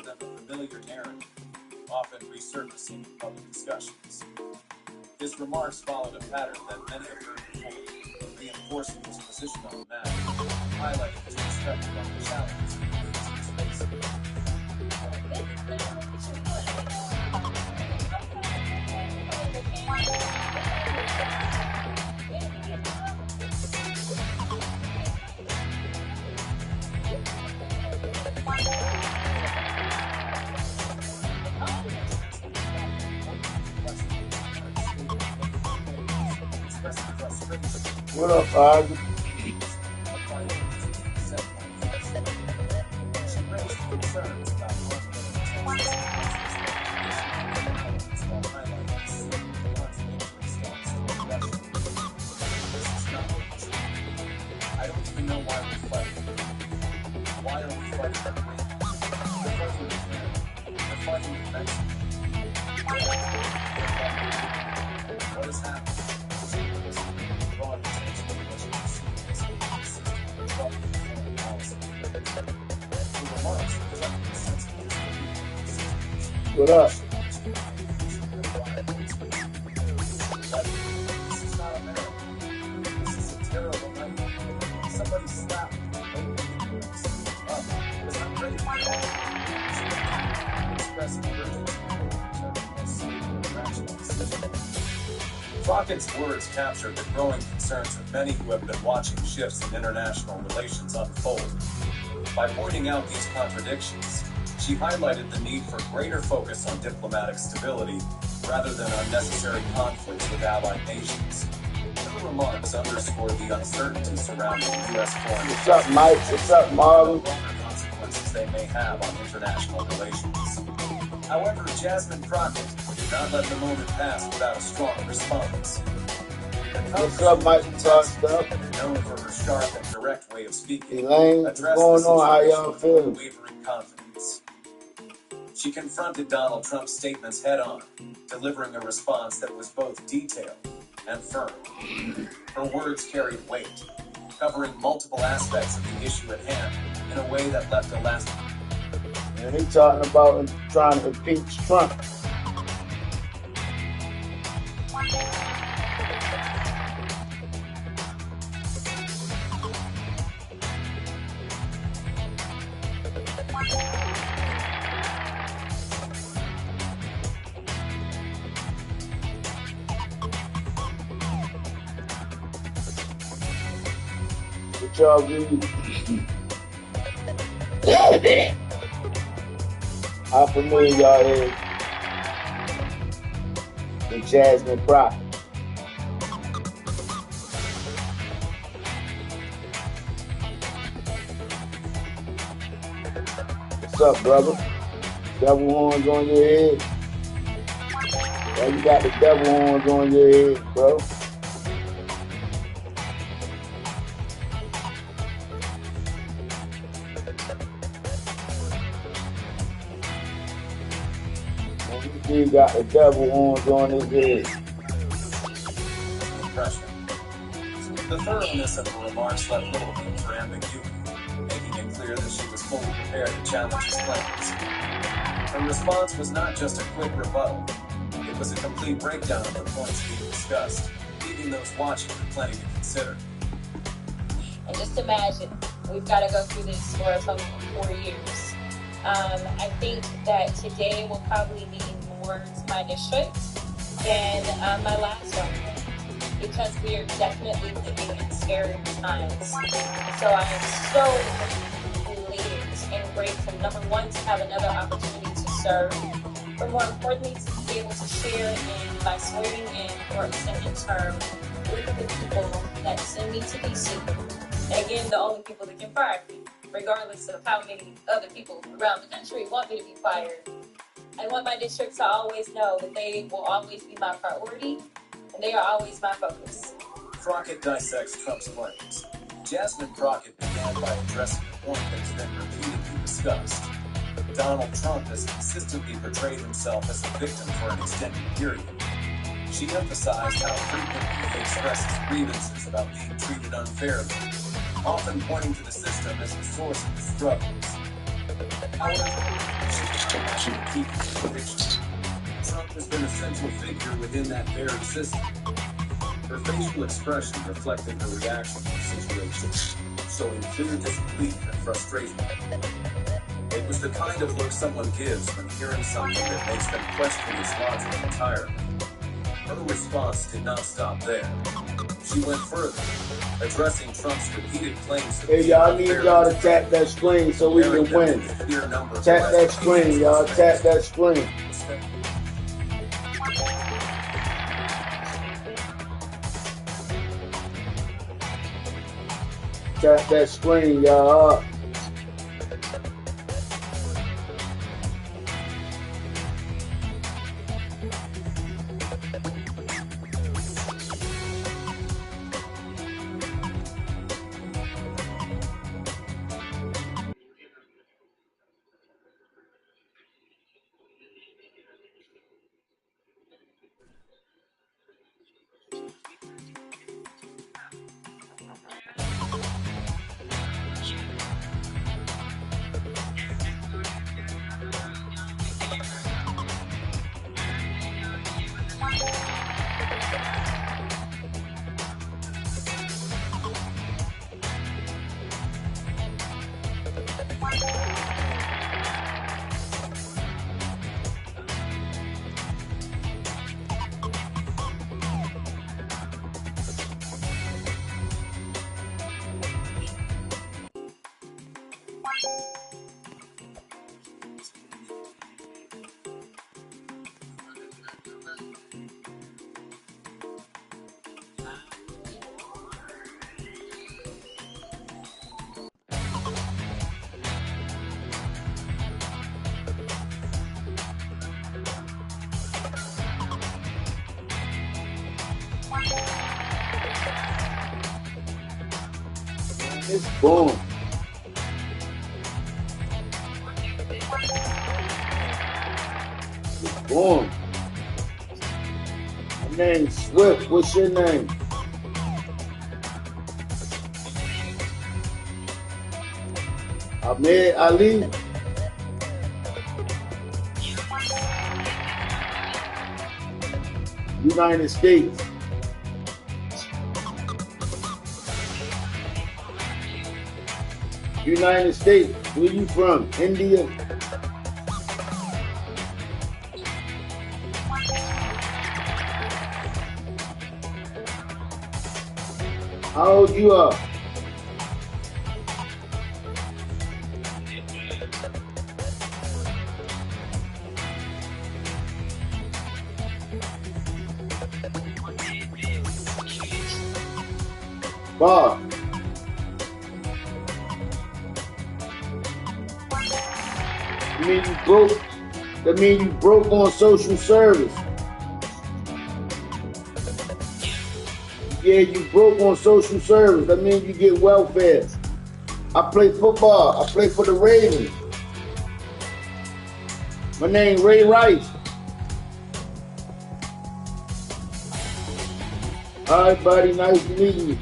them a familiar narrative, often resurfacing in public discussions. His remarks followed a pattern that many have heard before, reinforcing his position on the matter, highlighting his perspective on the challenges he is facing. What up, Ozzy? I don't even know why we're fighting. Why are we fighting? We're fighting with Mexico. What has happened? What up? This is not America. This is a terrible nightmare. Somebody slap me. Because I'm ready for expressing Crockett's words captured the growing concerns of many who have been watching shifts in international relations unfold. By pointing out these contradictions, she highlighted the need for greater focus on diplomatic stability rather than unnecessary conflicts with allied nations. Her remarks underscored the uncertainty surrounding U.S. foreign What's up, Mike? What's up, Marlon? and the consequences they may have on international relations. However, Jasmine Crockett did not let the moment pass without a strong response. What's up, Mike? Talk stuff. Known for her sharp and direct way of speaking, Elaine, what's going on? How y'all feeling? Unwavering confidence. She confronted Donald Trump's statements head-on, delivering a response that was both detailed and firm. Her words carried weight, covering multiple aspects of the issue at hand in a way that left a lasting. And he talking about trying to impeach Trump. What y'all read? How familiar y'all is with Jasmine Crockett? What's up, brother? Devil horns on your head? Why you got the devil horns on your head, bro? He got the devil horns on his head. The thoroughness of her remarks left little room for ambiguity, making it clear that she was fully prepared to challenge his claims. Her response was not just a quick rebuttal, it was a complete breakdown of the points being discussed, leaving those watching with plenty to consider. And just imagine, we've got to go through this for a total of 4 years. I think that today will probably mean more to my district than my last one, because we are definitely living in scary times. So I am so elated and grateful, number one, to have another opportunity to serve, but more importantly, to be able to share in my swearing in for a second term with the people that send me to DC. And again, the only people that can fire me, regardless of how many other people around the country want me to be fired. I want my district to always know that they will always be my priority, and they are always my focus. Crockett dissects Trump's claims. Jasmine Crockett began by addressing the point that has been repeatedly discussed. Donald Trump has consistently portrayed himself as a victim for an extended period. She emphasized how frequently he expresses grievances about being treated unfairly, often pointing to the system as the source of his struggles. However, she She would keep his conviction. Trump has been a central figure within that very system. Her facial expression reflected her reaction to the situation, showing clear disbelief and frustration. It was the kind of look someone gives when hearing something that makes them question his logic entirely. Her response did not stop there. She went further, addressing Trump's repeated claims that Hey, y'all, I need y'all to tap that screen so we can win. Tap that screen, y'all. Tap that screen. Tap that screen, y'all. It's boom. It's boom. My name's Swift. What's your name? Ahmed Ali. United States. United States. Where you from? India? How old you are? Bob. That mean you broke on social service. Yeah, you broke on social service. That means you get welfare. I play football. I play for the Ravens. My name Ray Rice. All right, buddy. Nice to meet you.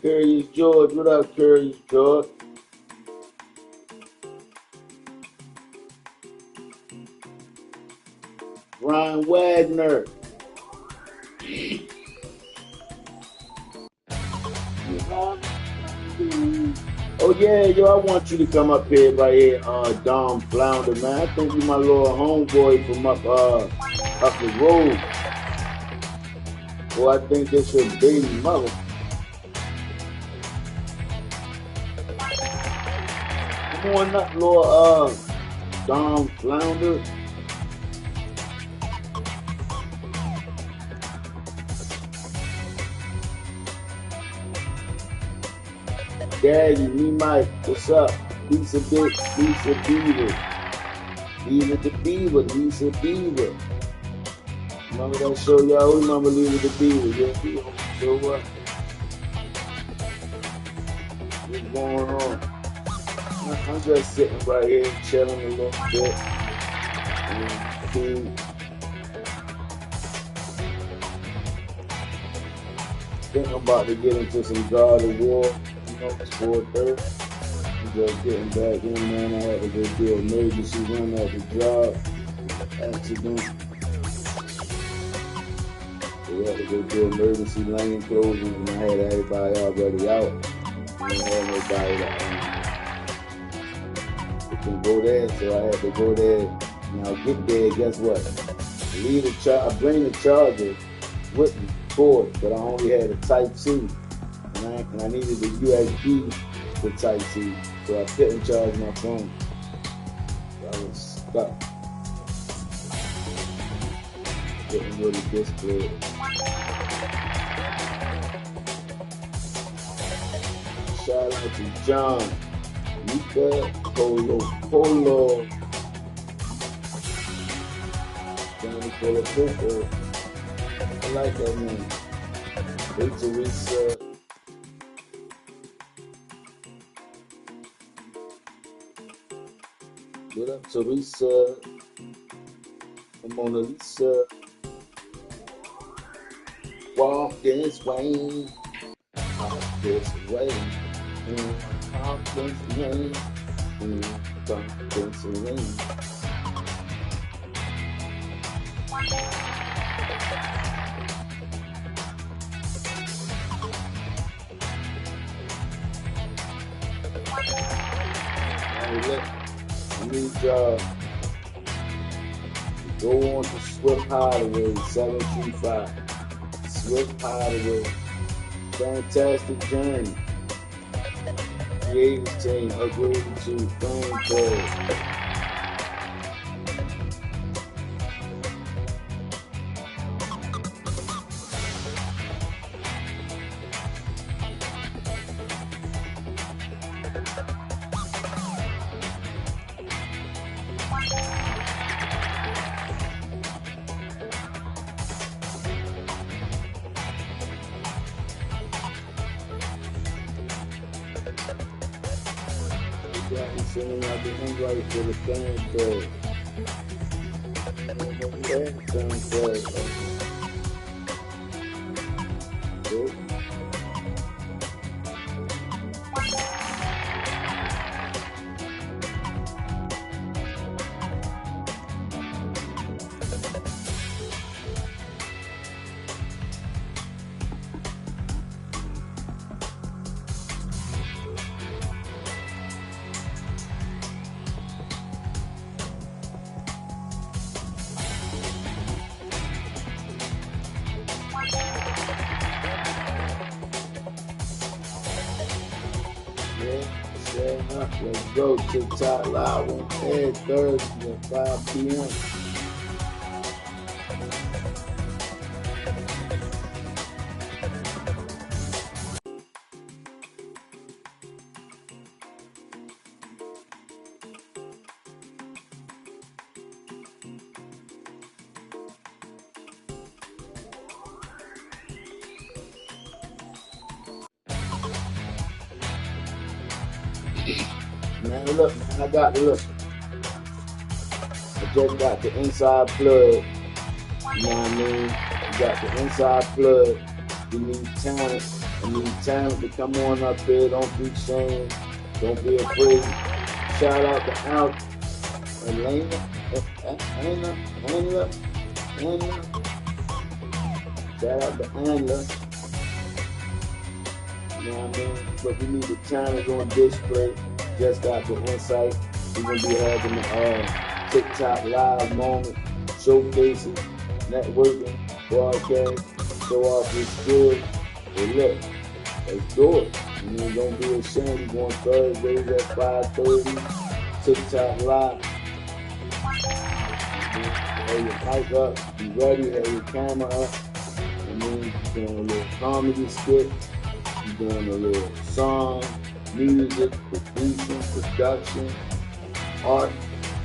Curious George, what up, Curious George? Brian Wagner. Oh yeah, yo, I want you to come up here right here, Dom Flounder, man. I think you my little homeboy from up the road. Well, I think this your baby mother. Come on up, Lord, Dom Flounder. Daddy, me Mike, what's up? Lisa Beaver. Lisa the Beaver, Lisa Beaver. Remember that show, y'all? Who remember Lisa the Beaver? Yeah, so what? What's going on? I'm just sitting right here chilling a little bit. And think I'm about to get into some God of War, it's 4:30. I'm just getting back in, man. I had to go do an emergency run at the job. Accident. We had to go do emergency lane closing, and I had everybody already out. I didn't have nobody that can go there, so I had to go there. And I get there, guess what? I bring the charger with me for it, but I only had a Type-C, and I needed a USB for Type-C, so I couldn't charge my phone. So I was stuck. Couldn't really display it. Shout out to John, Mika, Polo, Johnny Polo. I like that name. Hey, Teresa. What up, Teresa? Mona Lisa. Walk this way. Walk this way. Confidence rain. Confidence rain. Look, I need y'all to go on to Swift Hideaway 725. Swift Hideaway. Fantastic journey. Creative team upgraded to phone calls. Sending out the invite for the fan club. Let's go. TikTok live on every Thursday at 5 p.m. Man, look, man, I just got the inside plug. You know what I mean? You got the inside plug. You need talent. You need talent to come on up here. Don't be ashamed. Don't be afraid. Shout out to Elena. Shout out to Anna. You know what I mean? But we need the talent on display. Just got the insight. We're going to be having the TikTok live moment, showcases, networking, broadcast, show off your skills. But look, let's do it. You know, don't be ashamed. We're going Thursdays at 5:30, TikTok live. Have your mic up, be ready, have your camera up. And then you're doing a little comedy skit, you're doing a little song, music, producing, production, art,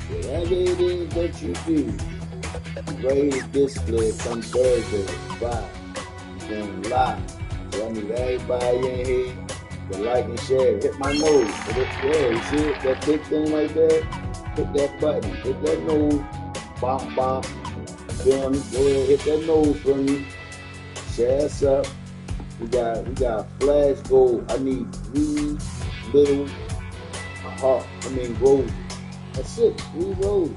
whatever it is that you do, ready to display come Thursday at 5. You're going live. So I need everybody in here The like and share. Hit my nose. Yeah, you see it? That big thing right there? Hit that button. Hit that nose. Bop, bop. Feel me? Go ahead, hit that nose for me. Share us up. We got flash gold. I need 3 little roses. That's it. 3 roses.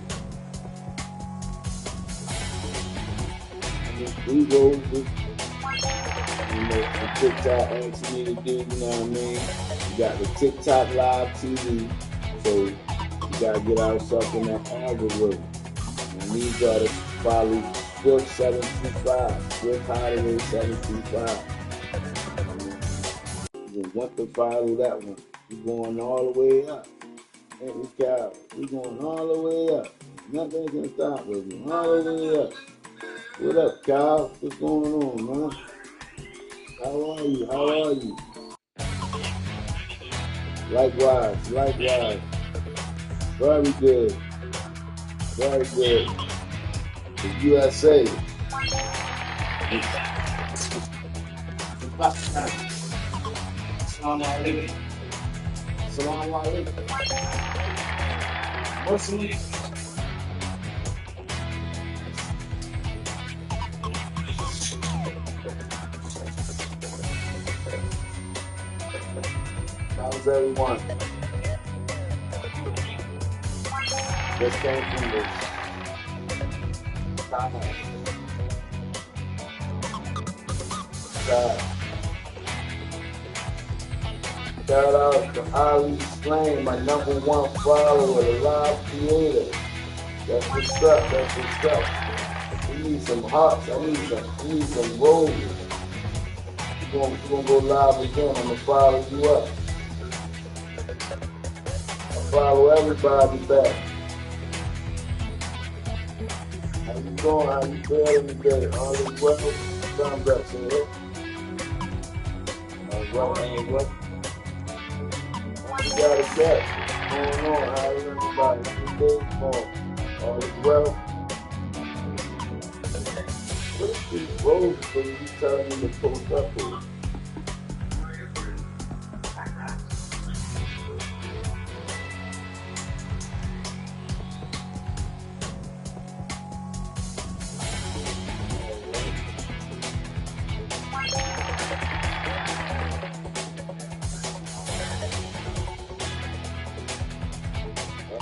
I need 3 roses. You know, on TikTok, ain't you need to do, you know what I mean? You got the TikTok live TV, so you gotta get ourselves in that algorithm. And these are to follow Swift 725, Swift Hideaway 725. You just want to follow that one. We're going all the way up. Ain't we, Cal? We're going all the way up. Nothing can stop us. All the way up. What up, Cal? What's going on, man? How are you? How are you? Likewise, likewise. Very good. Very good. The USA. Assalamu alaikum. Assalamu alaikum. What's the name? How's everyone? Just came from the Shout out to Ali Slane, my #1 follower, the live creator. That's what's up, that's what's up. We need some hearts, I need some roses. We're gonna go live again. I'm gonna follow you up. I follow everybody back. How you doing? How you feeling today? All is well? Thumbs up, say it. All is well, ain't what? What you got a cat? What's going on? How is everybody? How you days going? All is well? What is these roses for you telling me to post up here?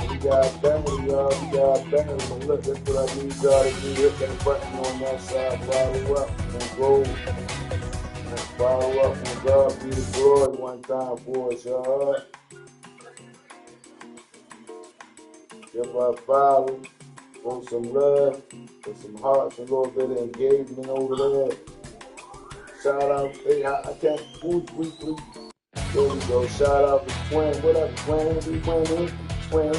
We got bangers, y'all. We got bangers. But look, that's what I need y'all to do. Hit that button on that side. Follow up and go. And follow up and God be the glory one time for us, y'all. Give our follow. Show some love. Put some hearts, a little bit of engagement over there. Shout out. Hey, I can't. Please. There we go. Shout out to Twin. What up, Twin? We winning. Twin.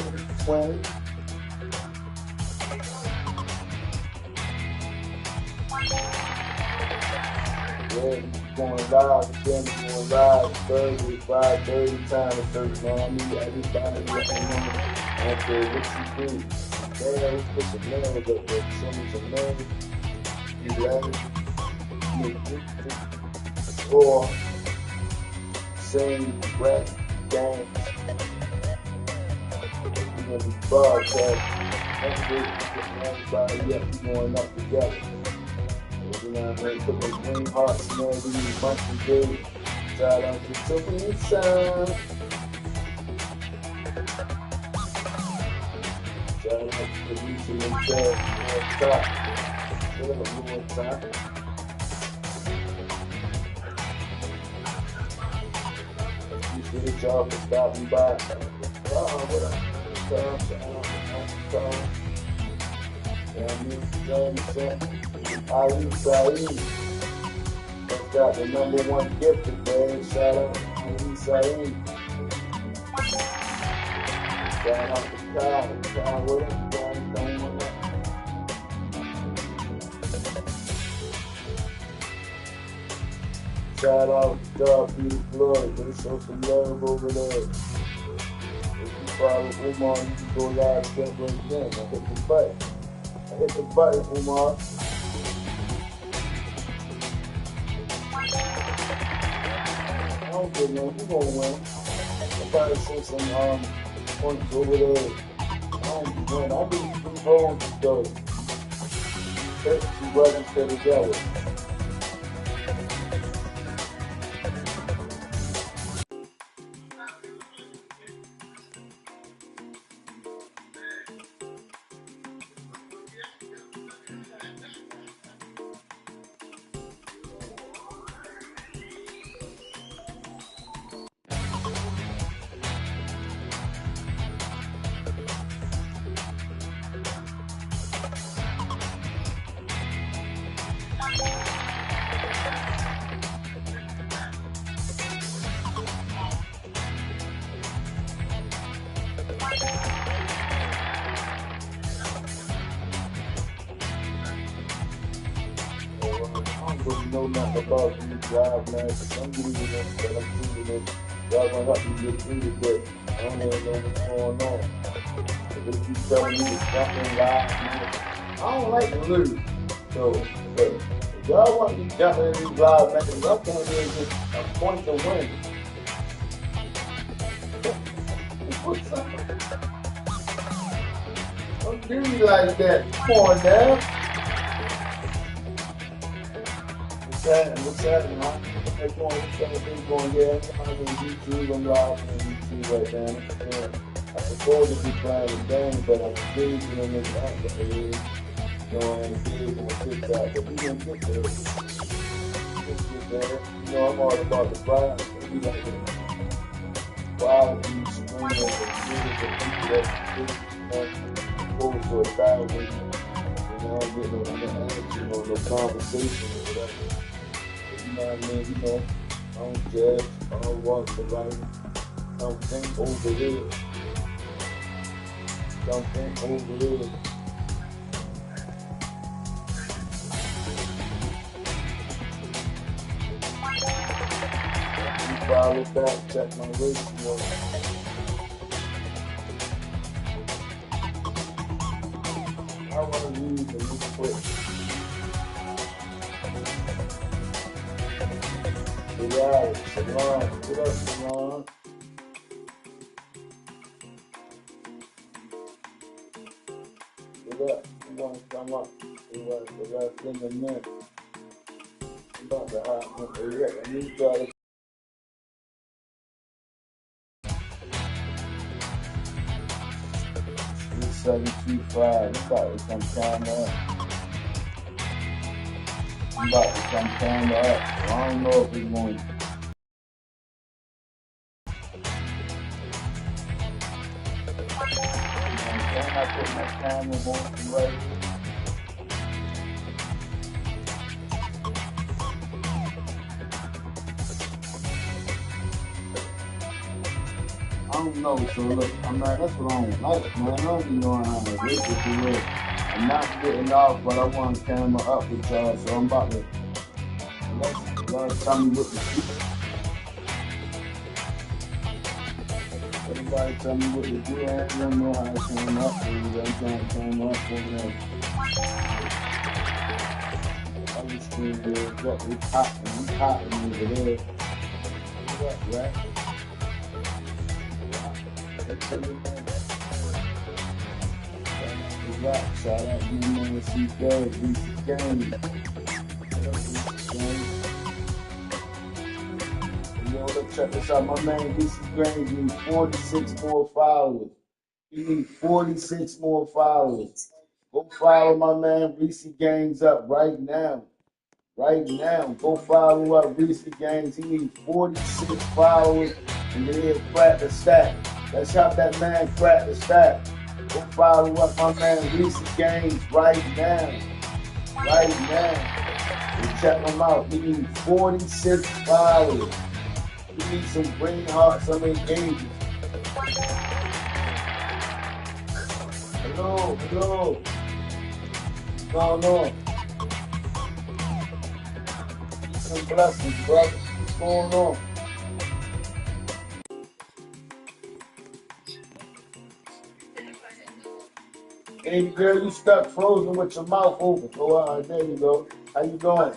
Yeah, we going live again. We going live Thursday, 5:30 time to search, man. I need everybody to let me know. Okay, what you do? Man, let's put some names up there. Show me some names. You love it. Or sing, rap, dance. We're gonna be broadcast. Everybody up, we going up together. You know what I mean? Put those green hearts in there. We need monthly days. Shout out to Tiffany and Sean. Shout out to producer and Chad. Top. What up, more top? Appreciate y'all for stopping by. What up? Ali Saeed. That's got the #1 gift today. Shout out to Ali Saeed. Shout out to Kyle. Kyle, what up? Going up. Shout out to God be the glory. Let's show some love over there. If you follow Umar, you can go live again. I hit the button. Umar. don't care, man. We gonna win. Somebody sent some points over there. I don't win. I need 3 goals though. Let's see what instead of that. I don't really know nothing about these drive matches. I'm getting them, but I'm thinking that y'all gonna help me get through it, but I don't really know what's going on. They keep telling me to jump in live, man. I don't like to lose. So, if y'all want me jumping in these live matches, I'm coming in just a point to win. What's up? Don't do me like that. Come on now. What's happening, huh? What's going, yeah, I'm on YouTube, I'm live on YouTube right now. Yeah. I supposed to be playing the game, but I'm busy in this app that it is. And big on TikTok, but we didn't get there. Just get there. You know, I'm all about the prize. So we like to wild these screens and people that close to 1,000. You know, I'm getting no action or no conversation or whatever. You know what I mean? You know, I don't judge, I don't walk the life, I don't think over there. Don't think over there. You follow back, check my ratio. I want to use the new quick. Yeah, Salon. What up, Salon? What up? You want to come up? We got in a minute. I'm about to hop on the wreck. I need y'all to 3725. I'm about to come camera up. I'm about to come camera up. So I don't know if we're going to. I put my camera on right here. I don't know, so look, that's what I don't like, man. I don't be knowing how to work with the I'm not getting off, but I want the camera up with y'all, so I'm about to let tell me what to do. Everybody tell me what to do. I don't know how to turn up, baby. I'm trying to turn up over there. I just feel good. It's hot, and I'm hot over there. What up, right? Shout out to you, man. See Gary, BC Gang. Yo, look, check this out. My man, BC Gang, needs 46 more followers. You need 46 more followers. Go follow my man, Reese Gangs up right now. Right now. Go follow up Reese Gangs. He needs 46 followers, and then he'll crack the stack. Let's help that man crack the stack. Go follow up my man Reese Games right now. Right now. And check him out. He needs 46 followers. He needs some green hearts, some engagements. Hello. What's going on? Some blessings, brother. What's going on? Hey girl, you stuck frozen with your mouth open. Oh, all right, there you go. How you doing?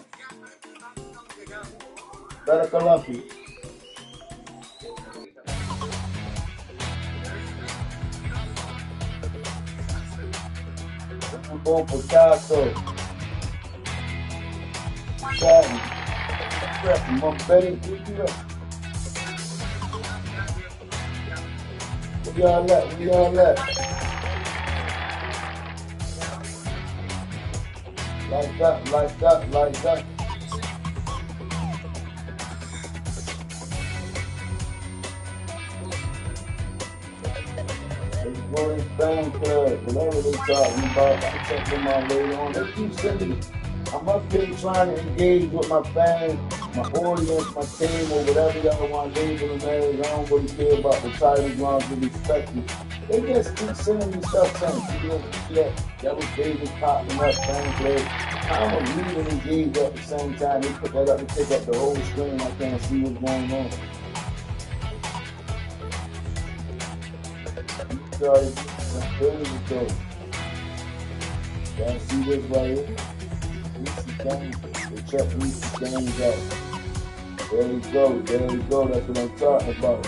Better Columbia. Un bom potato. Sabe? Uma bem figura. We all that. Like that. Let's go to fan club, whatever they talking about. I'll check them out later on. They keep sending me. I'm up here trying to engage with my fans, my audience, my team, or whatever y'all want to label them as. I don't really care about the titles, long as they respect me. They just keep sending me stuff saying, you don't see that was David popping up, fan club. I'm a read and engage at the same time. They put that up and take up the whole screen. I can't see what's going on. There we go. Y'all see this right here? Reese Games. They check Reese Games out. There we go. That's what I'm talking about.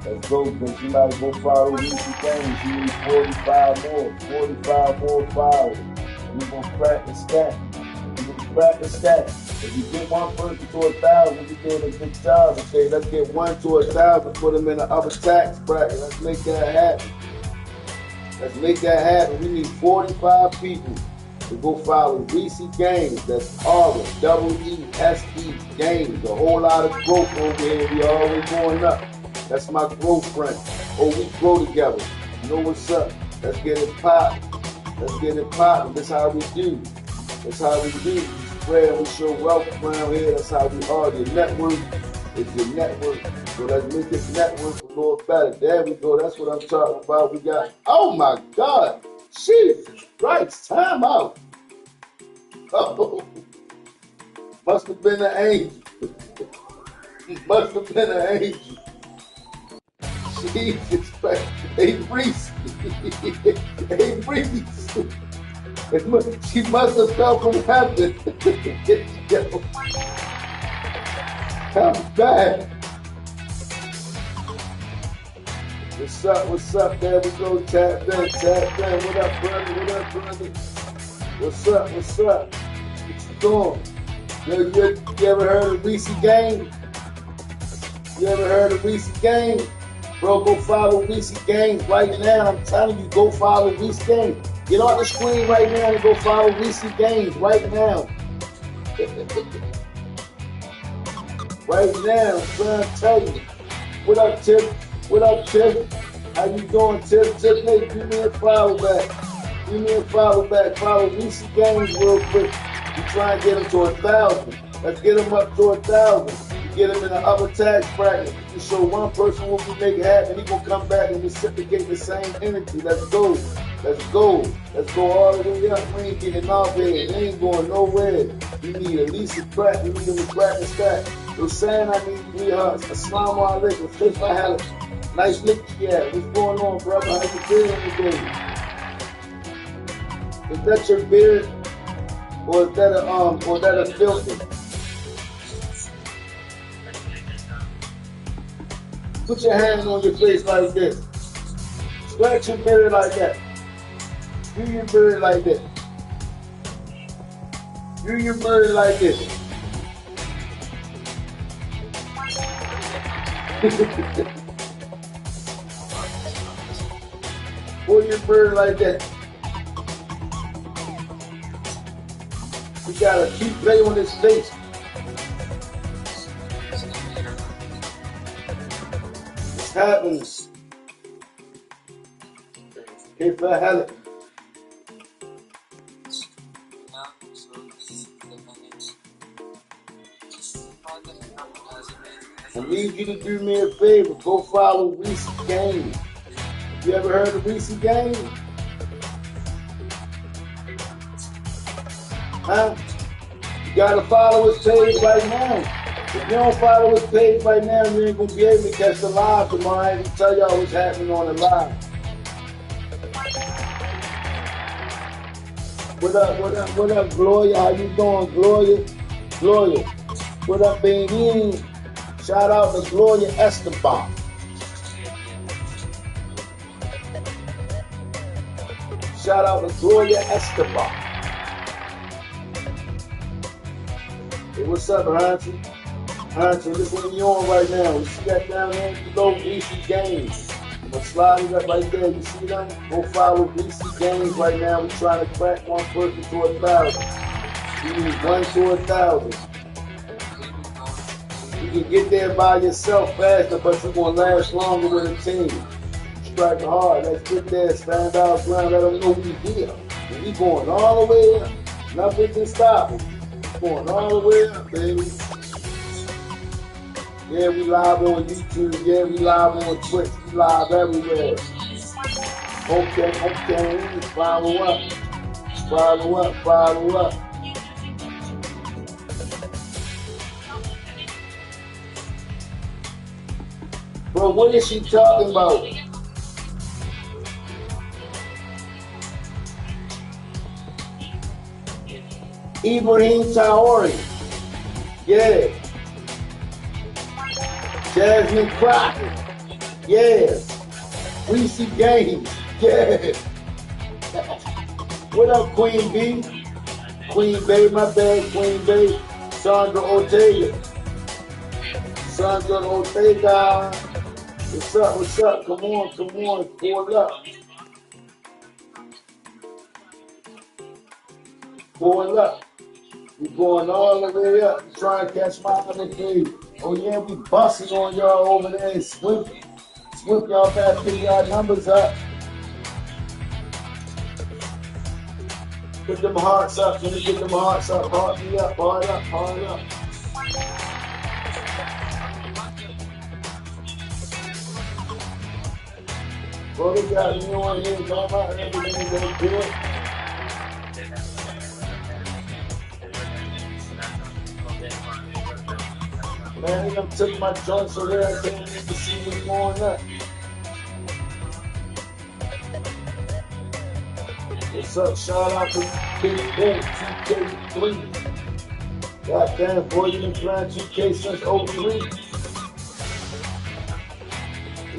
Let's go, because somebody go follow Reese Games. You need 45 more followers. We're going to practice that. If you get one person to 1,000, you did a good job. Okay, let's get 1 to 1,000, put them in the upper tax bracket. Let's make that happen. We need 45 people to go follow Reese Games. That's August, WESE Games. A whole lot of growth over here. We always going up. That's my growth friend. Oh, we grow together. You know what's up? Let's get it popping. That's how we do. We spread, we show wealth around here. That's how we are. Your network is your network. So let's make this network a little better. There we go. That's what I'm talking about. We got, oh my God. Jesus Christ, time out. Oh, must have been an angel. Jesus Christ. Hey, Reese. She must have fell from heaven. Come back. What's up? There we go. Tap in. What up, brother? What's up? What you doing? You ever heard of Reese Games? Bro, go follow Reese Games right now. I'm telling you, go follow Reese Games. Get on the screen right now and go follow Reese Games right now. I'm trying to tell you. What up, Tip? How you doing, Tip? Hey, give me a follow back. Follow Reese Games real quick. We try and get him to 1,000. Let's get him up to 1,000. Get him in the upper tax bracket. You show one person what we make it happen. He gonna come back and reciprocate the same energy. Let's go all the way up. We ain't getting off here. It ain't going nowhere. We need at least a crack. We need him to practice that. They're saying I need 3 hugs. Assalamu alaikum. Fish I had a nice lick. Yeah, what's going on, brother? How you feeling today? Is that your beard? Or is that a filter? Put your hand on your face like this. Scratch your beard like that. Do your beard like this. Pull your beard like that. We gotta keep playing on his face. This happens. Hey, for hell. I need you to do me a favor. Go follow Reese Games. You ever heard of Reese Games? Huh? You gotta follow his page right now. If you don't follow his page right now, you ain't gonna be able to catch the live tomorrow. I ain't gonna tell y'all what's happening on the live. What up, Gloria? How you doing, Gloria? What up, baby? Shout out to Gloria Esteban. shout out to Gloria Escobar. Hey, what's up, Hanson? Hanson, this one you on right now. You see that down there below VC Games? I'm gonna slide it up right there. You see them? Go follow VC Games right now. We're trying to crack one person to 1,000. We need 1 to 1,000. You can get there by yourself faster, but you're gonna last longer with a team. Strike hard. Let's get there. Stand out ground. Let them know we here. And we going all the way up. Nothing can stop us. Going all the way up, baby. Yeah, we live on YouTube. Yeah, we live on Twitch. We live everywhere. Okay. Follow up. Follow up. Bro, what is she talking about? Ibrahim Traore. Yeah. Jasmine Crockett. Yeah. Reese Gaines. Yeah. What up, Queen B? Queen Bay, my bad, Queen Bay. Sandra Ortega. What's up? Come on. Pull up. We going all the way up. Try and catch my other day. Oh yeah, we busting on y'all over there and swoop y'all back, pick y'all numbers up. Put them hearts up. Let me get them hearts up. Heart me up. Heart up. Bro, they got me on here talking about everything they do it. Man, they done took my joints over there. I can't even see what's going on. What's up? Shout out to Big Ben, 2K3. Goddamn, boy, you been playing 2K since 03.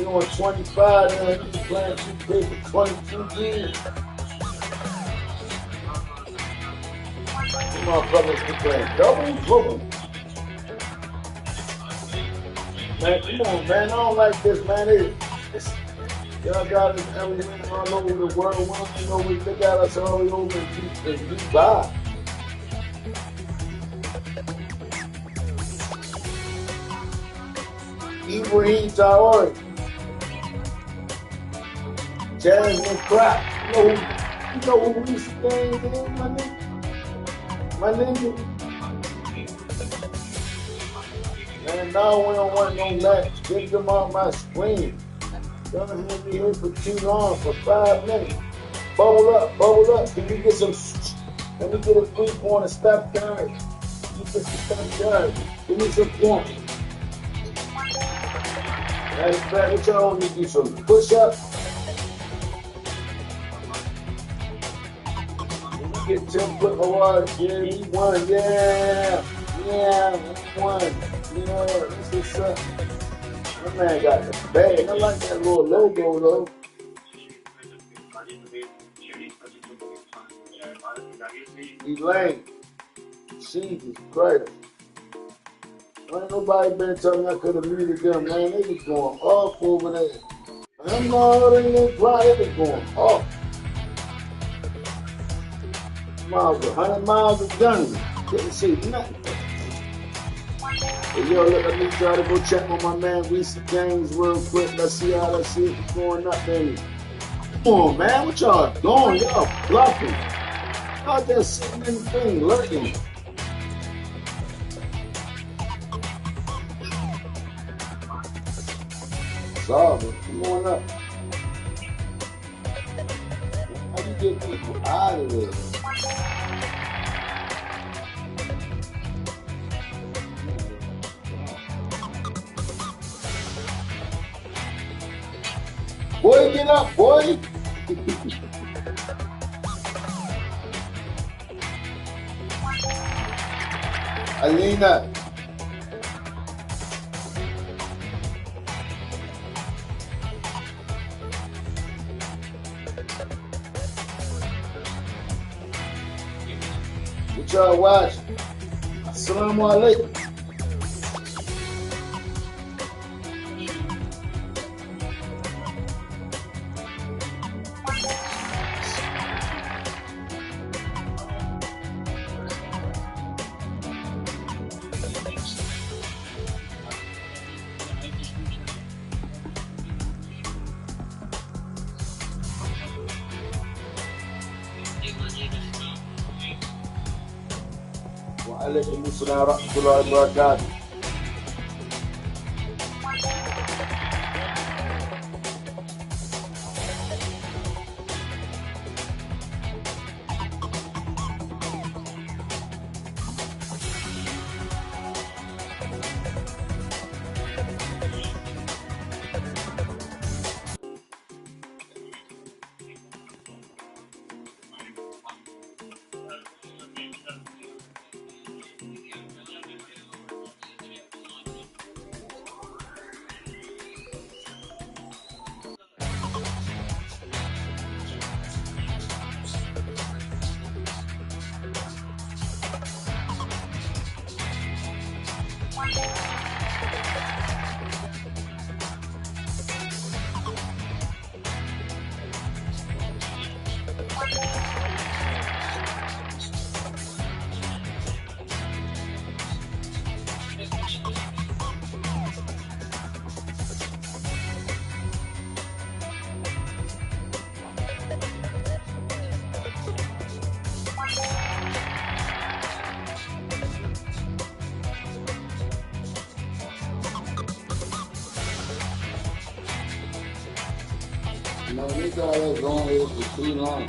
You on 25 now, you been playing 2K for 22 years. You motherfuckers been playing double. Man, come on, man. I don't like this, man. Y'all got us everything all over the world. We look at us all over in Dubai. Ibrahim Traore. Jasmine Crockett. You know who we stand in, my nigga? Man, now we don't want no match. Get them off my screen. Y'all have me here for too long, for 5 minutes. Bubble up. Can you get some? Let me get a 3-pointer step down. You get some step down. Give me some points. That's bad. What y'all want me to do? Some push up. Get 10 foot award. Yeah, we won. Yeah, we won. Yeah, this is that man got the bag. I like that little logo though. Elaine, Jesus Christ. Ain't nobody been telling me I could have muted them, man. They was going off over there. I'm not in that fly, they was going off. Miles, 100 miles of gun. Didn't see nothing. Hey, yo, let me try to go check on my man Reese Gaines real quick. Let's see how that shit is going up, baby. Come on, man. What y'all doing? Y'all bluffing. Y'all just sitting in the thing, lurking. Solve it. Come on up. How you get people out of there? Boy, get up, boy. Alina. y'all watching. Assalamu alaikum. وعليكم السلام ورحمة الله وبركاته. No, we thought that was going here for too long.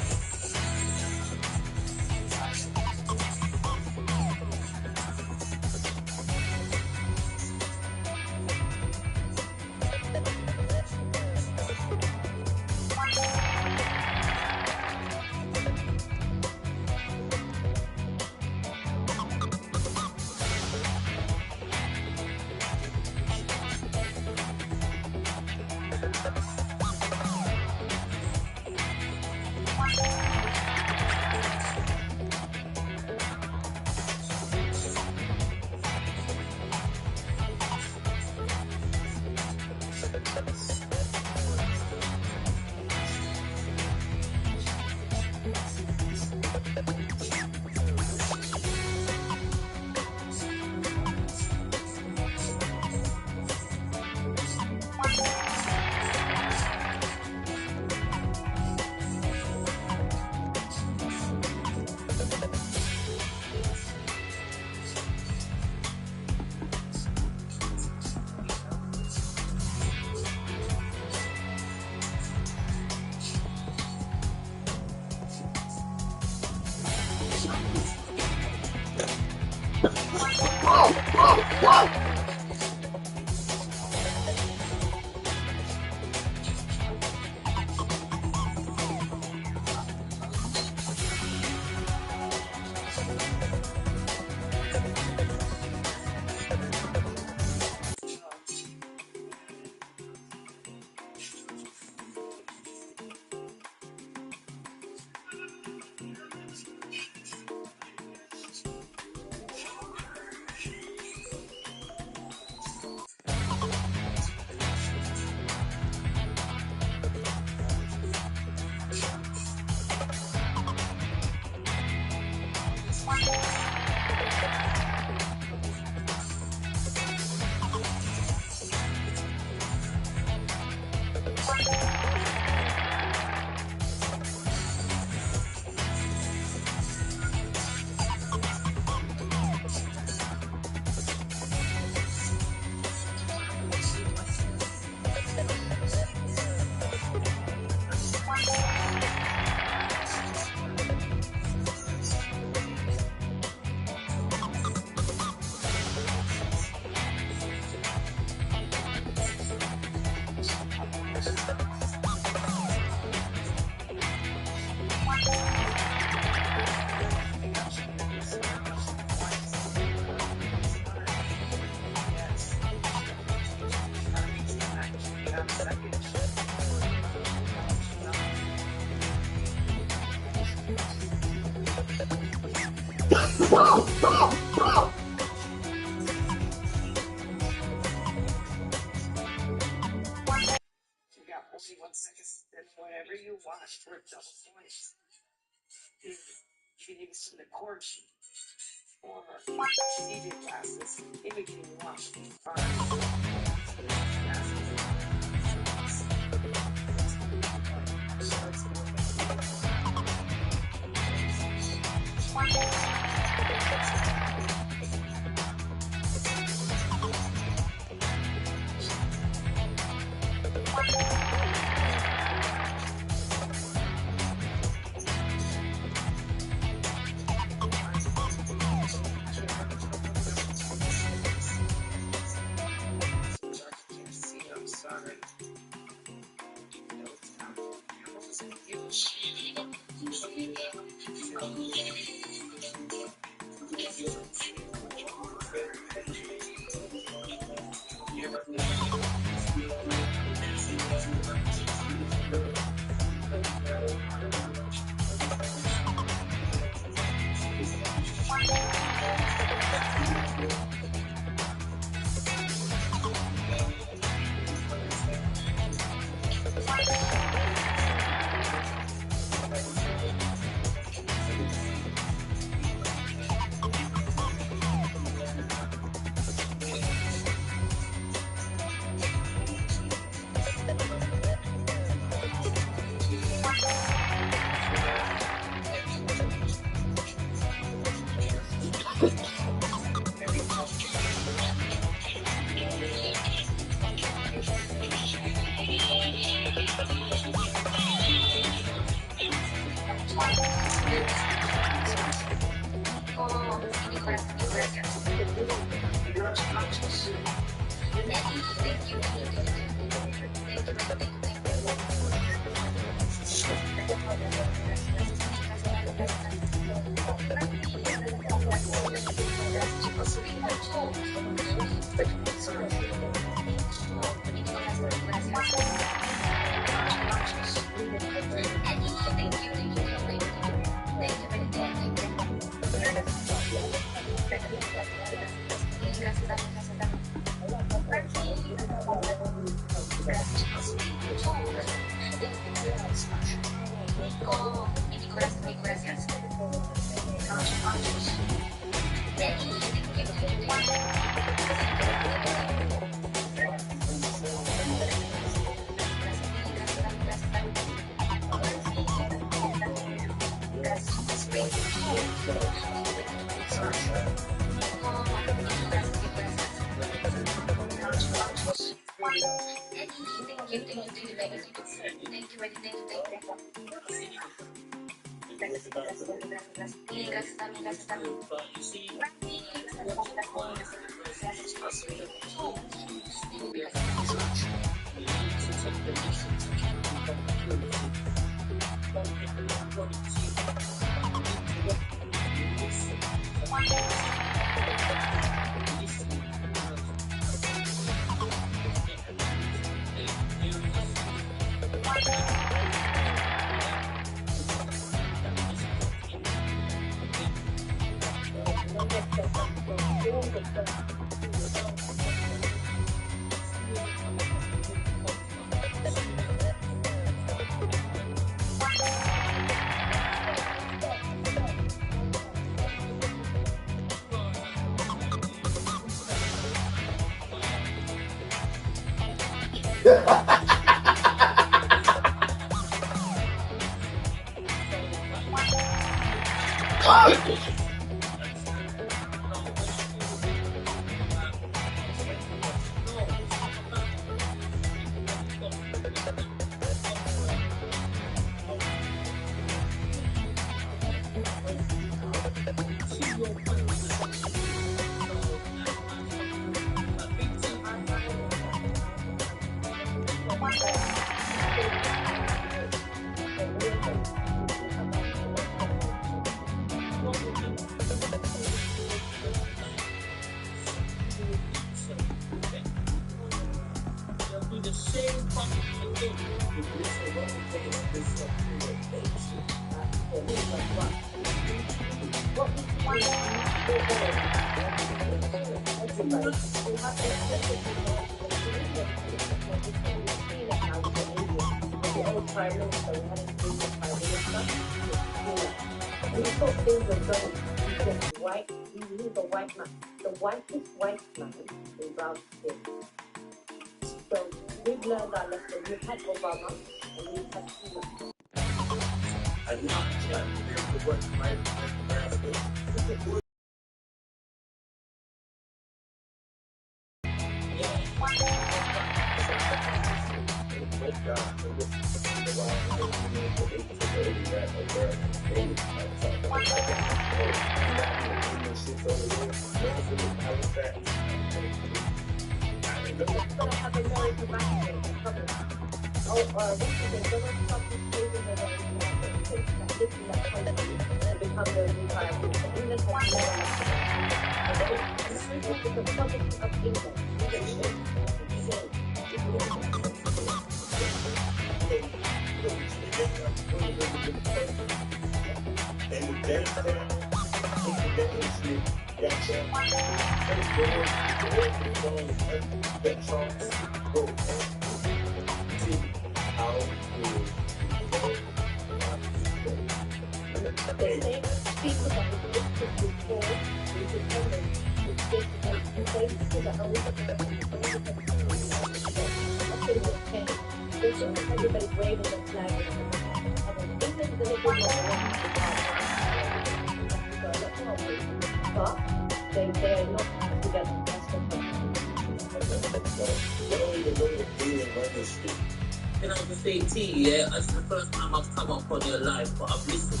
Can I just say to you, yeah, it's the first time I've come up on your live, but I've listened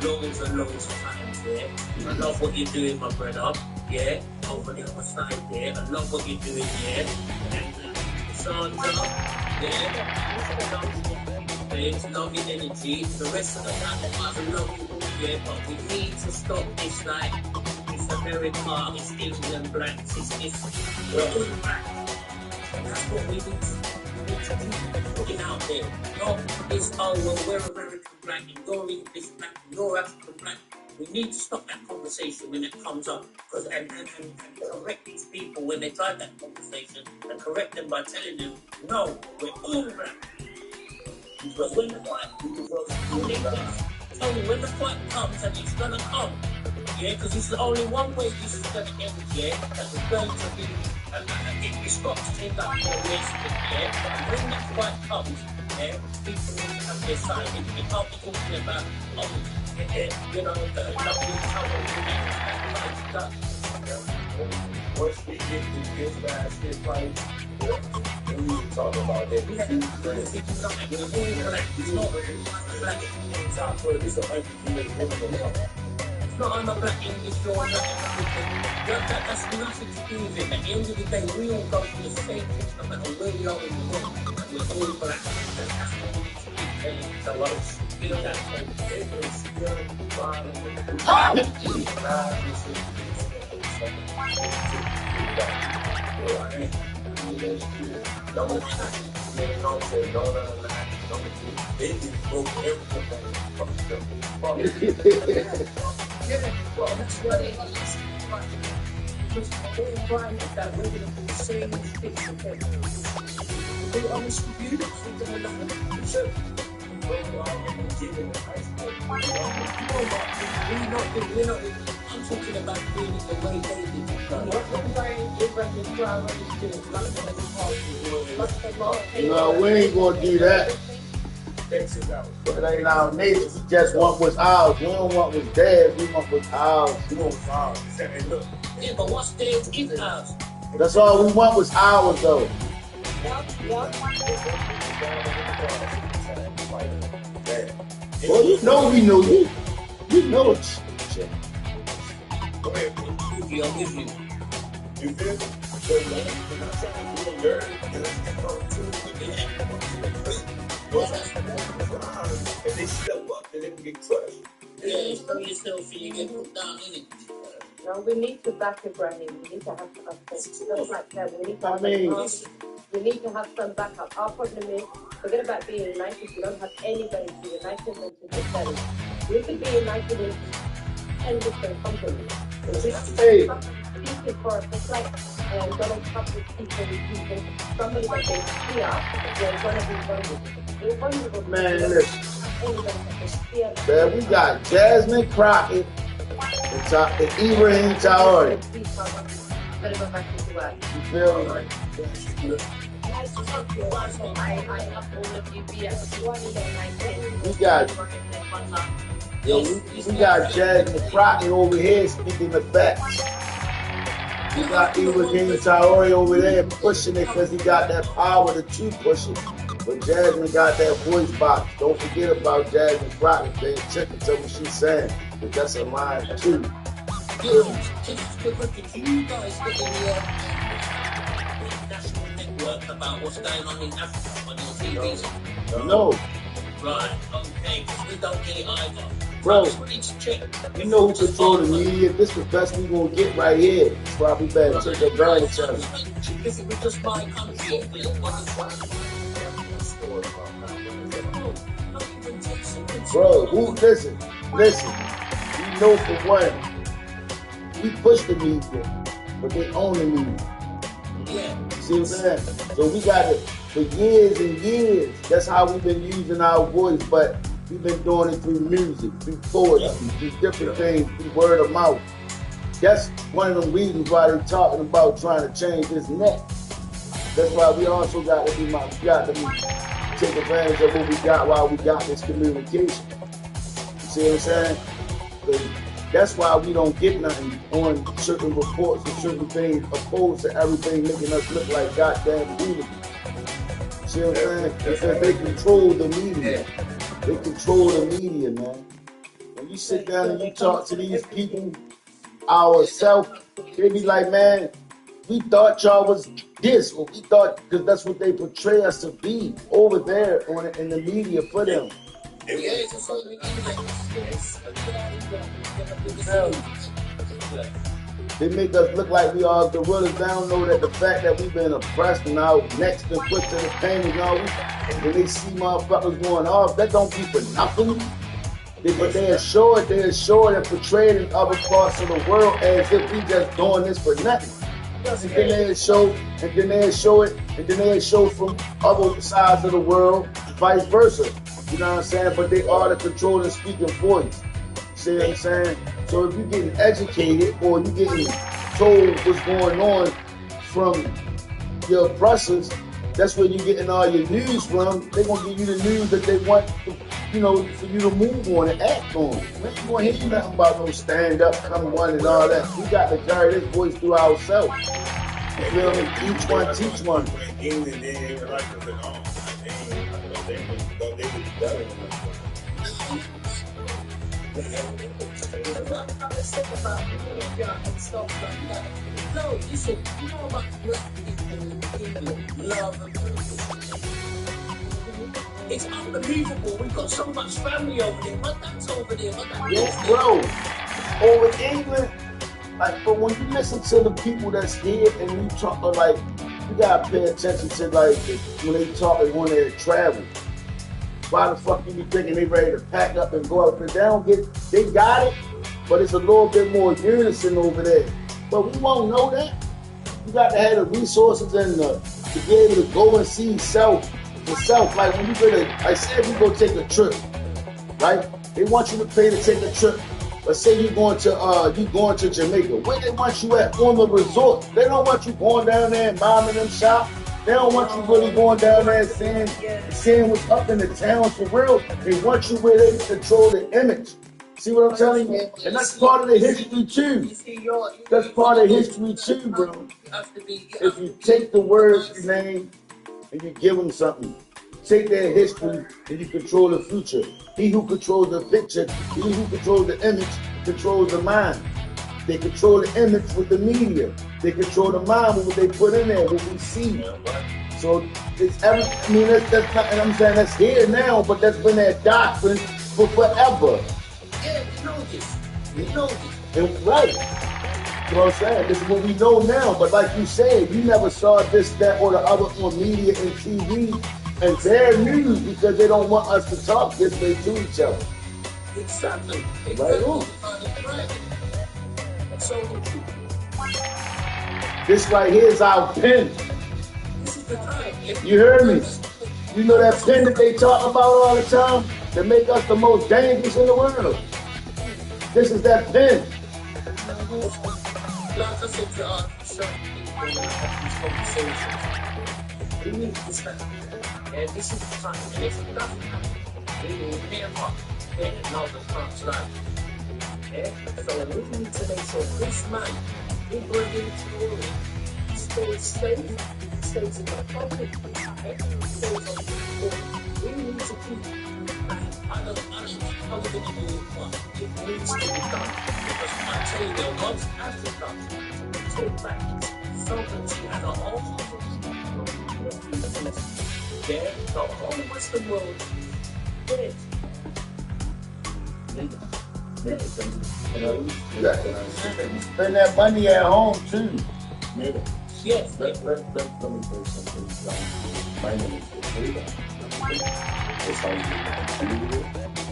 loads and loads of times, yeah. I love what you're doing, my brother, yeah. Over the other side, yeah. I love what you're doing, yeah. And Sandra, yeah. Babes, love your energy. The rest of the time, I love you all, yeah. But we need to stop this, like, it's America, it's England, blacks, it's we're all black. And that's what we need to putting out there. No, it's well, we're American black, and you're English black, and you're African black. We need to stop that conversation when it comes up, because and correct these people when they try that conversation, and correct them by telling them, no, we're all black. Because when the fight comes, and it's gonna come, yeah, because it's the only one way this is gonna end, yeah, that we're going to be. It stops in that relationship, yeah. But when that fight comes, yeah, people need to have their side. We can't be talking about, you know, loving each other, like that. Once we get through this last hit fight, we need to talk about that. It's not on the black English or that's nothing to do with it. At the end of the day, we all go through the same things no matter where we are in the world. And we're all black. And that's what we need to keep telling. So I was feeling that Yeah, well, that's what it is. much. Because all find that we're going to do the same things again. To be honest with you, we're going to learn. So, we're not, I'm talking about doing it the way they did it. No, we ain't gonna do that. It ain't our nature. We just want what's ours. We don't want what's theirs. We want what's ours. Yeah, but what's theirs is ours. That's all we want was ours, though. Well, you know we know you. You know it. Go ahead. I'm with you. You feel me? If they step up, then they can get crushed. Yeah, show yourself so you get put down, innit? No, we need to back Ibrahim. We need to have just like that. We need to have we need to have some backup. Our problem is, forget about being united. We don't have anybody to unite us and to defend us. We could be united in 10 different companies. Hey. Speaking for us, it's like Donald Trump is speaking with people. Somebody that they fear, they're going to be vulnerable. Man, listen. Man, we got Jasmine Crockett and Ibrahim Traore. Better go back into work. You feel me? We got Jasmine Crockett over here speaking the facts. We got Ibrahim Traore over there pushing it because he got that power to push it. But Jasmine got that voice box. Don't forget about Jasmine Crockett. Pay attention to what she's saying. But that's a line too. You guys get in the national network about what's going on in Africa on your TVs? No. Right, okay, because we don't get it either. Bro, you know who control the media? This is the best we gonna get right here. That's why we better take advantage of it. This is just my country. Bro, listen. We know for one, we push the media, but they own the media. Yeah. See what I'm saying? So we got it for years and years. That's how we've been using our voice, but we've been doing it through music, through poetry, through different things, through word of mouth. That's one of the reasons why they're talking about trying to change this net. That's why we also got to take advantage of what we got while we got this communication. You see what I'm saying? That's why we don't get nothing on certain reports and certain things opposed to everything making us look like goddamn unity. See what I'm saying? Because they control the media. They control the media, man. When you sit down and you talk to these people, ourselves, they be like, man, we thought y'all was this, or we thought, because that's what they portray us to be over there in the media for them. They make us look like we are gorillas. They don't know that the fact that we've been oppressed and our necks been put to the pain and all. When they see motherfuckers going off, that don't be for nothing. But they assure it and portray it in other parts of the world as if we just doing this for nothing. And then they show it, and then they show from other sides of the world, vice versa. You know what I'm saying? But they are the controlling speaking voice. See what I'm saying? So if you're getting educated or you're getting told what's going on from your oppressors, that's where you're getting all your news from. They're going to give you the news that they want, for you to move on and act on. We ain't going to hear you nothing about no stand-up, come one and all that. We got to carry this voice through ourselves. You feel me? Each one teach one. No, listen, you know about black people in love and it's unbelievable. We've got so much family over there. My dad's over there. My dad bro, over in England, like, but when you listen to the people that's here and you talk, like, you gotta pay attention to, like, when they talk and when they travel. Why the fuck you be thinking they ready to pack up and go out? Because they got it, but it's a little bit more unison over there. But we won't know that. You got to have the resources and to be able to go and see self for self. Like when you go to, I said, you go take a trip, right? They want you to pay to take a trip. Let's say you're going to Jamaica. Where they want you at on the resort? They don't want you going down there and bombing them shop. They don't want you really going down there and seeing what's up in the town for real. They want you where they control the image. See what I'm telling you? And that's part of the history too. That's part of history too, bro. If you take the words you name and you give them something, take their history and you control the future. He who controls the picture, he who controls the image, controls the mind. They control the image with the media. They control the mind with what they put in there, what we see. So it's that's not, and I'm saying that's here now, but that's been their doctrine for forever. Yeah, we know this. We know this. And, right. You know what I'm saying? This is what we know now. But like you said, you never saw this, that, or the other on media and TV and their news because they don't want us to talk this way to each other. Exactly. Right on. So this right here is our pen. this is the time. You heard me? You know that pen that they talk about all the time that make us the most dangerous in the world? This is that pen. Like I said to certain people when I have these conversations, we need to stand. And this is the time. And if it doesn't happen, we will never get another chance like it. So we need to make sure this man, we bring him to he stays safe, he stays in the public, he stays on the floor. We need to keep. I don't know how we're going to do it, but it needs to be done. Because I tell you, there was Africa to take back its sovereignty and our own there, the whole Western world did it. Spend that money at home too. Yes, Let me say something. My name is Frida. It sounds good.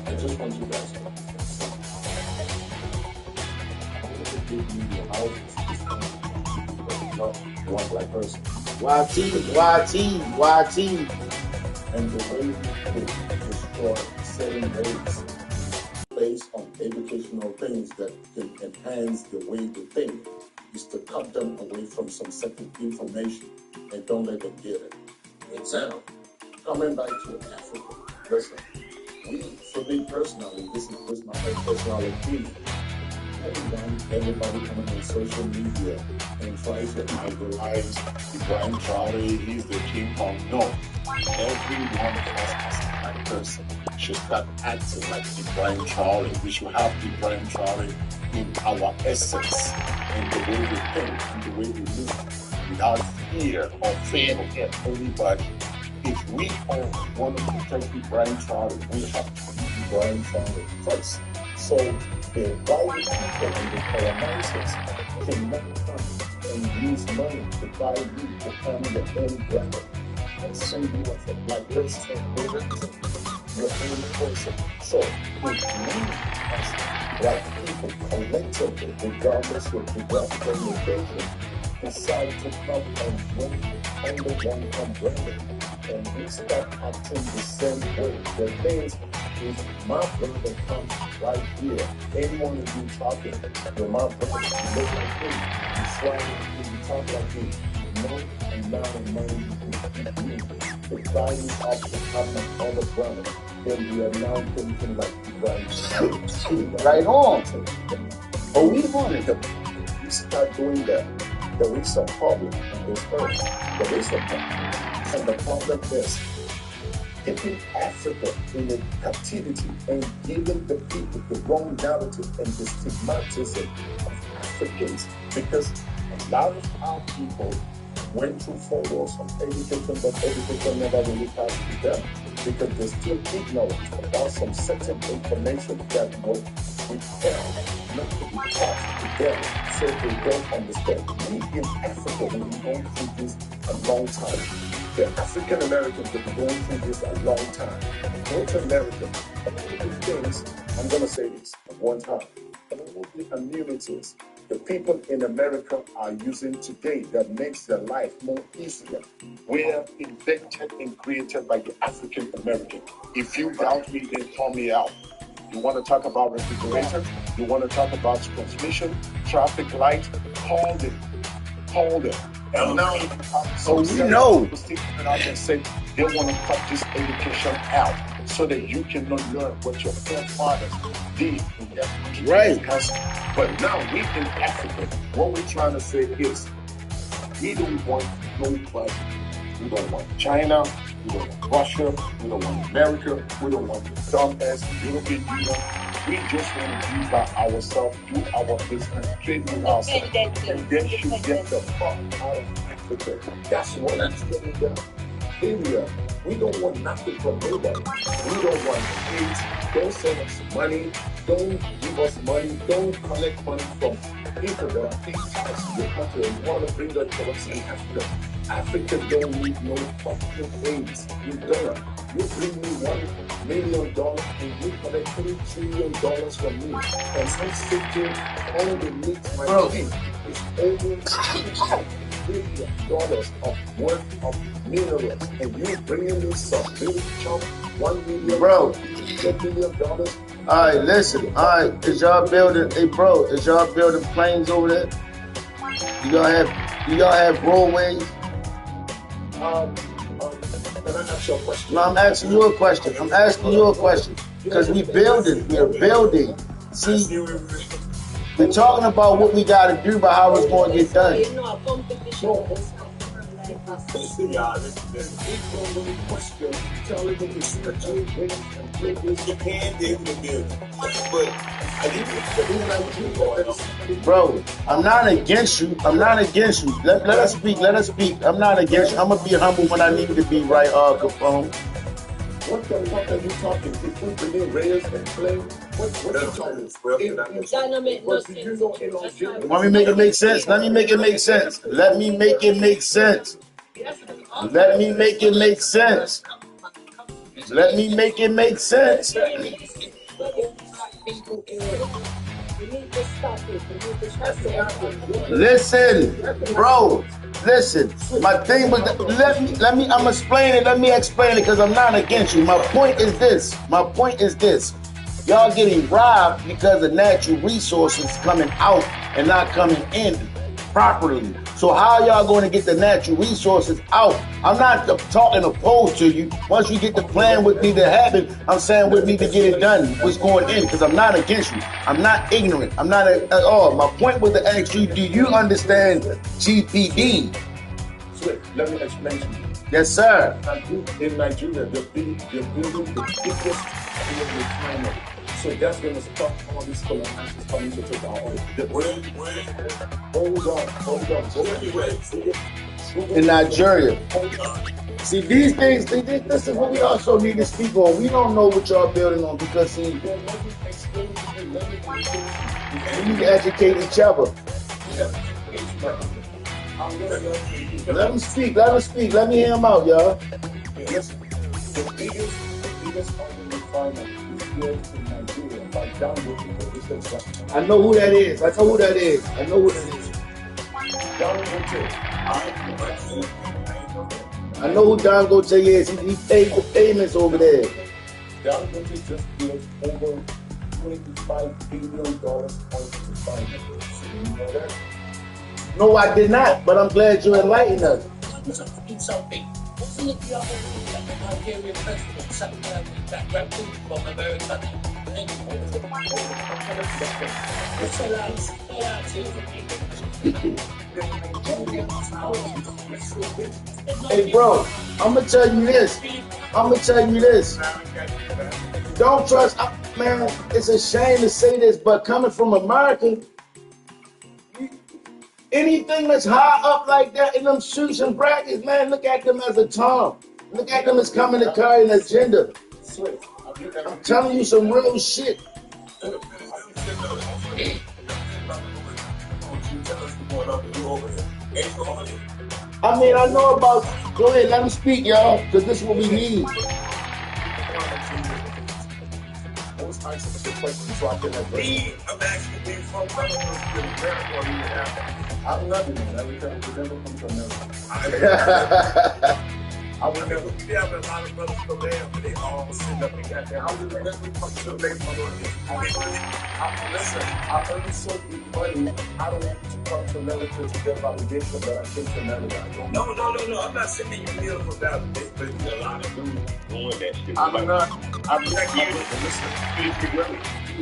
I just want you guys to understand. I'm going to give you your houses this time. Not one black person. YT. And the way we destroy certain race based on educational things that can enhance the way they think is to cut them away from some certain information and don't let them get it. Example, coming back to Africa, listen, for me personally, this is my personal opinion. Everybody coming on social media and tries to idolize Brian Charlie, he's the King Kong. No, every one of us as a black person should start acting like the Brian Charlie. We should have the Brian Charlie in our essence, in the way we think, in the way we live, without fear or favor of anybody. If we all want to protect the Brian Charlie, we have to be the Brian Charlie first. So the white people and the colonizers cannot come and use money to buy you to become your own brother and send you as a black person your own person. So if we as black people collectively, regardless of geographical location, decide to come and win under one umbrella, and we start acting the same way. The things if my brother comes right here, anyone of you talking, you're my brother, you look like me, you swing, you talk like me, no amount of money you can give me the value of my other brother, then we are now thinking like you guys. Right on. Oh, we want it. We start doing that. There is a problem on this earth. There is a problem. And the problem is keeping Africa in a captivity and giving the people the wrong narrative and the stigmatism of Africans, because a lot of our people went through 4 years of education, but education never really passed to them because they're still ignorant about some certain information that was withheld, not to be taught to them, so they don't understand. We in Africa, we've been going through this a long time. The African Americans have been going through this a long time. North America, a lot of things, I'm going to say this at one time. A lot of the immunities the people in America are using today that makes their life more easier were invented and created by the African American. If you doubt me, then call me out. You want to talk about refrigerators? You want to talk about transmission, traffic light? Call them. Call them. And now, so we know. People out and say they want to cut this education out so that you cannot learn what your forefathers did in their country. Right. But now we in Africa, what we're trying to say is we don't want nobody. We don't want China. We don't want Russia. We don't want America. We don't want the dumbass European Union. We just want to be by ourselves, do our business, trade with ourselves, and then you get the fuck out of Africa. That's what I'm telling them. India, we don't want nothing from nobody. We don't want kids. Don't send us money. Don't give us money. Don't collect money from people that are paying tax to your country and want to bring that to us in Africa. Africa don't need no fucking things. You don't. You bring me $1 million and you collect $3 trillion from me. And I'm sitting underneath my feet. It's over $2 billion of worth of minerals. And you bringing me some little chunk, $1 million, bro. $10 million. All right, listen. All right, is y'all building? Hey, bro, is y'all building planes over there? You gonna have roadways? Can I ask you a question? No, I'm asking you a question. I'm asking you a question because we're building. See, we're talking about what we got to do, but how it's going to get done. Bro, I'm not against you. I'm not against you. Let us speak. Let us speak. I'm not against you. I'm gonna be humble when I need to be, right, Capone? What the fuck are you talking? If we bring Reyes and play, what are you talking? Dynamic. Want me to make it make sense? Let me make it make sense. Let me make it make sense. Let me make it make sense. Let me make it make sense. Listen, bro. Listen. My thing was let me. I'm explaining it. Let me explain it because I'm not against you. My point is this. Y'all getting robbed because the natural resources coming out and not coming in properly. So how y'all going to get the natural resources out? I'm not talking opposed to you. Once you get the plan what need to happen, I'm saying what need to get it done, what's going in, because I'm not against you. I'm not ignorant. I'm not at all. My point was to ask you, do you understand GPD? Let me explain to you. Yes, sir. In Nigeria, they're building the biggest refinery. So that's going to stop all these colonizers coming to take our oil. Hold on. In Nigeria. See, these things, this is what we also need to speak on. We don't know what y'all building on because, see, we need to educate each other. Let him speak. Let me hear him out, y'all. The biggest refinery is built in Nigeria by Dangote. I know who that is. I know who Dangote is. He paid the payments over there. Dangote just built over $25 billion on refinery. You know that? No, I did not, but I'm glad you enlightened us. Something. Wasn't it the other thing that the Nigerian president sat down with that raccoon from America? Hey, bro, I'm gonna tell you this. Don't trust, man. It's a shame to say this, but coming from America. Anything that's high up like that in them suits and brackets, man, look at them as a Tom. Look at them as coming to carry an agenda. I'm telling you some real shit. I mean, I know about. Go ahead, let me speak, y'all, because this is what we need. answer your question so I can address it. I'm asking you from America or in Africa. I'm London, America. I would never come to America. I would never. We have a lot of brothers from there, but they all sit up and got there. I would never come to America. Listen, I earn so much money. I don't want to come to America to get validation that I came to America. No. I'm not saying you feel for validation, but there's a lot of dudes doing that shit. I'm not.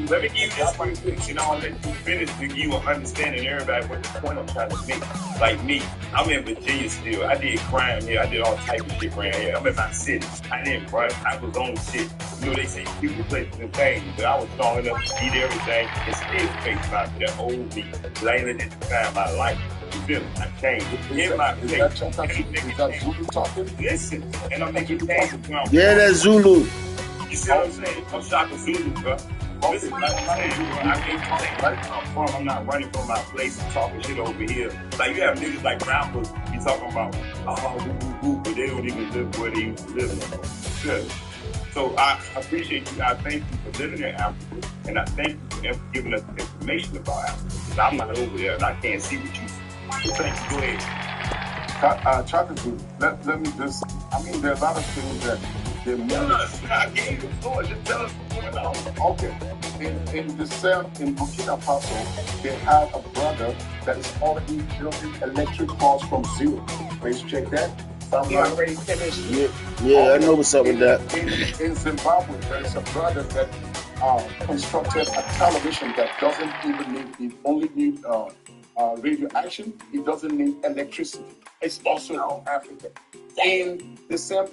Let me give you this real quick, and I'll let you finish to give you an understanding everybody what the point I'm trying to make. Like me, I'm in Virginia still. I did crime here. I did all type of shit around here. I'm in my city. I didn't run. I was on shit. You know, they say people, places, and things, but I was strong enough to beat everything and still face that old me. Because I ain't let this time my life. You feel me? I changed. In my place. Is that Zulu talking? Listen, and I'm making changes. Yeah, that's Zulu. You see what I'm saying? I'm shocking Zulu, bro. Listen, like I'm saying, bro, I can't take right where I'm from. I'm not running from my place and talking shit over here. Like, you have niggas like rappers be talking about, but they don't even live where they used to live in. Good. So I appreciate you. I thank you for living in Africa, and I thank you for giving us information about Africa. Because I'm not over there, and I can't see what you see. So thank you. Go ahead. Chakazu, let me just, I mean, there are a lot of things that they I gave you the floor. Just tell us what's going on. Okay. In the cell in Burkina Faso, they have a brother that is already building electric cars from zero. Please check that. You already finished. Yeah, I know what's up with that. In Zimbabwe, there is a brother that constructed a television that doesn't even need, it only need radio action. It doesn't need electricity. It's also in Africa. In the same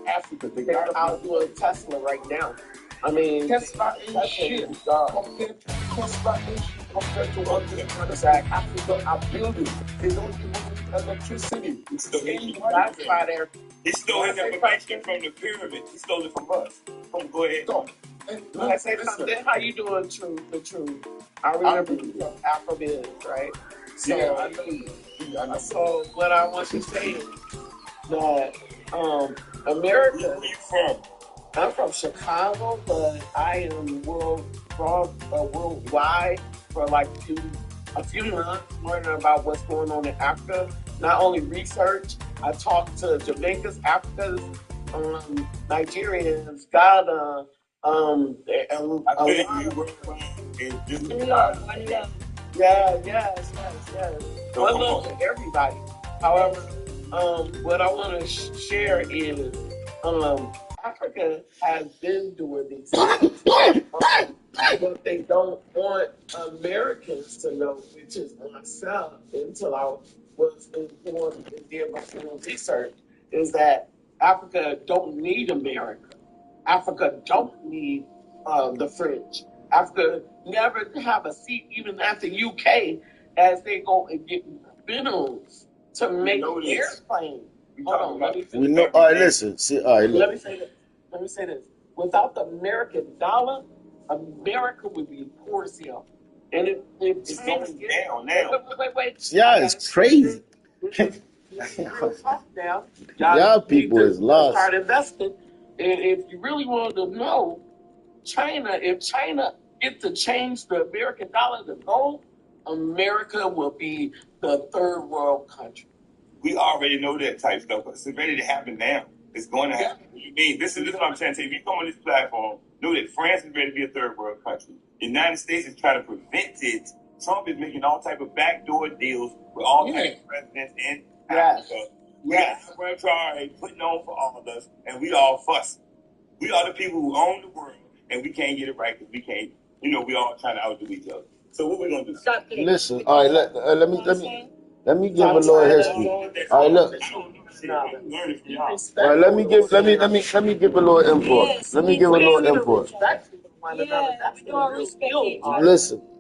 Africa, the guy out doing Tesla right now. I mean, Tesla ain't shit compared to what the others like Africa are building. They don't even need electricity. It's the that's why they're. He stole his information from the pyramid. He stole it from us. Go ahead. So, I say something. How you doing, the truth? I remember you from Afrobiz, right? So, yeah, I know you. So what I want to say is that America. Where are you from? I'm from Chicago, but I am worldwide for like a few months learning about what's going on in Africa. Not only research, I talk to Jamaicans, Africans, Nigerians, Ghana, I think you were yes. One love to everybody. However, what I want to share is Africa has been doing these things. What they don't want Americans to know, which is myself, until I was informed and did my own research, is that Africa don't need America. Africa don't need the French. Africa never have a seat even at the UK as they go and get minerals to make airplanes. Hold on, let me We know. All right, listen. Let me say this. Without the American dollar, America would be poor as hell. And if it's going down now. Wait. Yeah, it's crazy. Real talk now. Y'all people is lost. Start investing. And if you really want to know, if China gets to change the American dollar to gold, America will be the third world country. We already know that type stuff. It's ready to happen now. It's going to happen. You mean this is what I'm trying to say. If you come on this platform, know that France is ready to be a third world country. The United States is trying to prevent it. Trump is making all type of backdoor deals with all type of presidents in Africa. We got Trump putting on for all of us, and we all fuss. We are the people who own the world, and we can't get it right because we can't. We all trying to outdo each other. So what we gonna do? Listen, all right. Let me give a little history. All right, look. All right, let me give a little input. Let me give a little input.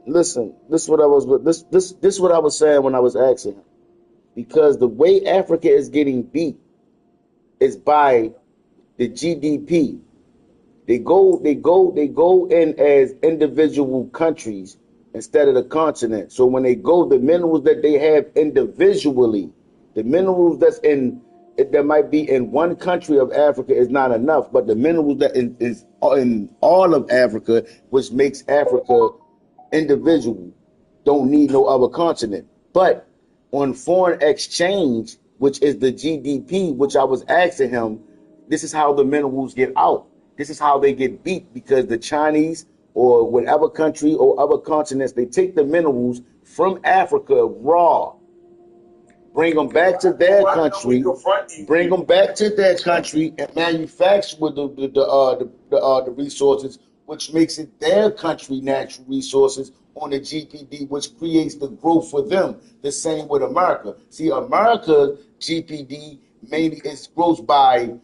Listen. This is what I was. This is what I was saying when I was asking him, because the way Africa is getting beat is by the GDP. They go in as individual countries instead of the continent. So when they go, the minerals that they have individually, the minerals that's in there might be in one country of Africa is not enough, but the minerals that is in all of Africa, which makes Africa individual, don't need no other continent. But on foreign exchange, which is the GDP, which I was asking him, this is how the minerals get out. This is how they get beat, because the Chinese or whatever country or other continents, they take the minerals from Africa raw, bring them back to their country, and manufacture with the resources, which makes it their country natural resources on the GPD, which creates the growth for them. The same with America. See, America GPD mainly is growth by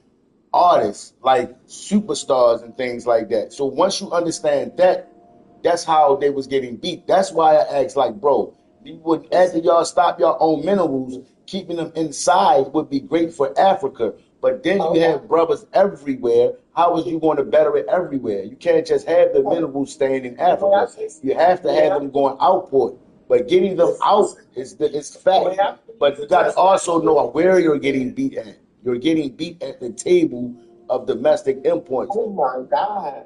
artists like superstars and things like that. So once you understand that, that's how they was getting beat. That's why I asked, like, bro, you would, after y'all stop your own minerals, keeping them inside would be great for Africa. But then you have brothers everywhere. How is you going to better it everywhere? You can't just have the minerals staying in Africa. You have to have them going output. But getting them out is fact. But you got to also know where you're getting beat at. You're getting beat at the table of domestic imports. Oh my God.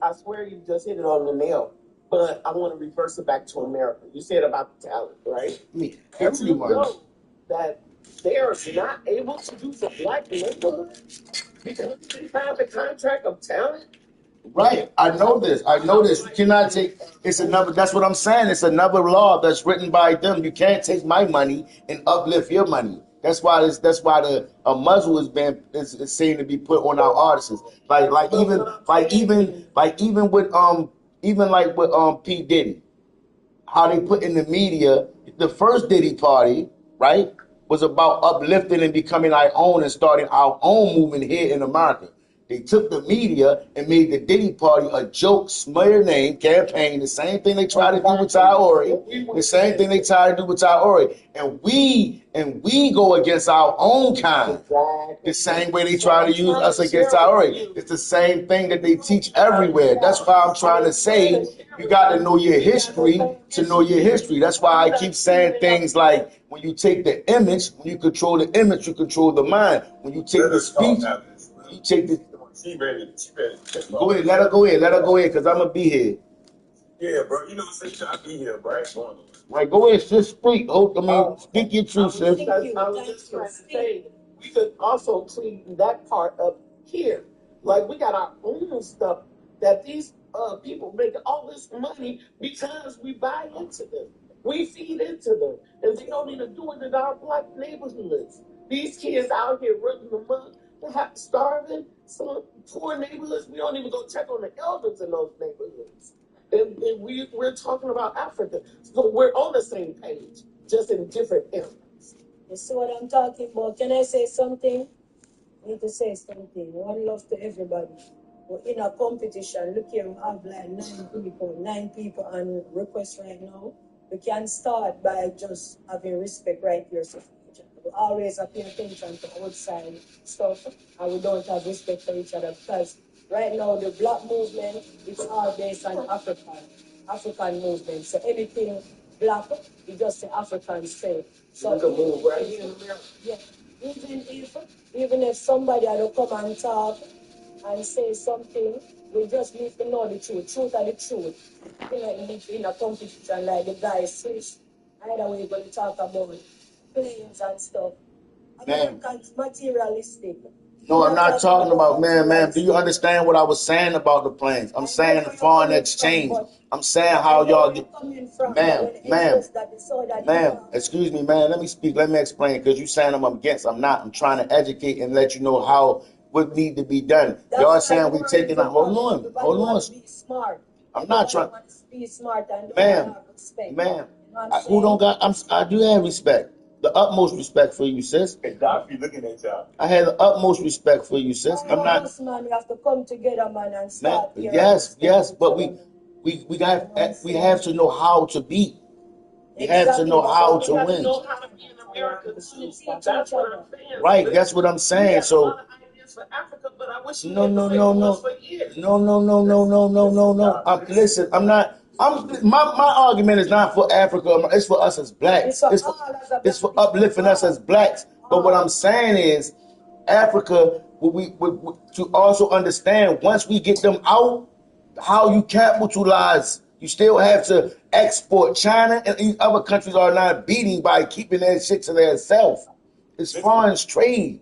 I swear you just hit it on the nail. But I want to reverse it back to America. You said about the talent, right? Me, Did you know that they are not able to use a black neighborhood because they have the contract of talent? Right. I know this. You cannot take, it's another, that's what I'm saying. It's another law that's written by them. You can't take my money and uplift your money. That's why the a muzzle is seen to be put on our artists. Even with P. Diddy, how they put in the media, the first Diddy party, right, was about uplifting and becoming our own and starting our own movement here in America. They took the media and made the Diddy party a joke, smear name, campaign, the same thing they try to do with Tyori, the same thing they try to do with Tyori. And we go against our own kind, the same way they try to use us against Tyori. It's the same thing that they teach everywhere. That's why I'm trying to say you got to know your history to know your history. That's why I keep saying things like, when you take the image, when you control the image, you control the mind. When you take the speech, you take the... She ready. Go ahead, let her go ahead, because I'm going to be here. Yeah, bro. You know what I'm saying? I'll be here, bro. Right, go ahead, sis, speak. Speak your truth, sis. I was just trying to say, we could also clean that part up here. Like, we got our own stuff that these people make all this money because we buy into them. We feed into them. And they don't even do it in our black neighborhoods. These kids out here running amok, starving, some poor neighborhoods. We don't even go check on the elders in those neighborhoods. And we're talking about Africa. So we're on the same page, just in different areas. You see what I'm talking about? Can I say something? I need to say something. One love to everybody. We're in a competition. Look here, we have like 9 people on request right now. We can start by just having respect right here. So we always pay attention to outside stuff, and we don't have respect for each other, because right now the black movement is all based on African movement. So anything black, you just say African straight. So move right here in America. Yeah. Even if somebody had to come and talk and say something, we just need to know the truth. Truth are the truth. You know, in a competition like the guys switch. Either way, we're going to talk about planes and stuff. Man. Materialistic. No, I'm not talking about, man. Do you understand what I was saying about the planes? I'm saying the foreign exchange. I'm saying how y'all get, ma'am, excuse me, man. Let me speak. Let me explain, because you saying I'm against. I'm not. I'm trying to educate and let you know how what need to be done. Y'all saying we taking a hold on. I'm not trying. Be smart and ma'am, who don't got? I do have respect. The utmost respect for you, sis. Hey, Doc, be looking at y'all. I have the utmost respect for you, sis. I'm not. Man, we have to come together, man, and start. Yes, but we have to know how to beat. We have to know how to win. Know how to be in America. That's what I'm saying. Right, that's what I'm saying. So. For Africa, but I wish No. Listen, I'm not. My argument is not for Africa. It's for us as blacks. It's for uplifting us as blacks. But what I'm saying is, Africa, to also understand once we get them out, how you capitalize. You still have to export. China and these other countries are not beating by keeping that shit to themselves. It's foreign trade.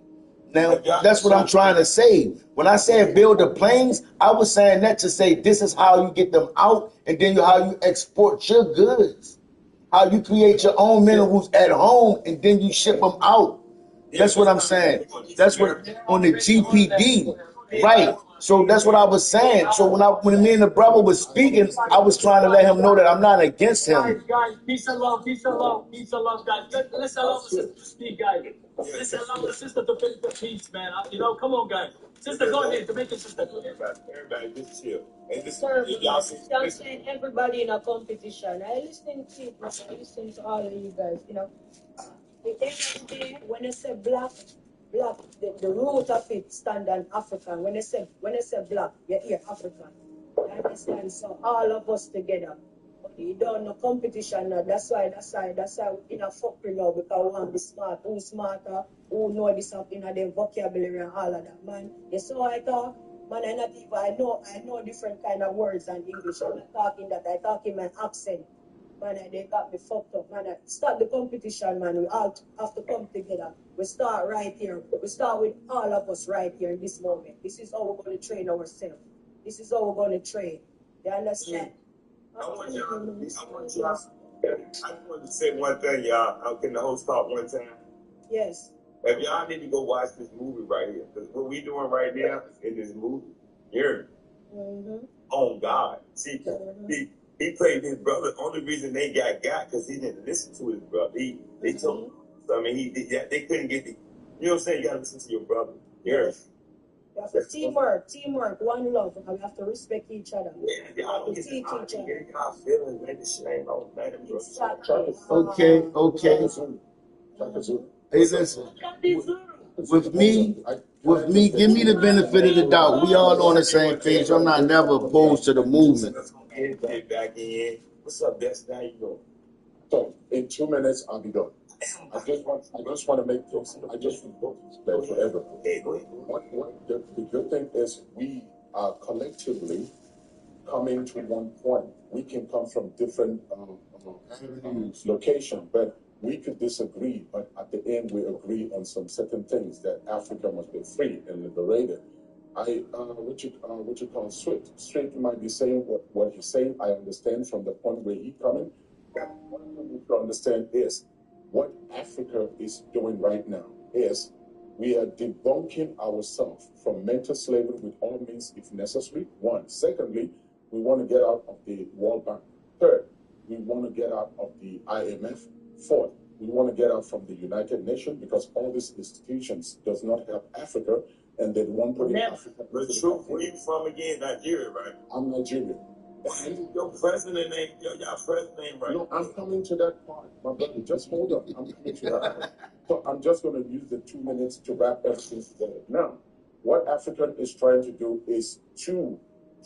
Now, that's what I'm trying to say. When I said build the planes, I was saying that to say this is how you get them out, and then how you export your goods. How you create your own minerals at home, and then you ship them out. That's what I'm saying. That's what on the GPD, right? So that's what I was saying. So when me and the brother was speaking, I was trying to let him know that I'm not against him. Guys, peace and love, peace and love, peace and love, guys. Let's allow the sister to speak, guys. Let's allow the sister to finish the peace, man. Come on, guys. Sister, go ahead. To make your sister. Everybody, just chill. And this Sir, y'all I'm saying everybody in a competition. I listen to it, I listen to all of you guys, The end of the day, when I say black, the root of it stand on African. When I say black, you hear African. You understand? So all of us together. But you don't know competition now. That's why we in a fucking now because we want to be smart. Who smarter, who know this up in their vocabulary and all of that, man. You saw I talk? Man, I know different kind of words and English. I'm not talking that. I talk in my accent. Man, they got me fucked up. Man, start the competition, man. We all have to come together. We start right here. We start with all of us right here in this moment. This is how we're going to train ourselves. This is how we're going to train. You understand? I want to say one thing, y'all. Can the host talk one time? Yes. If y'all need to go watch this movie right here, because what we doing right now in this movie, you hear me? Mm-hmm. On God. See, he played his brother. Only reason they got because he didn't listen to his brother. They told him. So, I mean, they couldn't get the. You know what I'm saying? You got to listen to your brother. Yes. You have to teamwork, one love. And we have to respect each other. Yeah, y'all teach each other. Y'all feelings, man. This shit ain't no man, bro. Exactly. Okay. Hey, listen. With me, give me the benefit of the doubt. We all on the same page. I'm not never opposed to the movement. Get back in. What's up, Destiny? How you doing? So in 2 minutes, I'll be done. I just want to make this. I just want to explain for everyone. What the good thing is we are collectively coming to one point. We can come from different locations, but we could disagree. But at the end, we agree on some certain things that Africa must be free and liberated. What you call Swift might be saying what he's saying. I understand from the point where he's coming. What we need to understand is what Africa is doing right now is we are debunking ourselves from mental slavery with all means if necessary. One. Secondly, we want to get out of the World Bank. Third, we want to get out of the IMF. Fourth, we want to get out from the United Nations because all these institutions does not help Africa and they want to put Africa. But true, where you from again? Nigeria, right? I'm Nigerian. Your president name, your president name, right? No, I'm coming to that part, my brother. Just hold on. I'm coming to that. So I'm just going to use the 2 minutes to wrap everything together. Now, what Africa is trying to do is to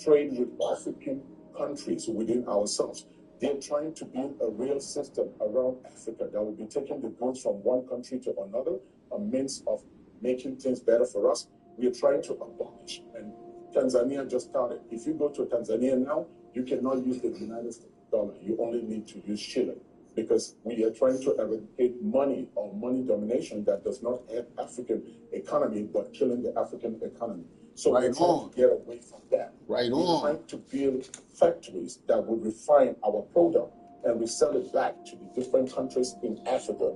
trade with African countries within ourselves. They're trying to build a real system around Africa that will be taking the goods from one country to another, a means of making things better for us. We are trying to abolish, and Tanzania just started. If you go to Tanzania now, you cannot use the United States dollar. You only need to use shilling because we are trying to eradicate money or money domination that does not help African economy but killing the African economy. So we're trying to get away from that. We're trying to build factories that would refine our product and resell it back to the different countries in Africa.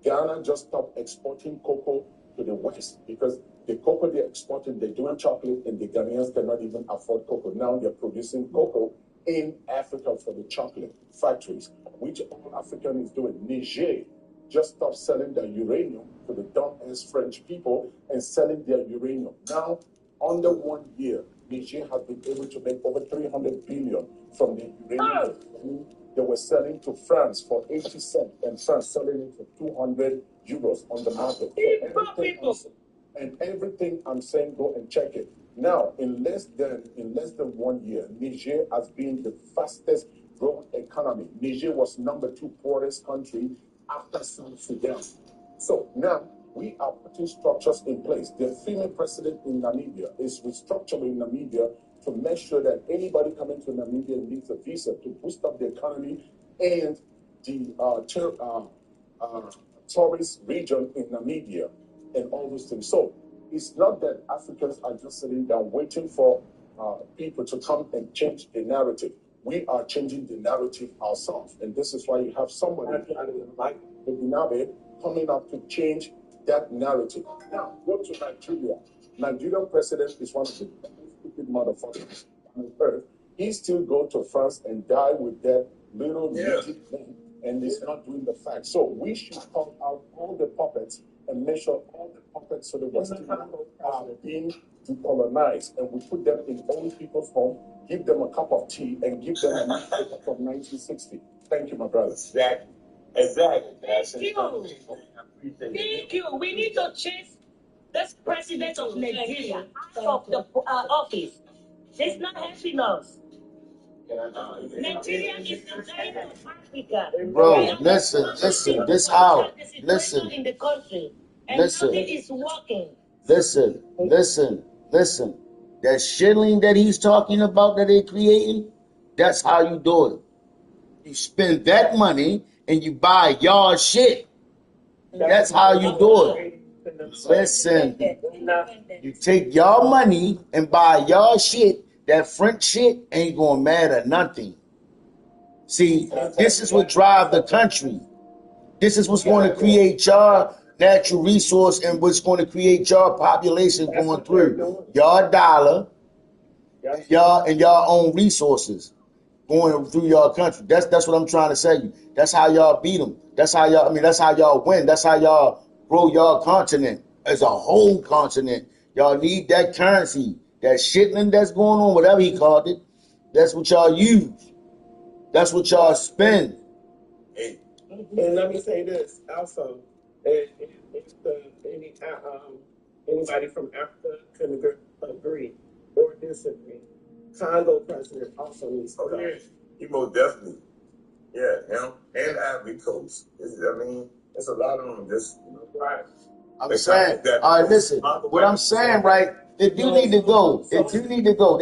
Ghana just stopped exporting cocoa to the West because the cocoa they're exporting, they're doing chocolate, and the Ghanaians cannot even afford cocoa. Now they're producing cocoa in Africa for the chocolate factories, which all African is doing. Niger just stopped selling their uranium to the dumb-ass French people and selling their uranium. Now, under 1 year, Niger has been able to make over 300 billion from the uranium. They were selling to France for 80 cents, and France selling it for 200 euros on the market. And everything I'm saying, go and check it. Now, in less than 1 year, Niger has been the fastest growing economy. Niger was number 2 poorest country after South Sudan. So now we are putting structures in place. The female president in Namibia is restructuring Namibia to make sure that anybody coming to Namibia needs a visa to boost up the economy and the tourist region in Namibia and all those things. So it's not that Africans are just sitting down waiting for people to come and change the narrative. We are changing the narrative ourselves. And this is why you have somebody like the Binabe coming up to change that narrative. Now, go to Nigeria. Nigerian president is one of the stupid motherfuckers on earth. He still go to France and die with that little thing, and he's not doing the facts. So we should call out all the puppets and make sure all the puppets so the Western people are being decolonized, and we put them in old people's home, give them a cup of tea, and give them a newspaper from 1960. Thank you, my brother. Exactly. Thank you. Thank you. We need to chase this president of Nigeria out of the office. It's not helping us. Nigeria is the giant of Africa. Bro, listen, this how, listen, in the country, and listen, nothing is working. listen. That shilling that he's talking about that they're creating, that's how you do it. You spend that money and you buy y'all shit. That's how you do it. Listen, you take y'all money and buy y'all shit. That French shit ain't gonna matter nothing. See, this is what drive the country. This is what's going to create y'all natural resource and what's going to create y'all population going through y'all dollar, y'all own resources going through y'all country. That's what I'm trying to say. That's how y'all beat them. That's how y'all win. That's how y'all grow y'all continent as a whole continent. Y'all need that currency, that shitling that's going on, whatever he called it. That's what y'all use. That's what y'all spend. And let me say this also, anybody from Africa can agree or disagree. Congo president also needs to go. You most definitely. Yeah, him and Ivory Coast. There's a lot of them just, right. I'm saying, all right, listen, what I'm saying, right, they do need to go. They do need to go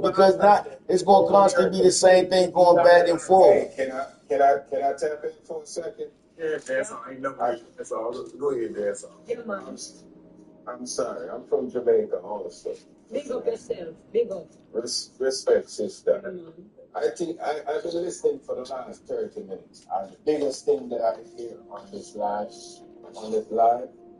because not, it's going to constantly be the same thing going back and forth. Hey, can I tap in for a second? Yeah, that's all. Ain't no that's all. Go ahead, that's all. I'm sorry. I'm from Jamaica, also. Big up yourself. Big up. Respect, sister. I think I've been listening for the last 30 minutes. The biggest thing that I hear on this live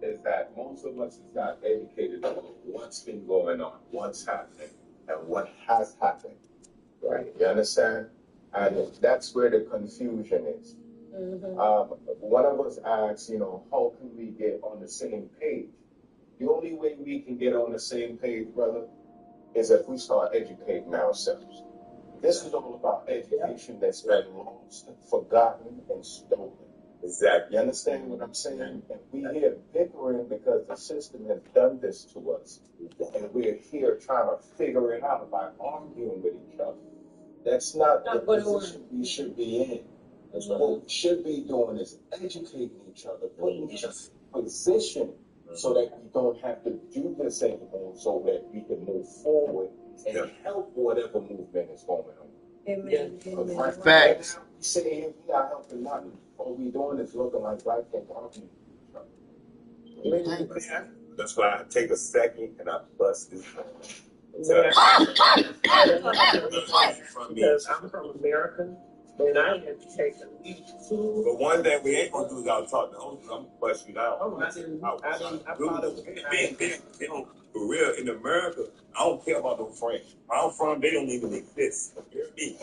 is that most of us is not educated about what's been going on, what's happening, and what has happened. Right? You understand? And that's where the confusion is. One of us asks, how can we get on the same page? The only way we can get on the same page, brother, is if we start educating ourselves. This is all about education that's been lost, forgotten, and stolen. Exactly. You understand what I'm saying? And we here bickering because the system has done this to us. And we're here trying to figure it out by arguing with each other. That's not the position we should be in. What we should be doing is educating each other, putting each other in position so that we don't have to do this anymore, so that we can move forward and help whatever movement is going on. Amen. Facts. Saying we are helping nothing. All we doing is looking like black and arguing with each other. That's why I take a second and I bust this. Because I'm from America, and I had to take at least 2. But one thing we ain't gonna do is I'll talk to host. I'm gonna bust you out. Oh, I thought it was For real, in America, I don't care about no friends. Where I'm from, they don't even exist. Hear me.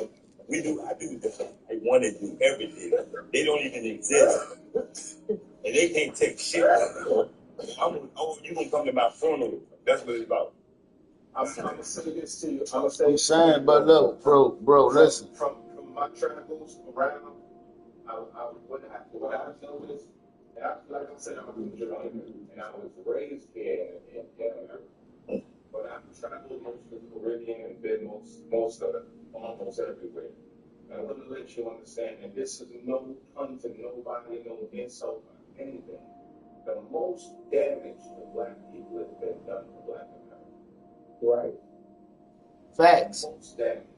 I do this. I want to do everything. They don't even exist. And they can't take shit. You gonna come to my funeral. That's what it's about. I'm gonna say this to you. I'm saying, but look, bro, listen. From my travels around, what I've noticed, and like I said, I'm from Jamaica, and I was raised here in America. but I've traveled most of the Caribbean and been most of it, almost everywhere. And I want to let you understand, and this is no pun to nobody, no insult or anything. The most damage to black people has been done to black America. Right. Facts. The most damage.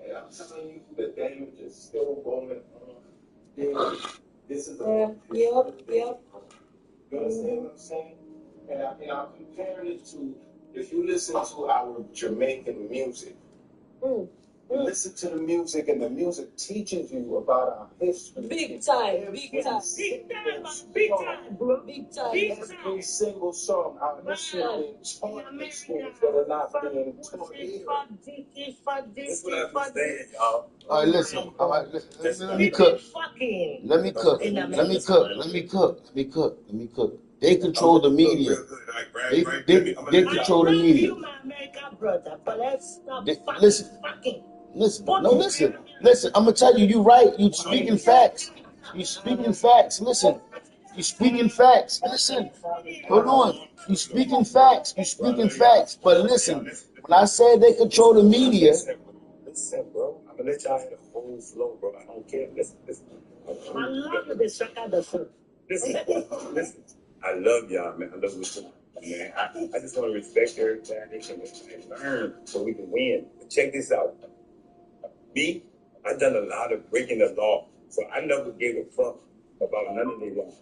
And I'm telling you, the damage is still going on. This is a Yep. You understand what I'm saying? And I'm comparing it to, if you listen to our Jamaican music, you listen to the music, and the music teaches you about our history. Big time, bro. Big time. Every single song, our history being taught in schools that are not being taught here. That's what I'm saying, y'all. All right, listen. All right, listen. Let me cook. Let me cook. They control the media. They control the media. Listen. No, listen. I'm gonna tell you. You right. You speaking facts. Listen. You speaking facts. Listen. Hold on. You speaking facts. But listen. When I say they control the media. Listen, bro. I'm gonna let y'all have the whole flow, bro. I don't care. Listen. Listen. I love y'all, man. I love you too, man. I just want to respect everybody and learn so we can win. But check this out. Me, I've done a lot of breaking the law, so I never gave a fuck about none of their laws,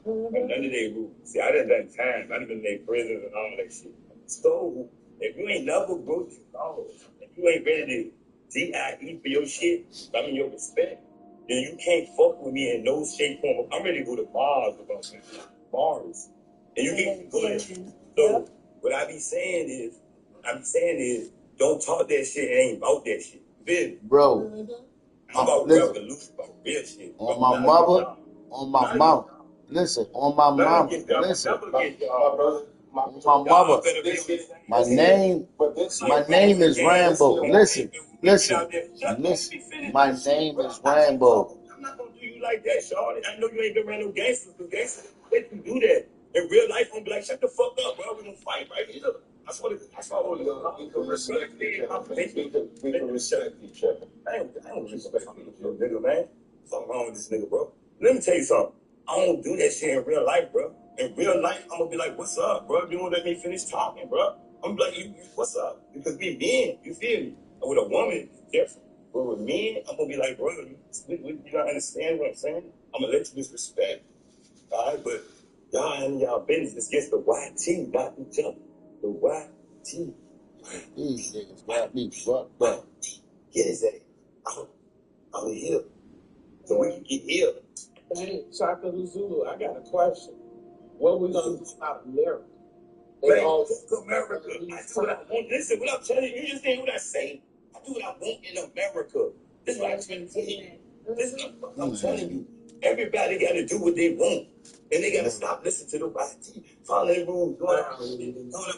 or none of their rules. See, I done time. I done been in prison and all that shit. So, if you ain't never broke your laws, if you ain't ready to DIE for your shit, I mean your respect, then you can't fuck with me in no shape, form. I'm ready to go to bars about that. Bars. And you can go there. So, what I be saying is, don't talk that shit, it ain't about that shit. Bro, I'm about revolution, about real shit. On my mother, on my mom. Listen, on my mom. Listen, on my mother. My name is Rambo. Listen. My name is Rambo. I'm not gonna do you like that, Shawty. I know you ain't been around no gangsters, but gangsters let you do that. In real life, I'm gonna be like, shut the fuck up, bro. We're gonna fight right here. That's what we can respect each other. We can respect each other. I don't respect you, nigga, man. Something wrong with this nigga, bro. Let me tell you something. I don't do that shit in real life, bro. In real life, I'm gonna be like, what's up, bro? You won't let me finish talking, bro. I'm like, what's up? Because we men, you feel me? And with a woman, it's different. But with men, I'm gonna be like, bro, you don't understand what I'm saying? I'm gonna let you disrespect. All right, but y'all and y'all business against the YT, not each other. The YT. These niggas got me fucked up. Get his ass out of here. So we can get here. Hey, Chocolate Zulu, I got a question. What we gonna do about America? Man, fuck America. I do what I want. Listen, what I'm telling you, you just ain't what I say. I do what I want in America. This is what I'm trying to tell you. This is what I'm telling you. Everybody got to do what they want. And they got to stop listening to the YT, following rules, going up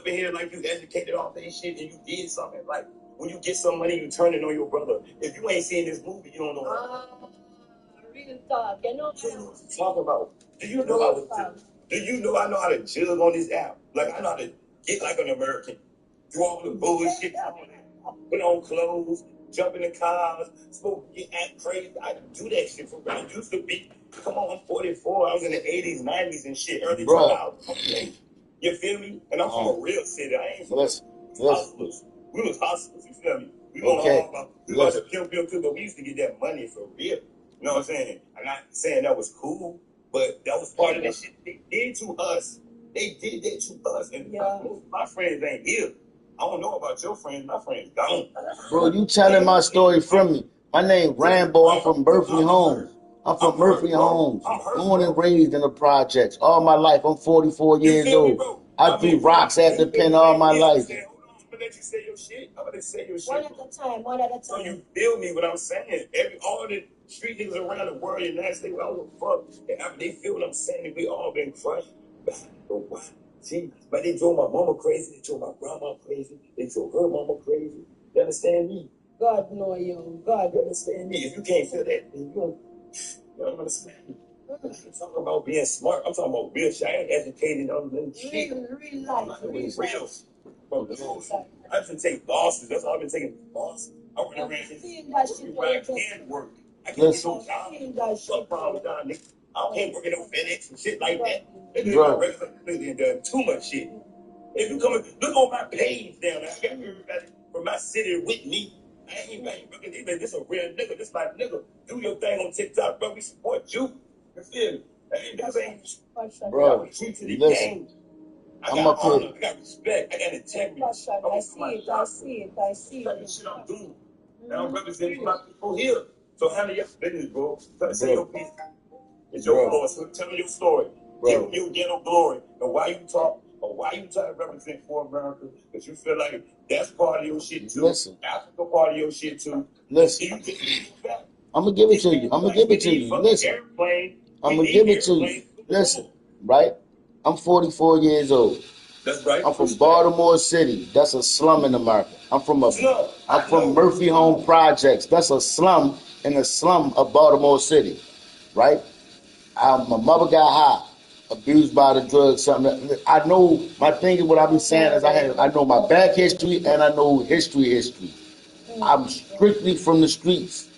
in here like you educated off that shit and you did something. Like, when you get some money, you turn it on your brother. If you ain't seen this movie, you don't know what Real talk. You know what I'm talking about. Do you know I know how to jug on this app? Like, I know how to get like an American. Do all the bullshit, put on clothes, jump in the cars, smoke, act crazy. I do that shit for real. I used to be. Come on, I'm 44. I was in the 80s, 90s and shit, early 2000s. Okay. You feel me? And I'm from a real city. I ain't from hustlers. We was hustlers, you feel me? We about to pimp too, but we used to get that money for real. You know what I'm saying? I'm not saying that was cool, but that was part of the shit they did to us. They did that to us. And most of my friends ain't here. I don't know about your friends. My friends gone. Bro, you telling my story from me. My name Rambo. I'm from Berkeley Homes. Born and raised in the projects all my life. I'm 44 years old. I threw rocks at the pen all my life. I'm gonna let you say your shit. One at a time. So you feel me what I'm saying? All the street niggas around the world, and that's they all fuck. And after they feel what I'm saying, we all been crushed. See, but they drove my mama crazy. They drove my grandma crazy. They drove her mama crazy. You understand me? God know you. God understand me. If you can't feel that, then you don't understand me. I'm talking about being smart. I'm talking about real shit. I ain't educated on them shit. Real life. Real. Bro, I've been taking losses. That's all I've been taking losses. I went around where I can work. I can get no job. No problem, John. I can't work in no FedEx and shit like that. They done too much shit. If you come, look on my page down there. I got everybody from my city with me. I ain't looking at this. A real nigga. This my nigga. Do your thing on TikTok, bro. We support you. You feel me? Bro, listen. I'm up here. I got respect. I got integrity. I see it. That's the shit I'm doing. And I'm representing my people here. So handle your business, bro. Say your piece. It's your glory. So tell me your story. Bro. You get no glory. And why you talk, or why you try to represent for America? Because you feel like that's part of your shit too. Listen. Africa part of your shit too. Listen. I'm going to give it to you. Listen. I'm going to give it to you. Listen. Right? I'm 44 years old. That's right. I'm from Baltimore City. That's a slum in America. I'm from Murphy Home Projects. That's a slum in the slum of Baltimore City. Right? My mother got high, abused by the drugs, something. I know, my thing is what I've been saying is I know my back history and I know history. I'm strictly from the streets.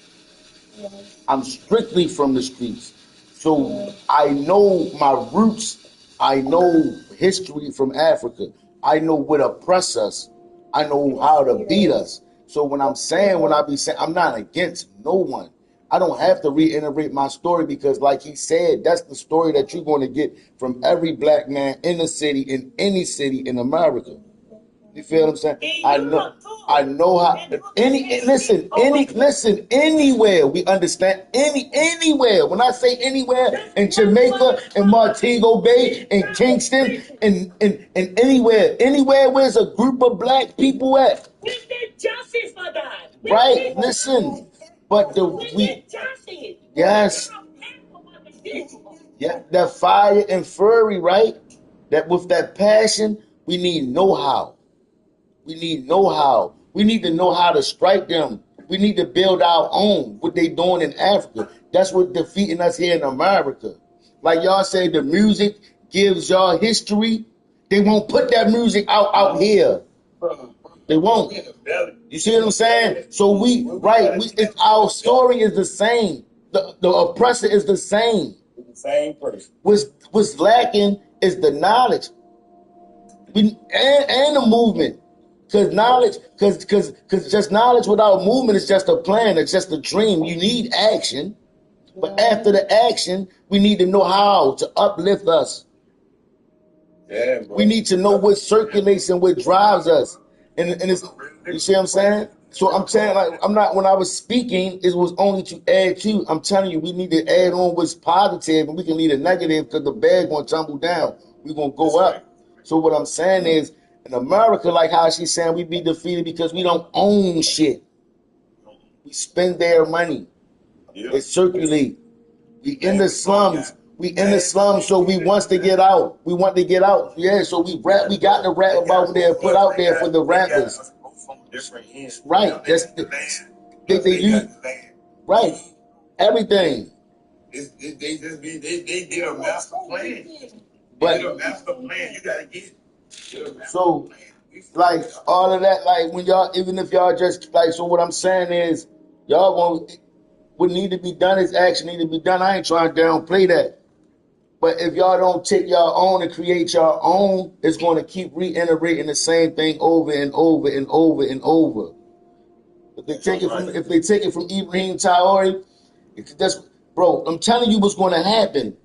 So I know my roots. I know history from Africa. I know what oppress us. I know how to beat us. So when I'm saying what I be saying, I'm not against no one. I don't have to reiterate my story because, like he said, that's the story that you're going to get from every black man in the city, in any city in America. You feel what I'm saying? I know how. Anywhere we understand. Anywhere. When I say anywhere, in Jamaica, in Montego Bay, in Kingston, in anywhere where's a group of black people at. We need justice for that. Right? Listen. But yes, yeah, that fire and fury, right? That with that passion, we need know-how. We need know-how. We need to know how to strike them. We need to build our own. What they doing in Africa, that's what defeating us here in America. Like y'all say, the music gives y'all history. They won't put that music out here. They won't. You see what I'm saying? So our story is the same. The oppressor is the same. The same person. What's lacking is the knowledge. And the movement. Because just knowledge without movement is just a plan. It's just a dream. You need action. But after the action, we need to know how to uplift us. Yeah, bro. We need to know what circulates and what drives us. And it's, you see what I'm saying? So I'm saying, like, when I was speaking, it was only to add to. I'm telling you, we need to add on what's positive, and we can leave the negative because the bag going to tumble down. We're going to go up. So what I'm saying is, in America, like how she's saying, we be defeated because we don't own shit. We spend their money. It circulate. We in the slums. So we want to get out. Yeah, so we got to rap about there, put out there for the rappers. Right. They use right. Everything. They did a master plan. But a master plan. You gotta get. So like all of that, like when y'all, even if y'all just like, so what I'm saying is y'all what need to be done is action need to be done. I ain't trying to downplay that. But if y'all don't take your own and create your own, it's going to keep reiterating the same thing over and over and over and over. If they take it from Ibrahim Traore, bro, I'm telling you what's going to happen.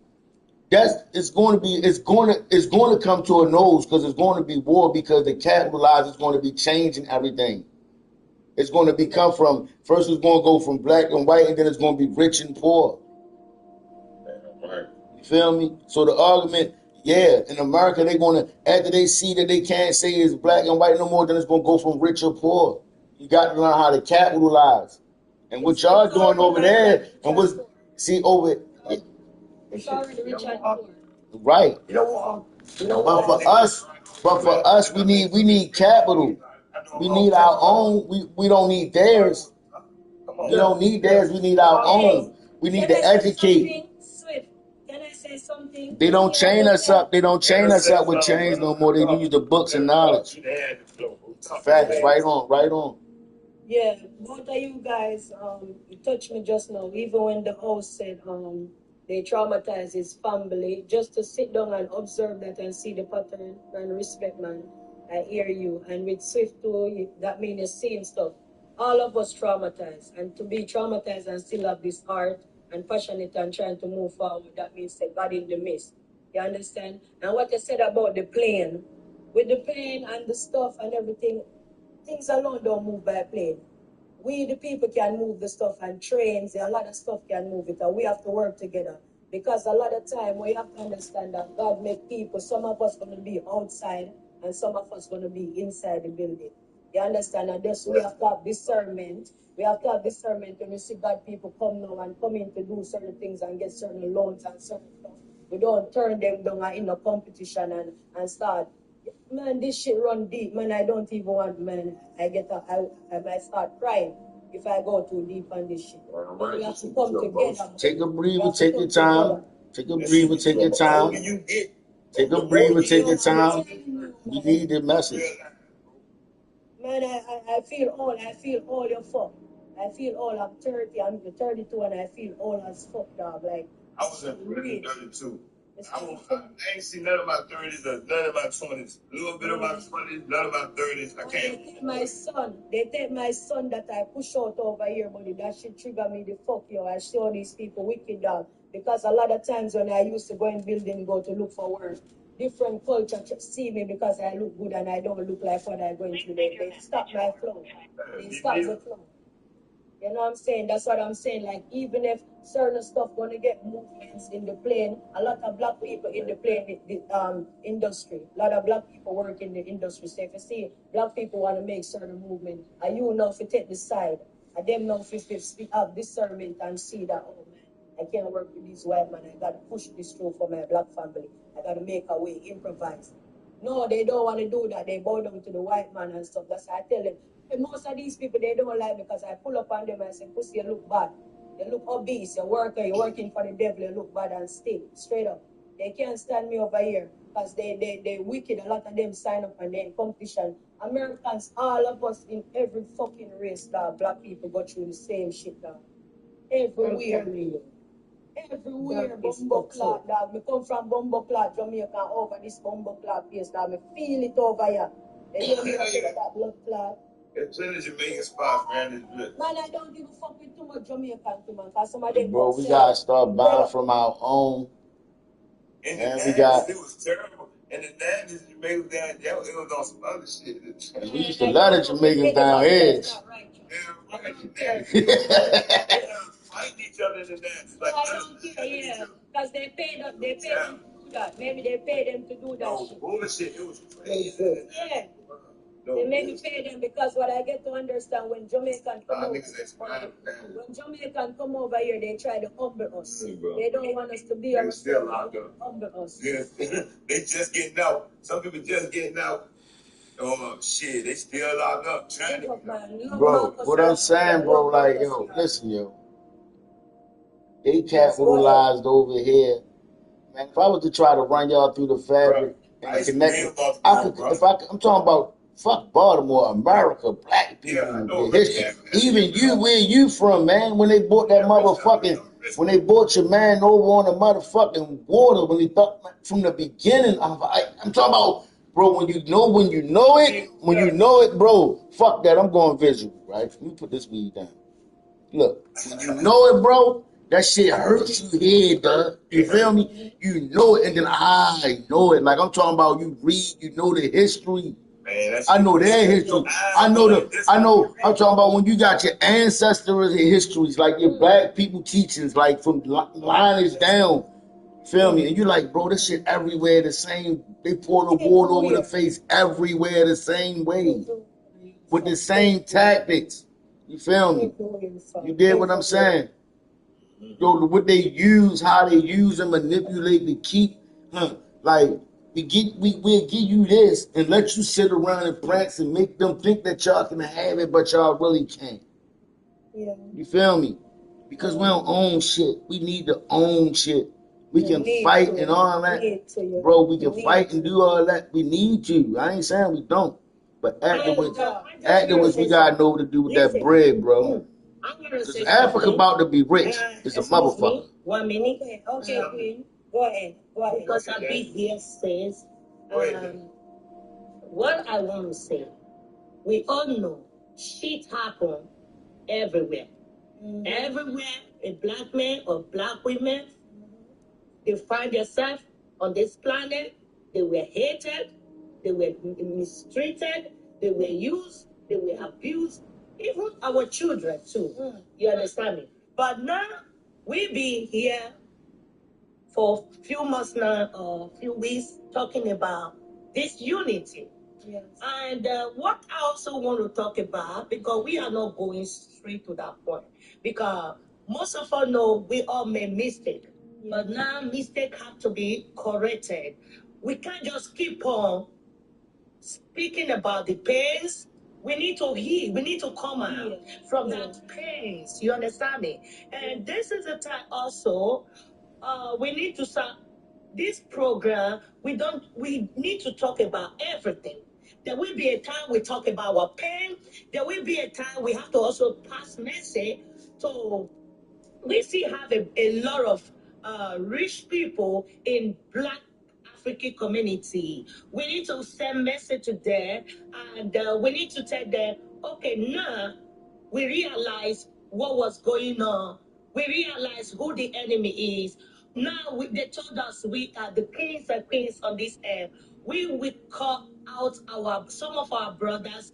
It's going to come to a nose because it's going to be war because the capitalize is going to be changing everything. It's going to become first it's going to go from black and white and then it's going to be rich and poor. You feel me? So the argument, in America, they're going to, after they see that they can't say it's black and white no more, then it's going to go from rich or poor. You got to learn how to capitalize. And what y'all doing over there, and It's already rich and poor. Right. But for us, we need capital. We need our own. We don't need theirs. We don't need theirs. We need our own. We need to educate. Swift, can I say say something. They don't chain us up. They don't chain us up with chains no more. They use the books and knowledge. Facts. Right on. Right on. Yeah, both of you guys, you touched me just now. Even when the host said, they traumatize his family, just to sit down and observe that and see the pattern and respect, man. I hear you. And with Swift too, that means you're seeing stuff. All of us traumatized, and to be traumatized and still have this heart and passionate and trying to move forward, that means that God in the midst. You understand? And what you said about the plane, with the plane and the stuff and everything, things alone don't move by plane. We, the people, can move the stuff, and trains, a lot of stuff can move it, and we have to work together. Because a lot of time, we have to understand that God make people, some of us going to be outside, and some of us going to be inside the building. You understand? And this, we have to have discernment. We have to have discernment when we see God people come now and come in to do certain things and get certain loans and certain stuff. We don't turn them down in a competition and start. Man, this shit run deep, man. I don't even want, man. I might start crying if I go too deep on this shit. We have to come together. Take a breather, take your time. Take a breather, take your time. Take a breather, take your time. We need the message. Man, I feel old. I feel old as fuck. I feel old. I'm 30. I'm 32, and I feel old as fuck, dog. Like, I was in prison 32. I ain't seen none of my 30s or none of my 20s. A little bit of my 20s, none of my 30s. I can't. They take my son that I push out over here, buddy. That shit trigger me the fuck, yo. I show these people wicked, dog. Because a lot of times when I used to go in building, go to look for work, different culture see me because I look good and I don't look like what I'm going through. They stop my flow. They stop the flow. You know what I'm saying? That's what I'm saying. Like, even if certain stuff gonna get movements in the plane, a lot of black people in the plane industry, a lot of black people work in the industry. So if you see black people want to make certain movement, and you know if you take the side, and them know if you have discernment and see that, oh man, I can't work with these white men. I gotta push this through for my black family. I gotta make a way, improvise. No, they don't want to do that. They bow down to the white man and stuff. That's why I tell them. And most of these people, they don't like me because I pull up on them and say, pussy, you look bad. You look obese. You're working for the devil. You look bad and still, straight up. They can't stand me over here because they wicked. A lot of them sign up and they're in competition. Americans, all of us in every fucking race, dog, black people go through the same shit, dog. Everywhere. Everywhere, bumbo clock, dog. Me come from bumbo clock, Jamaica, over this bumbo clock place, dog. Me feel it over here. They hear me over that blood clot. It's plenty of Jamaican spots, man. It's good. Man, I don't give a fuck with too much Jamaican, too, man. Because some of them Bro, we gotta start buying from our own. In the 90s, it was terrible. In the 90s, Jamaica was down there. It was on some other shit. We used to love the Jamaicans down here. Fighting each other in the 90s. Like, I don't care, yeah. Because they paid them to do that. Maybe they paid them to do that shit. Bullshit. It was crazy. Yeah. They maybe pay them because what I get to understand when Jamaican come over here, they try to humble us. They don't want us to be they still locked up. Humble us. Yeah. They just getting out. Some people just getting out. Oh shit, they still locked up. Trying to. Bro, what I'm saying, bro, like, yo, listen, yo. They capitalized over here. Man, if I was to try to run y'all through the fabric and connect, I'm talking about fuck Baltimore, America, black people, the history. Even you, where you from, man? When they bought that motherfucking, when they bought your man over on the motherfucking water, when they thought from the beginning, I'm talking about, bro. When you know it, bro. Fuck that. I'm going visual, right? Let me put this weed down. Look, when you know it, bro. That shit hurts you here, dog. You feel me? You know it, and then I know it. Like I'm talking about, you read, you know the history. Man, I know their history. I'm talking about when you got your ancestors' histories, like your black people teachings, like from lineage down. Feel me? And you like, bro, this shit everywhere the same. They pour the water over the face everywhere the same way, with the same tactics. You feel me? You did what I'm saying? Yo, what they use, how they use and manipulate to keep, like we'll give you this and let you sit around and prance and make them think that y'all can have it, but y'all really can't. Yeah. You feel me? Because we don't own shit. We need to own shit. We can fight and all that. Bro, we can fight and do all that. We need you. I ain't saying we don't. But afterwards we gotta know what to do with that bread, bro. Because Africa about to be rich. It's a motherfucker. 1 minute. Okay, Queen. Go ahead. Because a big here says, what I want to say, we all know shit happen everywhere. Everywhere a black man or black women, they find themselves on this planet, they were hated, they were mistreated, they were used, they were abused, even our children too. You understand me? But now we be here for a few months now, or a few weeks, talking about this unity. Yes. And what I also want to talk about, because we are not going straight to that point, because most of us know we all made mistakes, but now mistakes have to be corrected. We can't just keep on speaking about the pains. We need to heal. We need to come out from that pains. You understand me? And this is the time also we need to start this program. We need to talk about everything. There will be a time we talk about our pain. There will be a time we have to also pass message to. We still have a lot of rich people in black African community. We need to send message to them, and we need to tell them, okay, now we realize what was going on. We realize who the enemy is. Now they told us we are the kings and queens on this earth. We will call out some of our brothers.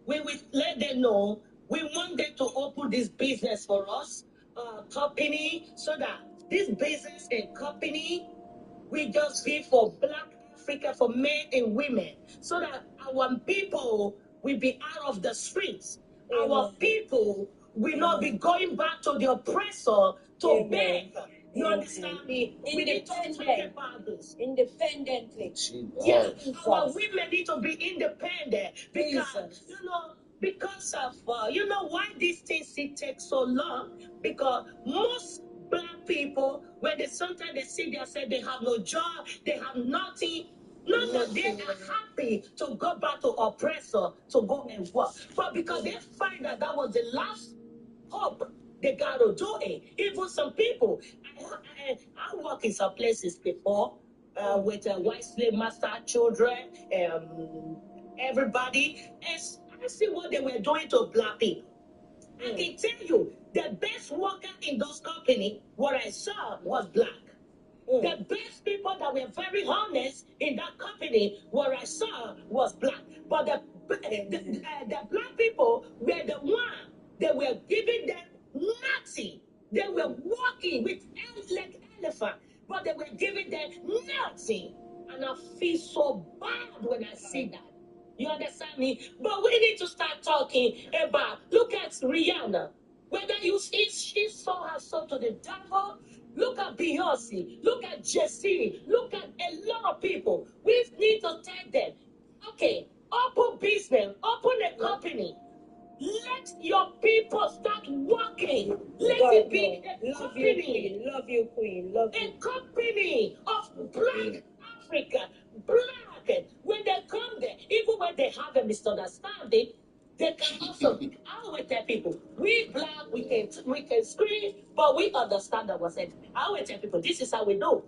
We will let them know we want them to open this business for us, company, so that this business and company we just be for black Africa, for men and women, so that our people will be out of the streets. Our people will not be going back to the oppressor to beg. You understand me? We need to talk about this independently. Yes, our women need to be independent because because of why these things take so long, because most black people, when sometimes they see themselves, they have no job, they have nothing. Not that they are happy to go back to oppressor to go and work, but because they find that was the last hope, they gotta do it. Even some people, I work in some places before with white slave master children, everybody, and I see what they were doing to black people. I can tell you, the best worker in those companies, what I saw was black. The best people that were very honest in that company, what I saw was black. But the black people were the one that were giving them nothing. They were walking with like elephant, but they were giving them nothing. And I feel so bad when I see that. You understand me? But we need to start talking about, look at Rihanna. Whether she sold her soul to the devil, look at Beyonce, look at Jessie, look at a lot of people. We need to tell them, okay, open business, open a company. Let your people start working. Let it be a company. Love you, Queen. Love you. A company of black Africa. Black. When they come there, even when they have a misunderstanding, they can also. I always tell people, we black, we can scream, but we understand ourselves. I always tell people, this is how we do.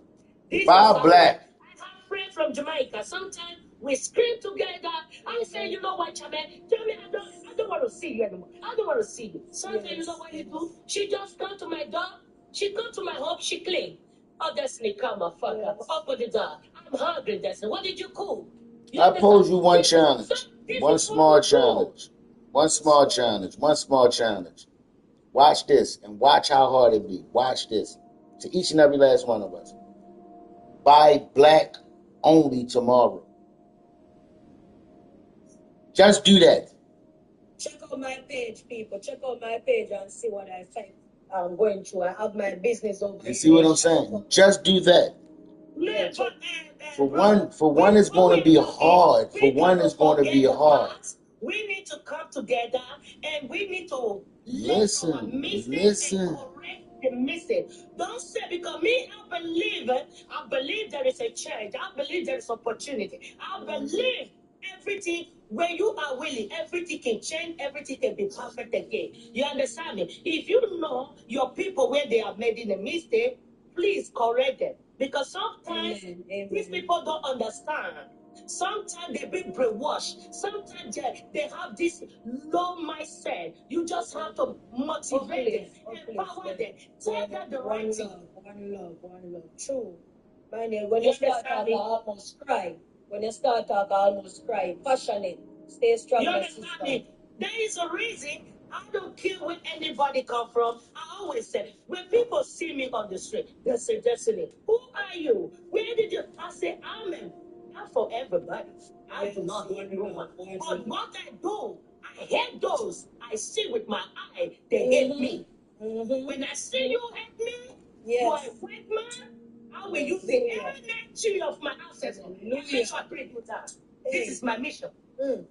This Bob Black. I have friends from Jamaica. Sometimes we scream together. I say, you know what, Chaman? Tell me, I don't want to see you anymore. I don't want to see you. Sometimes you know what you do? She just come to my door. She come to my home. She clean. Oh, Destiny, come on, fuck up. Open the door. I'm hungry, Destiny. What did you cook? I pose you one challenge. One small challenge. One small challenge. One small challenge. Watch this and watch how hard it be. Watch this. To each and every last one of us. Buy black only tomorrow. Just do that. Check out my page, people. Check out my page and see what I think I'm going through. I have my business over. You see what I'm saying? Just do that. Yeah, for one, it's going to be hard. For one, it's going to be hard. We need to come together and we need to listen. the message. Don't say, because me, I believe there is a change. I believe there is opportunity. I believe everything, when you are willing, everything can change, everything can be perfect again. You understand me? If you know your people where they have made a mistake, please correct them. Because sometimes these people don't understand. Sometimes they be brainwashed. Sometimes they have this low mindset. You just have to motivate them, empower them, tell them the right thing. One love. True. Man, when you start talking, I almost cry. When you start talking, I almost cry. Passionate. Stay strong. You understand me? There is a reason I don't care where anybody come from. I always say, when people see me on the street, they say, Destiny, who are you? Where did you? I say, I'm for everybody. I do not hate no one. But what I do, I hate those I see with my eye. They hate me. When I see you hate me, you are a white man, I will use the energy of my ancestors. I bring you down. This is my mission.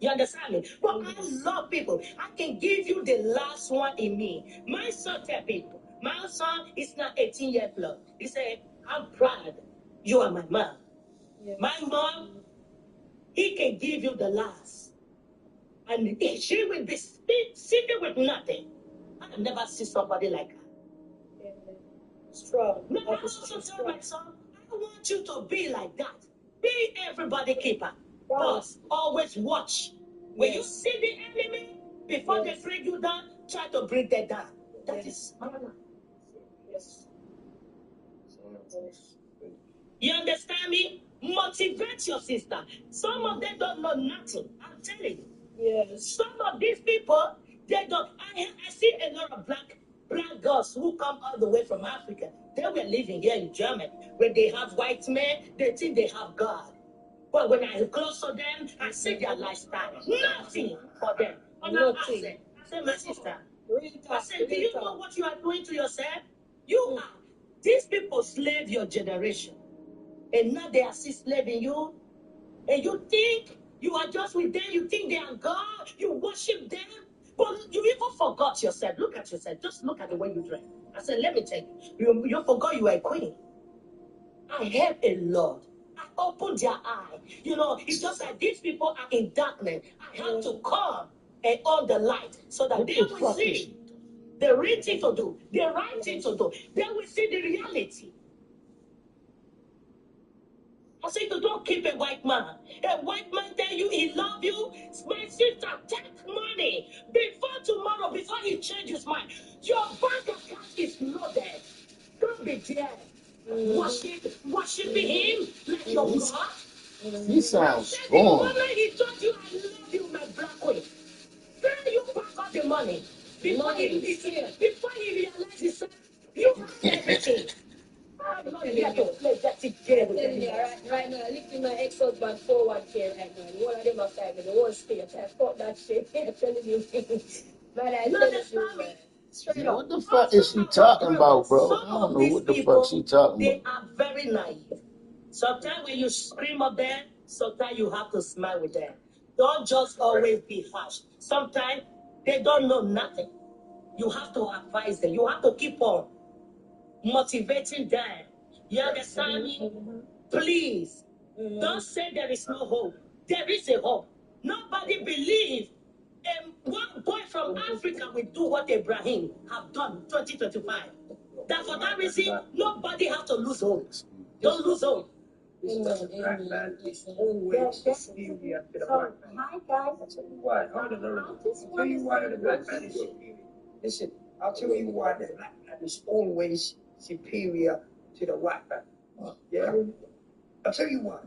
You understand me? But I love people. I can give you the last one in me. My son tell people, my son is not 18 years old. He said, I'm proud. You are my mom. My mom, he can give you the last. And she will be sitting with nothing. I never see somebody like her. Strong. No, I also tell my son, I want you to be like that. Be everybody keeper. But always watch. When you see the enemy, before they bring you down, try to bring them down. That is manner. Yes. You understand me? Motivate your sister. Some of them don't know nothing. I'm telling you. Yes. Some of these people, they don't. I see a lot of black girls who come all the way from Africa. They were living here in Germany. When they have white men, they think they have God. But when I close to them, I see their lifestyle. Nothing for them. Nothing. I said, my sister, I said, do you know what you are doing to yourself? You are. These people slave your generation. And now they are still slaving you. And you think you are just with them. You think they are God. You worship them. But you even forgot yourself. Look at yourself. Just look at the way you dress. I said, let me tell you. You forgot you were a queen. I have a lot. I opened their eye. You know, it's just like these people are in darkness. I have to come and on the light so that they will see the real thing to do, the right thing to do. They will see the reality. I said, you don't keep a white man. A white man tell you he love you. My sister, take money. Before tomorrow, before he changes his mind, your bank account is loaded. Don't be there. Worshiping him like your God. He sounds The strong. moment he told you, I love you, my black queen, then you back up the money. Before he realizes you have everything. I'm not here to play dirty game with you. Right now, lifting my ex-husband 401k right now. The one of them are fighting the whole state. I fought that shit. I'm telling you. Man, I tell you, man. Straight up. What the fuck is she talking about, bro? I don't know what the fuck she talking They about. are very naive. Sometimes when you scream at them, sometimes you have to smile with them. Don't just always be harsh. Sometimes they don't know nothing. You have to advise them. You have to keep on motivating them. You understand me? Please, don't say there is no hope. There is a hope. Nobody believes one boy from Africa will do what Abraham have done 2025. That for that reason, nobody have to lose hope. Don't lose hope. It's always superior to the white man. Hi, guys. I'll tell you why. Hold on. I'll tell you why the black man is superior. Listen, I'll tell you why the black man is always superior to the white man. Yeah? I'll tell you why.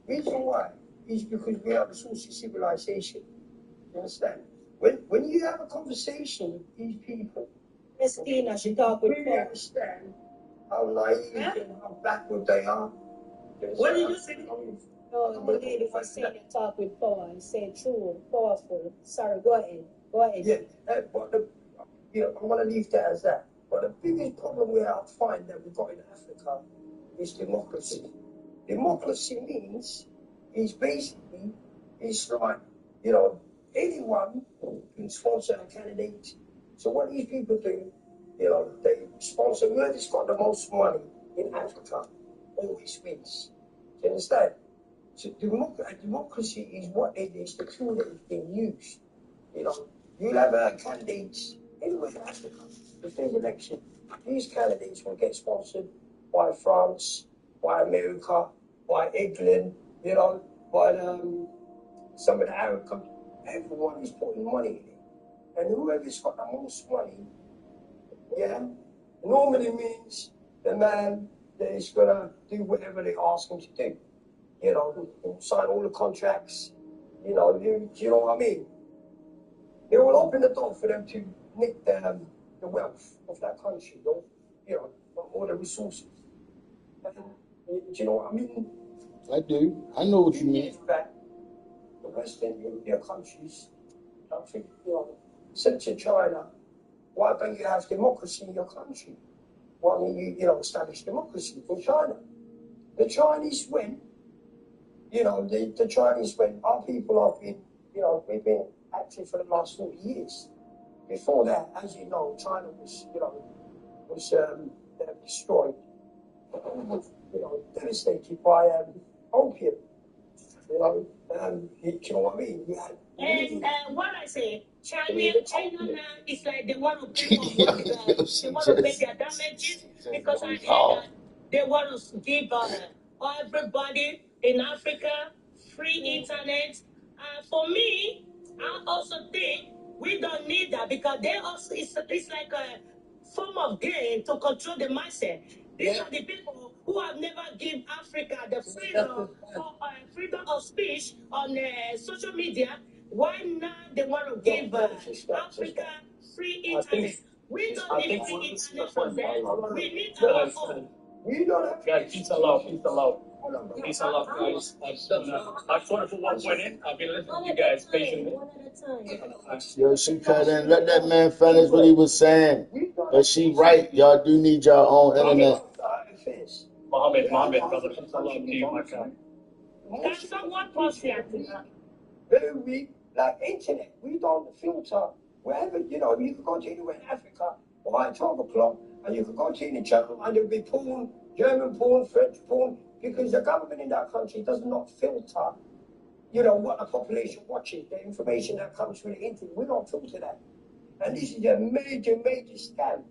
Reason why is because we are the source of civilization. You understand? When you have a conversation with these people, Christina, she talk with really understand how naive and how backward they are. What did you say? No, the lady was saying you talk with power and say true, powerful. Sorry, go ahead. Go ahead. Yeah, but I want to leave that as that. But the biggest problem we have find that we've got in Africa is democracy. Democracy means is basically it's like, you know, anyone can sponsor a candidate. So what these people do, You know, they sponsor whoever's got the most money in Africa always wins. Do you understand? So democracy is what it is, the tool that is being used. You know, you'll have candidates anywhere in Africa. If there's election, these candidates will get sponsored by France, by America, by England, you know, by some of the Arab countries. Everyone is putting money in it. And whoever's got the most money, yeah, normally means the man that is going to do whatever they ask him to do. You know, sign all the contracts, you know, you know what I mean? It will open the door for them to nick the wealth of that country, you know, all the resources. And, do you know what I mean? I do. I know what you mean. That the Western European countries, I think, you know, said to China, why don't you have democracy in your country? Why don't you know, establish democracy in China? The Chinese went, you know, the Chinese went, our people have been, you know, we've been active for the last 40 years. Before that, as you know, China was, you know, destroyed, you know, devastated by opium. You know, you know what I mean? We had, and what I say, China now is like they want to pay for they want to pay their damages because I heard that they want to give everybody in Africa free internet. For me, I also think we don't need that because they also it's like a form of game to control the mindset. These are the people who have never given Africa the freedom of speech on social media. Why now they want to give Africa free internet? We don't need free internet from them. We need our own. we don't have Guys, peace and love, peace and love. Peace and love, guys. I just want to put one point in. I've been listening to you guys patiently. Yo, she cut in. Let that man finish what he was saying. But she right. Y'all do need your own internet. Mohammed, brother, peace and love to you, my guy. Can someone pause here? Very weak, like internet. We don't filter. Wherever, you know, you can go to anywhere in Africa by 12 o'clock and you can go to any channel and there'll be porn, German porn, French porn, because the government in that country does not filter, you know, what the population watches, the information that comes through the internet. We don't filter that. And this is a major, major scam.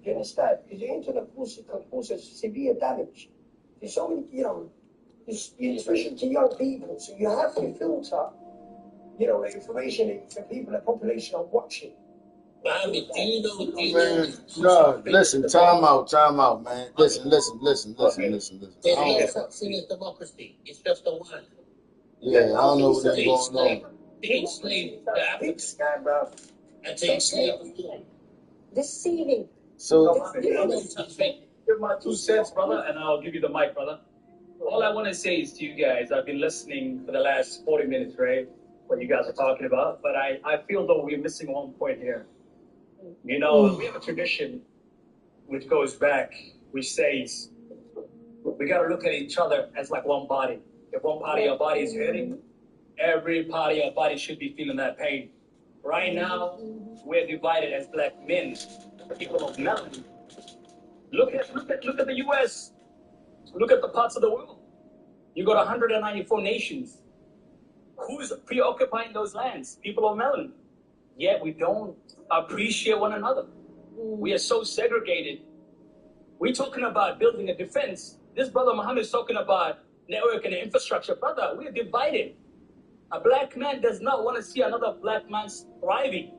You understand? Because the internet can cause severe damage. There's so many, you know, especially to young people. So you have to filter, you know, the information that the people, the population are watching. Mohammed, do you know? Man, no, listen, time out, man. Listen. There's no such thing as democracy. It's just a word. Yeah, I don't know what that's going on. To enslave the Africans and to enslave the world. Deceiving. So, Give my 2 cents, brother, and I'll give you the mic, brother. All I want to say is to you guys, I've been listening for the last 40 minutes, right? What you guys are talking about, but I feel though we're missing one point here. You know, we have a tradition which goes back, which says we got to look at each other as like one body. If one part of your body is hurting, every part of your body should be feeling that pain. Right now, we're divided as black men, people of melanin. Look at the U.S. Look at the parts of the world. You got 194 nations. Who's preoccupying those lands? People of melanin. Yet we don't appreciate one another. We are so segregated. We're talking about building a defense. This brother Muhammad is talking about network and infrastructure. Brother, we're divided. A black man does not want to see another black man thriving.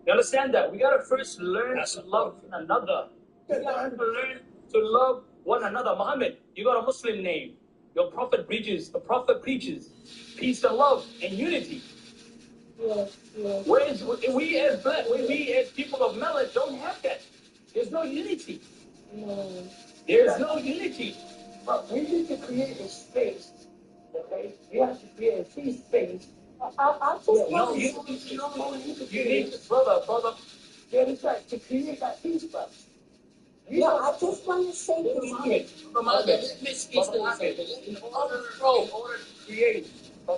You understand that? We got to first learn to love one another. We got to learn to love one another. Muhammad, you got a Muslim name. Your prophet preaches, the prophet preaches peace and love and unity. Yes. Whereas we as people of melanin don't have that. There's no unity. No. There's no unity. But we need to create a space, okay? We have to create a free space. I just want You need to, brother. You understand? To create that peace, brother. I just want to say this.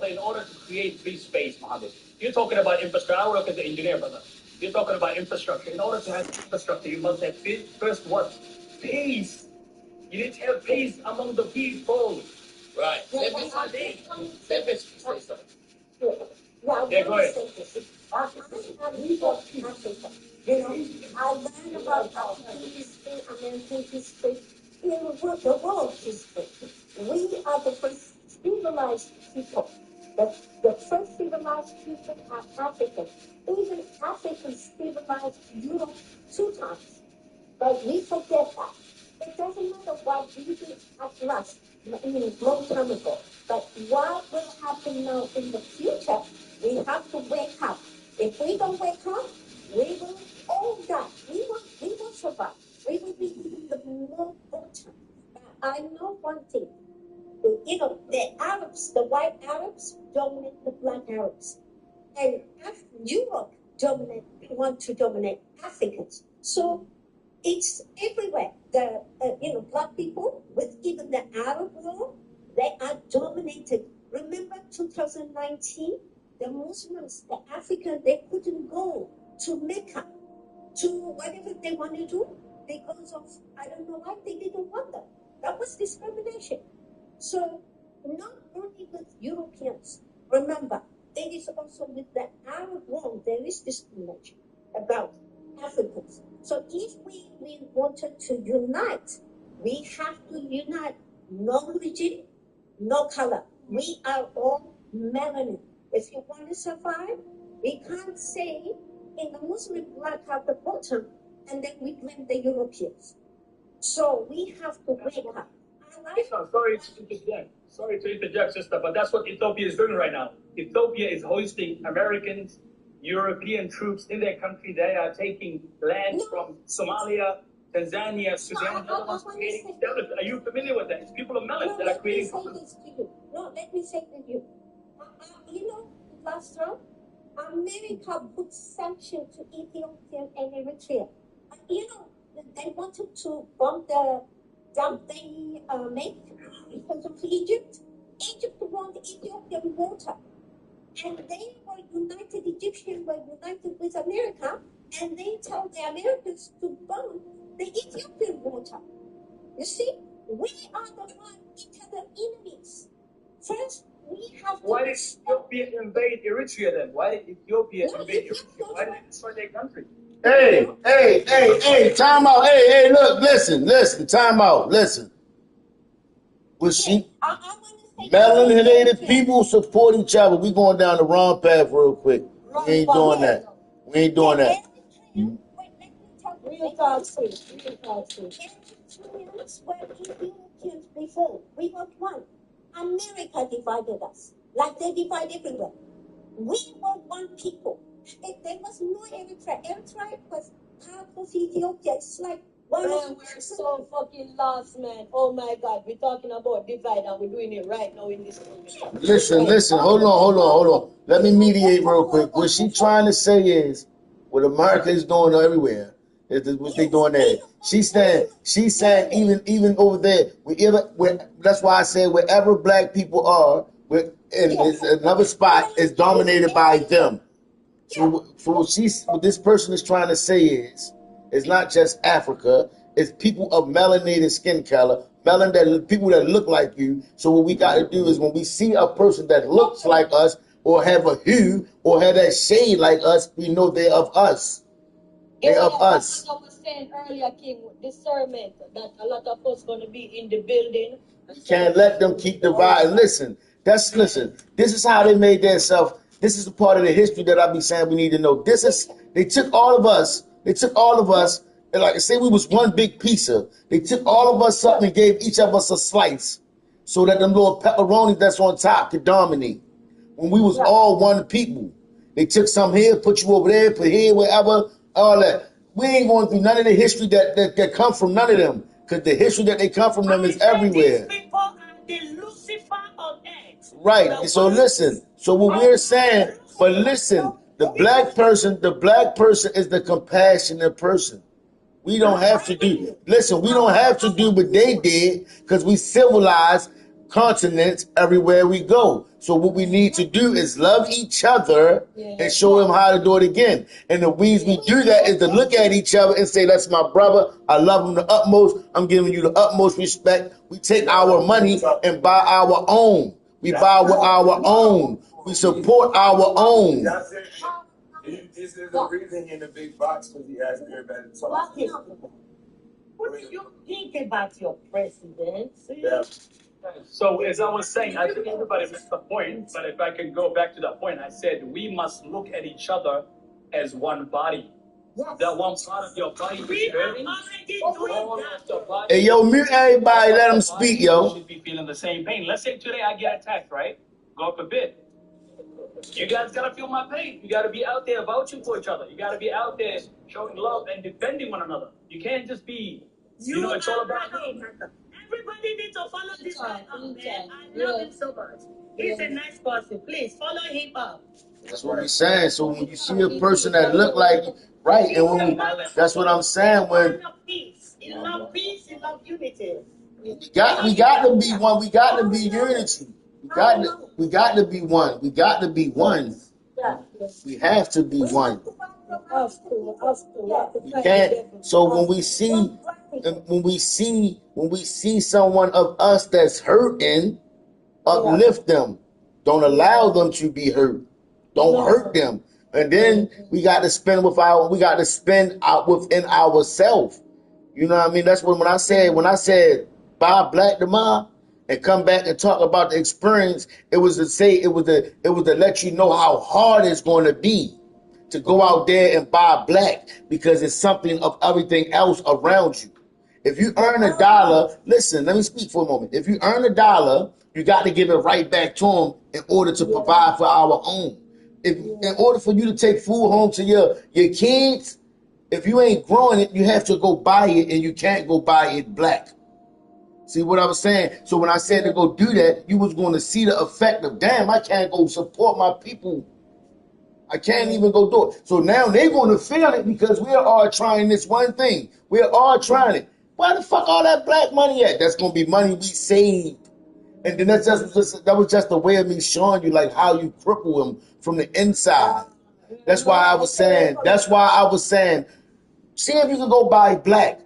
In order to create free space, Muhammad, you're talking about infrastructure. I work as an engineer, brother. You're talking about infrastructure. In order to have infrastructure, you must have first what? Peace. You need to have peace among the people. Right. Let me say something. Yeah, go ahead. I read about Africa. You know, I learned about African history, American history, the world history. We are the first civilized people. The first civilized people are Africans. Even Africans civilized Europe 2 times. But we forget that. It doesn't matter what we did at last, long time ago. But what will happen now in the future, we have to wake up. If we don't wake up, we will all die. We won't survive. We will be in the more bottom. But I know one thing. The Arabs, the white Arabs, dominate the black Arabs. And Europe want to dominate Africans. So it's everywhere. The black people with even the Arab world, they are dominated. Remember 2019, the Muslims, the Africans, they couldn't go to Mecca, to whatever they want to do because of, I don't know why, they didn't want them. That was discrimination. So not only with Europeans, remember, it is also with the Arab world, there is discrimination about Africans. So if we wanted to unite, we have to unite, no religion, no color. We are all melanin. If you want to survive, we can't say in the Muslim black at the bottom and then we blame the Europeans. So we have to wake up. Sorry to interject, sister, but that's what Ethiopia is doing right now. Ethiopia is hosting Americans, European troops in their country. They are taking land from Somalia, Tanzania, Sudan. Are you familiar with that? It's people of Melanin that are creating problems. Let me say to you. Last time, America put sanctions to Ethiopia and Eritrea. They wanted to bomb the dam they made because of Egypt. Egypt wanted Ethiopian water. And they were united, Egyptians were united with America, and they told the Americans to bomb the Ethiopian water. You see, we are the one each other enemies. First, we have to... Why did Ethiopia invade Eritrea then? Why did Ethiopia invade Eritrea? Why did they destroy their country? Hey, time out. Hey, look, listen, time out, listen. Was she... Melanated people support each other. We going down the wrong path real quick. We ain't doing that. We ain't doing that. Real talk, Eritreans were Ethiopians before. We were one. America divided us, like they divide everywhere. We were one people. There was no Eritrea. Eritrea was part of Ethiopia. It's like man, we're so fucking lost, man. Oh my God, we're talking about divide and we're doing it right now in this moment. Listen. Hold on. Let me mediate real quick. What she trying to say is, what America is doing everywhere, is what they doing there. She's saying even over there, that's why I said wherever black people are, another spot is dominated by them. So what this person is trying to say is, it's not just Africa, it's people of melanated skin color, people that look like you. So what we got to do is when we see a person that looks like us, or have a hue, or have that shade like us, we know they're of us. They're of us. I was saying earlier, King, discernment, that a lot of us going to be in the building. Can't let them keep dividing. Listen. This is how they made themselves. This is a part of the history that I be saying we need to know. They took all of us, and like I say, we was one big pizza. They took all of us up and gave each of us a slice so that them little pepperonis that's on top could dominate. When we was all one people. They took some here, put you over there, put here, wherever, all that. We ain't going through none of the history that come from none of them. Because the history that they come from them is everywhere. These people are the Lucifer on earth. Right. So listen. So what we're saying, but listen, the black person is the compassionate person. We don't have to do what they did because we civilized. continents everywhere we go. So what we need to do is love each other and show them how to do it again. And the ways we do that is to look at each other and say, that's my brother. I love him the utmost. I'm giving you the utmost respect. We take our money and buy our own. We buy with our own. We support our own. This is the reason in the big box because he asked everybody to talk. What do you think about your presidency? Yeah. So as I was saying, I think everybody missed the point, but if I can go back to that point, I said we must look at each other as one body. That one part of your body is hurting. All of the body. Hey, yo, mute everybody. Let them speak, yo. Should be feeling the same pain. Let's say today I get attacked, right? God forbid. You guys gotta feel my pain. You gotta be out there vouching for each other. You gotta be out there showing love and defending one another. You can't just be, it's all about me. Everybody needs to follow this guy up, man. I love him so much. He's a nice person. Please follow him up. That's what we're saying. So when you see a person that look like you, right, and when that's what I'm saying. When He love peace, he love unity. we got to be one. We got to be unity. We got to be one. We got to be one. We have to be one. We can't. So when we see someone of us that's hurting, uplift them. Don't allow them to be hurt. Don't hurt them. And then we got to spend out within ourselves. You know what I mean? That's when I said buy Black tomorrow and come back and talk about the experience. It was to let you know how hard it's going to be to go out there and buy Black, because it's something of everything else around you. If you earn $1, listen, let me speak for a moment. If you earn $1, you got to give it right back to them in order to provide for our own. In order for you to take food home to your kids, if you ain't growing it, you have to go buy it, and you can't go buy it Black. See what I was saying? So when I said to go do that, you was going to see the effect of, damn, I can't go support my people. I can't even go do it. So now they're going to feel it because we are all trying this one thing. We are all trying it. Why the fuck all that Black money at? That's going to be money we saved. And then that was just a way of me showing you like how you cripple them from the inside. That's why I was saying, see if you can go buy Black.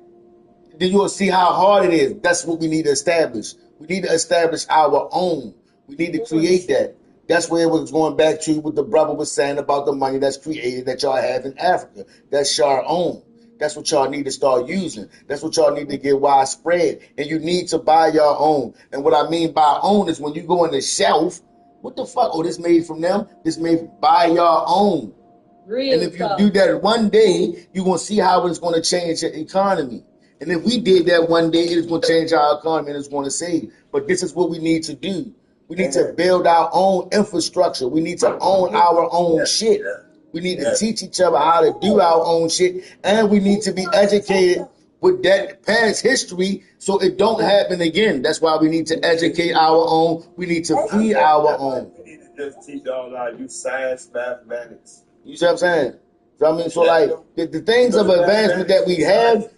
Then you'll see how hard it is. That's what we need to establish. We need to establish our own. We need to create that. That's where it was going back to what the brother was saying about the money that's created that y'all have in Africa. That's your own. That's what y'all need to start using. That's what y'all need to get widespread. And you need to buy your own. And what I mean by own is when you go on the shelf, what the fuck? Oh, this made from them? This made buy your own. Real and if you do that one day, you're going to see how it's going to change your economy. And if we did that one day, it's going to change our economy and it's going to save. But this is what we need to do. We need to build our own infrastructure. We need to own our own shit. We need to teach each other how to do our own shit. And we need to be educated with that past history so it don't happen again. That's why we need to educate our own. We need to feed our own. We need to just teach all our youth science, mathematics. You see what I'm saying? So I mean, so like the things of advancement that we have,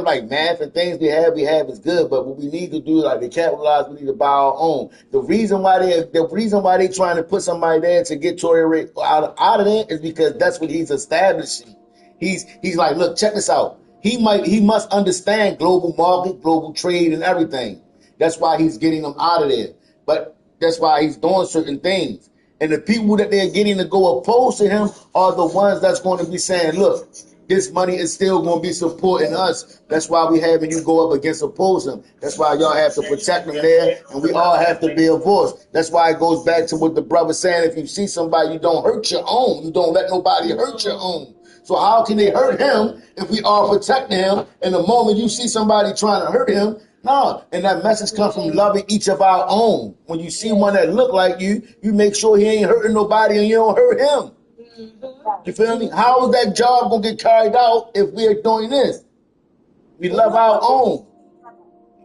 like math and things we have is good. But what we need to do, like to capitalize, we need to buy our own. The reason why they trying to put somebody there to get Tory Ray out of there is because that's what he's establishing. He's like, look, check this out. He must understand global market, global trade, and everything. That's why he's getting them out of there. But that's why he's doing certain things. And the people that they're getting to go opposed to him are the ones that's going to be saying, look, this money is still going to be supporting us. That's why we having you go up against oppose him. That's why y'all have to protect them there, and we all have to be a voice. That's why it goes back to what the brother saying, if you see somebody, you don't hurt your own. You don't let nobody hurt your own. So how can they hurt him if we are protecting him? And the moment you see somebody trying to hurt him, no, and that message comes from loving each of our own. When you see one that look like you make sure he ain't hurting nobody and you don't hurt him. You feel me? How is that job going to get carried out if we're doing this? We love our own.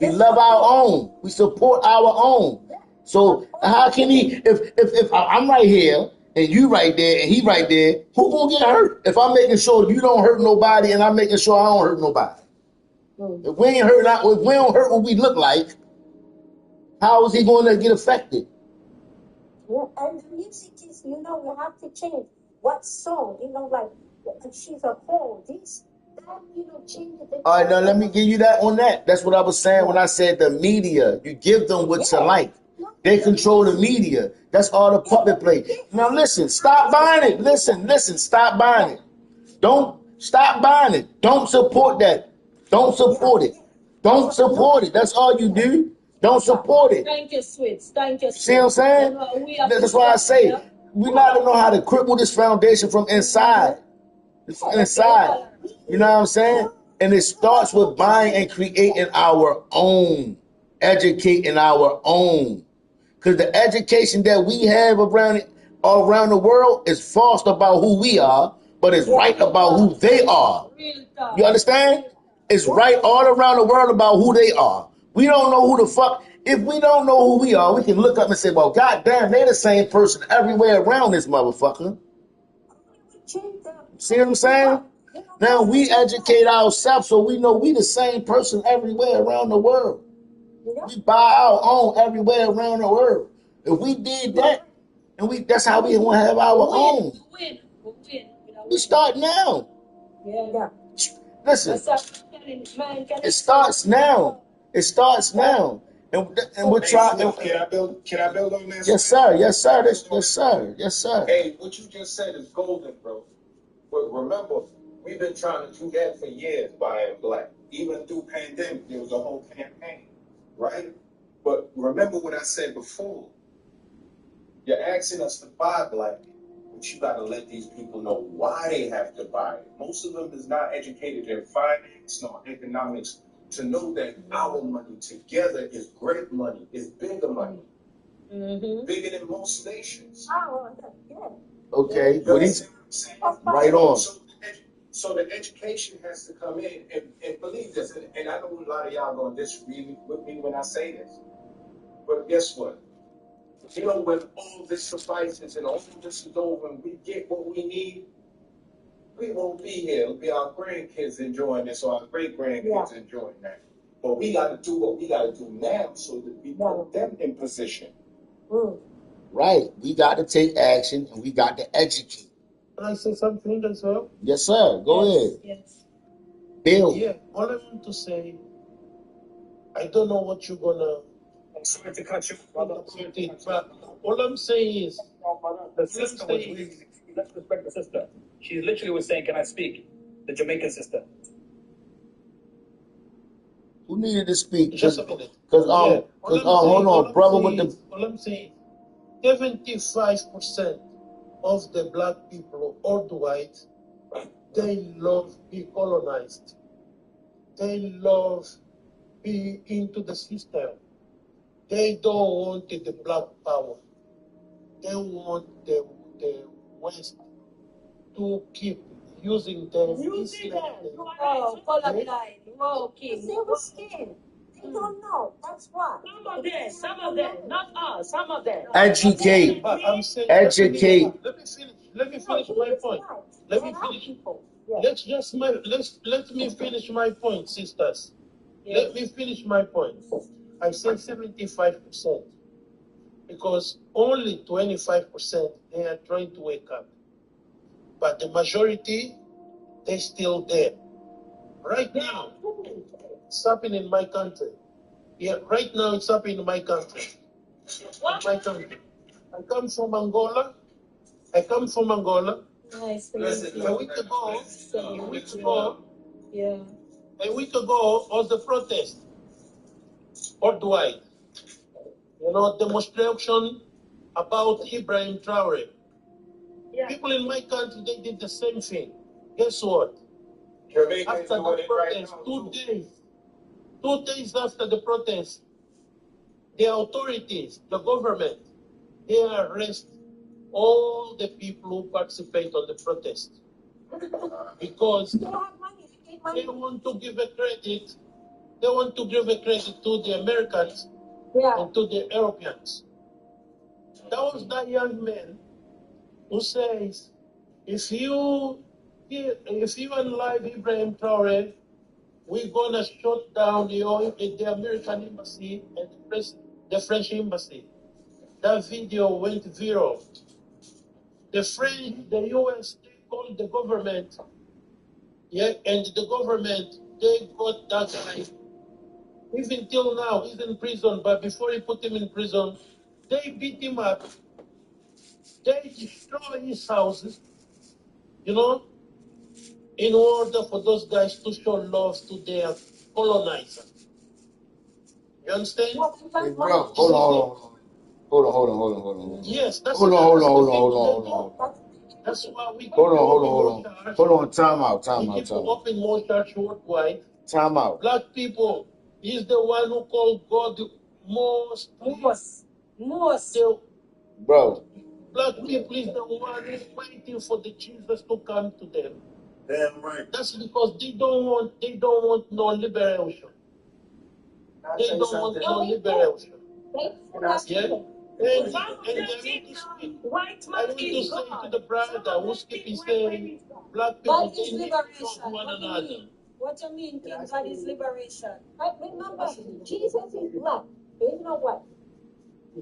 We love our own. We support our own. So how can he, if I'm right here and you right there and he right there, who going to get hurt? If I'm making sure you don't hurt nobody and I'm making sure I don't hurt nobody. If we don't hurt what we look like, How is he going to get affected? Yeah, and the music is, we have to change. What song, like, she's a whole, this, that, change it. All right, now let me give you that on that. That's what I was saying when I said the media. You give them what you like. They control the media. That's all the puppet play. Now listen, stop buying it. Listen, stop buying it. Don't stop buying it. Don't support that. Don't support it. Don't support it. That's all you do. Don't support it. Thank you, sweets. Thank you, See what I'm saying? That's why I say we gotta know how to cripple this foundation from inside. It's from inside. You know what I'm saying? And it starts with buying and creating our own, educating our own. Because the education that we have all around the world is false about who we are, but it's right about who they are. You understand? It's right all around the world about who they are. We don't know who the fuck. If we don't know who we are, we can look up and say, well, goddamn, they're the same person everywhere around this motherfucker. See what I'm saying? Now we educate ourselves so we know we the same person everywhere around the world. We buy our own everywhere around the world. If we did that, and that's how we want to have our own. We start now. Yeah. Listen, it starts now. It starts now. And we're trying. Can I build on that? Yes, sir. Yes, sir. Yes, sir. Yes, sir. Hey, what you just said is golden, bro. But remember, we've been trying to do that for years, buying black. Even through pandemic, there was a whole campaign, right? But remember what I said before. You're asking us to buy black, but you got to let these people know why they have to buy it. Most of them is not educated in finance nor economics to know that our money together is great money, is bigger money, bigger than most nations. Oh, yeah. Okay, what he's right on. So the education has to come in and believe this. And I know a lot of y'all going to disagree with me when I say this. But guess what? When all this suffices and all this is over and we get what we need, we won't be here. It'll be our grandkids enjoying this or our great-grandkids enjoying that. But we got to do what we got to do now so that we put them in position. Right. We got to take action and we got to educate. Can I say something as well? Yes, sir. Go ahead. Yes. Bill. Yeah, all I want to say, I don't know what you're gonna. I'm sorry to cut you, brother. But all I'm saying is, The sister was really, let's respect the sister. She literally was saying, can I speak? The Jamaican sister. Who needed to speak? Just a minute. Hold on, brother with the. All I'm saying, 75% of the black people or the white, they love being colonized. They love being into the system. They don't want the black power. They want the West to keep using them. Oh, colorblind. Whoa, King. Silver skin. They don't know. That's why. Some of them, not us, some of them. Educate. But I'm saying, Educate. Let me finish my point. Let me finish. Let me finish my point, sisters. Let me finish my point. I say 75% because only 25% they are trying to wake up, but the majority they're still there. Right now, it's happening in my country. Yeah, right now it's happening in my country. I come from Angola. Nice. A week ago was the protest worldwide. Demonstration about Ibrahim Traore. Yeah. People in my country, they did the same thing. Guess what? After the protest, 2 days after the protest, the authorities, the government, they arrest all the people who participate on the protest because they want to give a credit. They want to give a credit to the Americans and to the Europeans. That was that young man who says, if you unalive Ibrahim Traore, we're gonna shut down the American embassy and the president. the French embassy. That video went viral. The US, they called the government, yeah, and the government, they got that guy. Even till now, he's in prison, but before he put him in prison, they beat him up. They destroy his houses, you know, in order for those guys to show love to their colonizer. You understand? Hey, bro, hold on. Yes, that's Hold on. on. That's why we keep Hold on. Time out. open more church worldwide. Time out. Black people, he's the one who called God most. Bro. Black people is the one who's waiting for the Jesus to come to them. Damn right. That's because they don't want no liberation. They don't want no liberation. Yeah? And I need to speak. I want to say to the brother who's keeping saying black people they need to love one another. What you mean, King? God is liberation. Remember, Jesus is black. He's not white.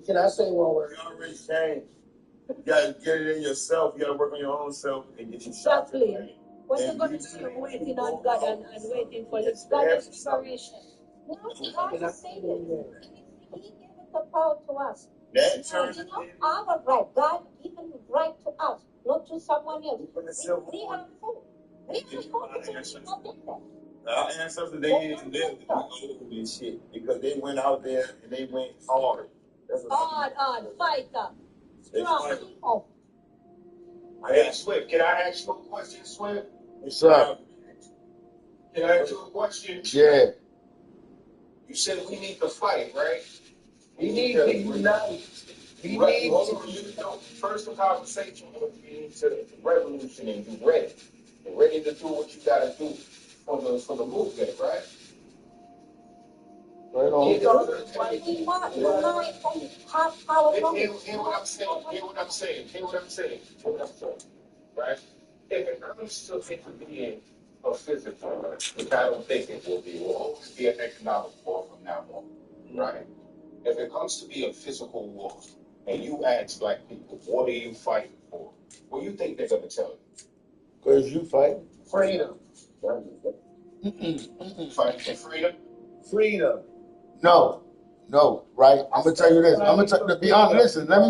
Can I say one word? You already changed. You gotta get it in yourself. You gotta work on your own self and get you shot. Exactly. What you going to do waiting on God and waiting for His God is liberation. No, God is saying it. He gave it the power to us. That turns It's not our right. God given the right to us, not to someone else. We are full. Our ancestors, they didn't live to be old and shit because they went out there and they went hard. That's what Hard, fighter. Strong. Hey, Swift, can I ask you a question, Swift? What's up? Can I ask you a question? Yeah. You said we need to fight, right? We need to unite. Right, hold on, you know, first the conversation was we need to revolution and you ready. You're ready to do what you gotta do for the movement, right? Right on. Hear what I'm saying. Right? If it comes to it being a physical, which I don't think it will always be an economic war from now on, right? If it comes to be a physical war, and you ask black people, what are you fighting for? What do you think they're gonna tell you? Because you fight. Freedom. Fighting for freedom? Freedom. No, right? I'm gonna tell you this. To be honest, listen, let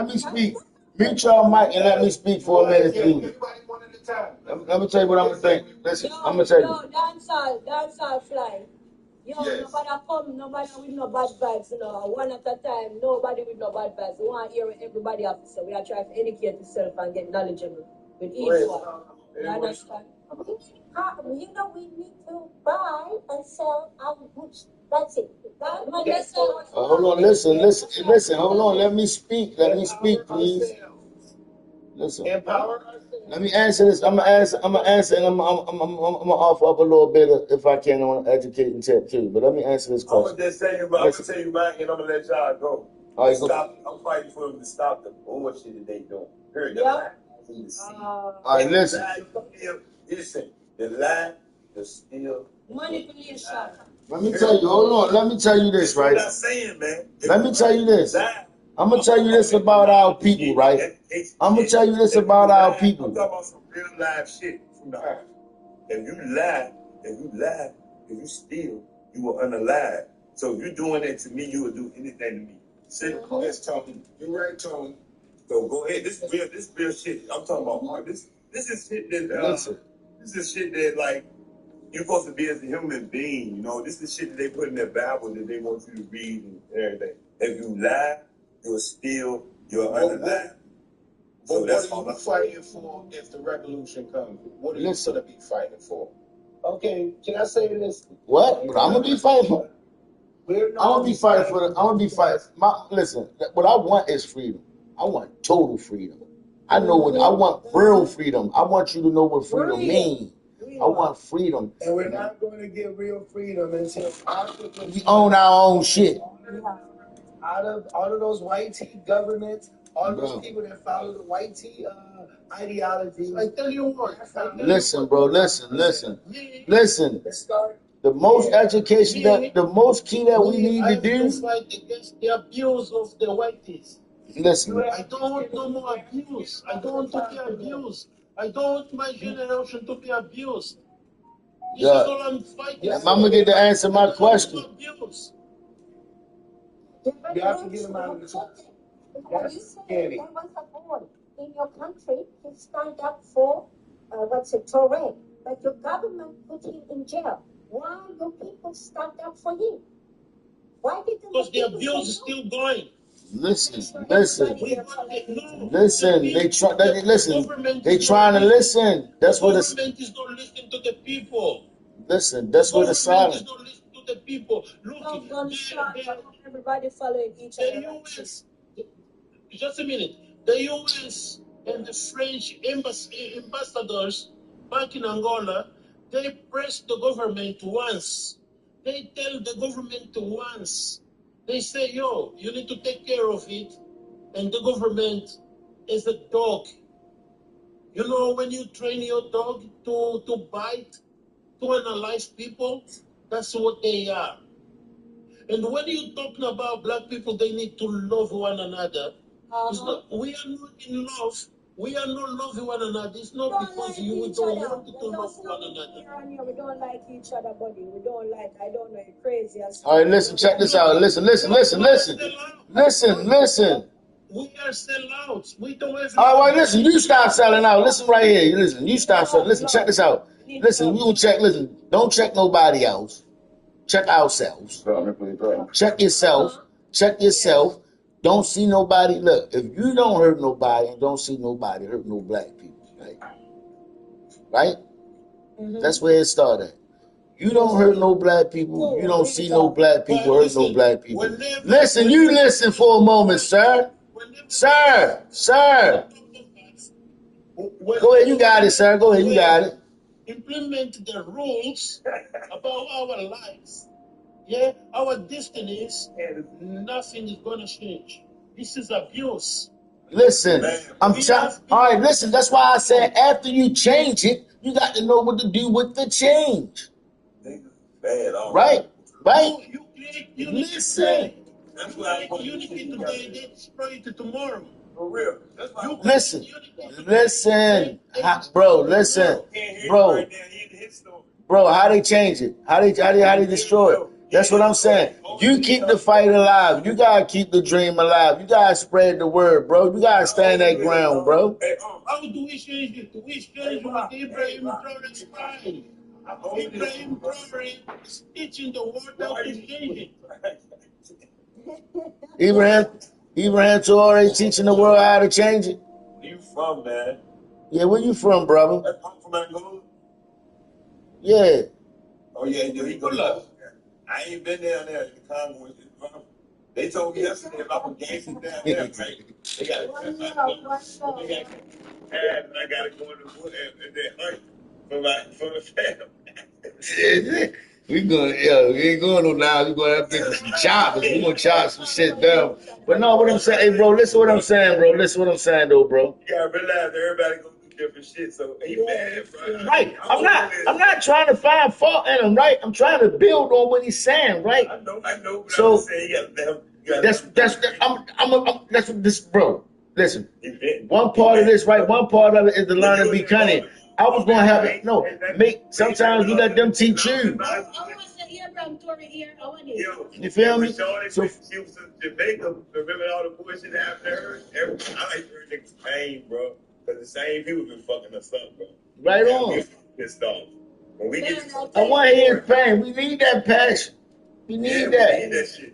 me speak. Mute your mic and let me speak for a minute, please. Let me tell you what I'm gonna think. Listen, I'm gonna tell you. Dancehall fly. Nobody with no bad vibes, one at a time, nobody with no bad vibes. We want to hear what everybody has to say. We are trying to educate yourself and get knowledgeable with each one. You understand? We need to buy and sell our goods. That's it. Hold on, listen, hold on, let me speak, please. Listen. Let me answer this. I'm gonna answer, and I'm gonna offer up a little bit if I can on educating tip too. But let me answer this question. I'm gonna tell you mine, and I'm gonna let y'all go. I'm fighting for them to stop the bullshit that they doing. Period. All right, listen. The lie, the steal, manipulation. Let me tell you. Hold on. Let me tell you this, right? What I'm saying, man. Let me tell you this. I'm gonna tell you this about our people, right? I'm gonna tell you this about our people. I'm talking about some real live shit from the heart. If you steal, you will unalive. So if you're doing that to me, you will do anything to me. Yes, Tony. You're right, Tony. So go ahead. This is real shit. I'm talking about art. This is shit that this is shit that like you're supposed to be as a human being. You know, this is shit that they put in their Bible that they want you to read and everything. If you lie, you'll steal, you'll unalive. So that's what are you fighting for if the revolution comes? What are you gonna be fighting for? Okay, can I say this? What? I'm gonna be fighting for. I'm gonna be fighting for. Listen, what I want is freedom. I want total freedom. I know what I want. Real freedom. I want you to know what freedom means. I want freedom. And we're not going to get real freedom until we own our own shit. Out of those white tea governments, all those people that follow the white tea ideology. I tell you what. Listen, bro. Listen. The most education the most key that we need to do. Fight against the abuse of the whiteys. Listen. I don't want no more abuse. I don't want to be abused. I don't want my generation to be abused. This is all I'm fighting. I'm gonna get to answer my question. You have to get him out of the country. That's scary. There was a boy in your country, he stand up for, Tourette, but your government put him in jail. Why do people stand up for him? Why didn't because the abuse is still going. Listen. They trying to listen. That's what it's. The government is not listening to the people. Listen, that's what it's silent. The government is not listening to the people. Look, everybody following each other. The US, just a minute. The US and the French ambassadors back in Angola, they press the government once. They tell the government once. They say, yo, you need to take care of it. And the government is a dog. You know, when you train your dog to bite, to analyze people, that's what they are. And when you're talking about black people, they need to love one another. We are not in love. We are not loving one another. It's not because you don't want to love one another. We don't like each other, buddy. We don't like, I don't know, you're crazy. All right, listen, check this out. Listen. We are sellouts. We don't have. All right, listen, you stop selling out. Listen right here. Listen, you stop selling. Listen, check this out. Listen, we will check. Listen, don't check nobody else. Check ourselves. Check yourself. Check yourself. Don't see nobody. Look, if you don't hurt nobody and don't see nobody hurt no black people, right? Mm-hmm. That's where it started. You don't hurt no black people. You don't see no black people hurt no black people. Listen, you listen for a moment, sir. Sir. Go ahead, you got it, sir. Go ahead, you got it. Implement the rules about our lives. Yeah, our destinies, and nothing is going to change. This is abuse. Listen, I'm trying. All right, listen. That's why I said after you change it, you got to know what to do with the change. Right? You create unity today. That's why I unity today. They destroy it tomorrow. For real. Listen, bro. How they change it? How they destroy it? That's what I'm saying. You keep the fight alive. You gotta keep the dream alive. You gotta spread the word, bro. You gotta stand that ground, bro. How do we change it? We change with Ibrahim Traore's pride. Ibrahim Traore is teaching the world how to change it. Ibrahim Traore teaching the world how to change it. Where you from, man? Yeah, where you from, brother? I'm from Angola. Yeah. Oh yeah, he go love. I ain't been down there in the Congo. They told me yesterday about the gangsters down there, right? They got and I gotta go in the wood and then hunt for the family. We ain't going no now. We gonna have to get some choppers. We gonna chop some shit down. But no, what I'm saying, hey bro, listen what I'm saying, bro. Listen what I'm saying though, bro. You gotta realize everybody gonna do different shit, so he mad, bro. Right. I'm not trying to find fault in him, right? I'm trying to build on what he's saying, right? I know. But so I'm saying that's what this, bro. Listen, one part of this, right? One part of it is to learn to be cunning. I was gonna have it. No, sometimes you let them teach you. You feel me? So she was in Jamaica. Remember all the bullshit after her? I like her niggas pain, bro. Because the same people been fucking us up, bro. Right on. Pissed off. When we get I want to hear his pain. We need that passion. We need that. We need that shit.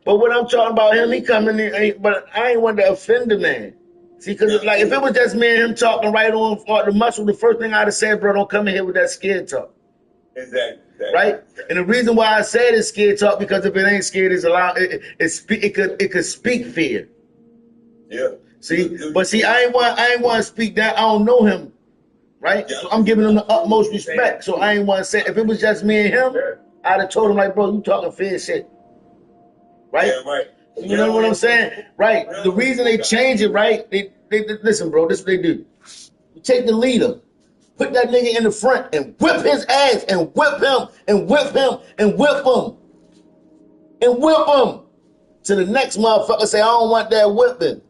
But what I'm talking about him, he coming in. But I ain't want to offend the man. See, because if it was just me and him talking right on the muscle, the first thing I'd have said, bro, don't come in here with that scared talk. Exactly. Right? And the reason why I said it's scared talk, because if it ain't scared, it could speak fear. Yeah. See, I ain't want to speak that. I don't know him. Right? So I'm giving him the utmost respect. So I ain't want to say, if it was just me and him, I'd have told him, like, bro, you talking fair shit. Right? Yeah, right. You know what I'm saying? Right. The reason they change it, right? They listen, bro, this is what they do. You take the leader. Put that nigga in the front and whip his ass and whip him and whip him and whip him and whip him. To the next motherfucker say, I don't want that whipping.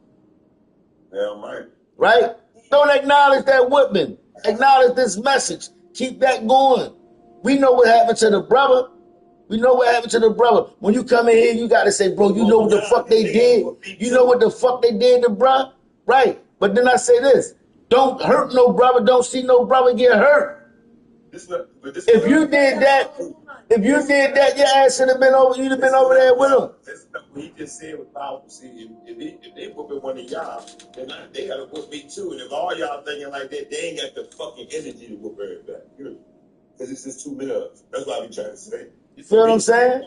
Damn right. Right? Don't acknowledge that whipping. Acknowledge this message. Keep that going. We know what happened to the brother. We know what happened to the brother. When you come in here, you got to say, bro, you know what the fuck they did? You know what the fuck they did to bruh? Right. But then I say this. Don't hurt no brother. Don't see no brother get hurt. If you did that, your ass should have been over. You'd have been over there with him. What he just said was powerful. See, if they whooping one of y'all, then they gotta whoop me too. And if all y'all thinking like that, they ain't got the fucking energy to whoop everybody. Because it's just too many of us. That's what I be trying to say. You feel what I'm saying?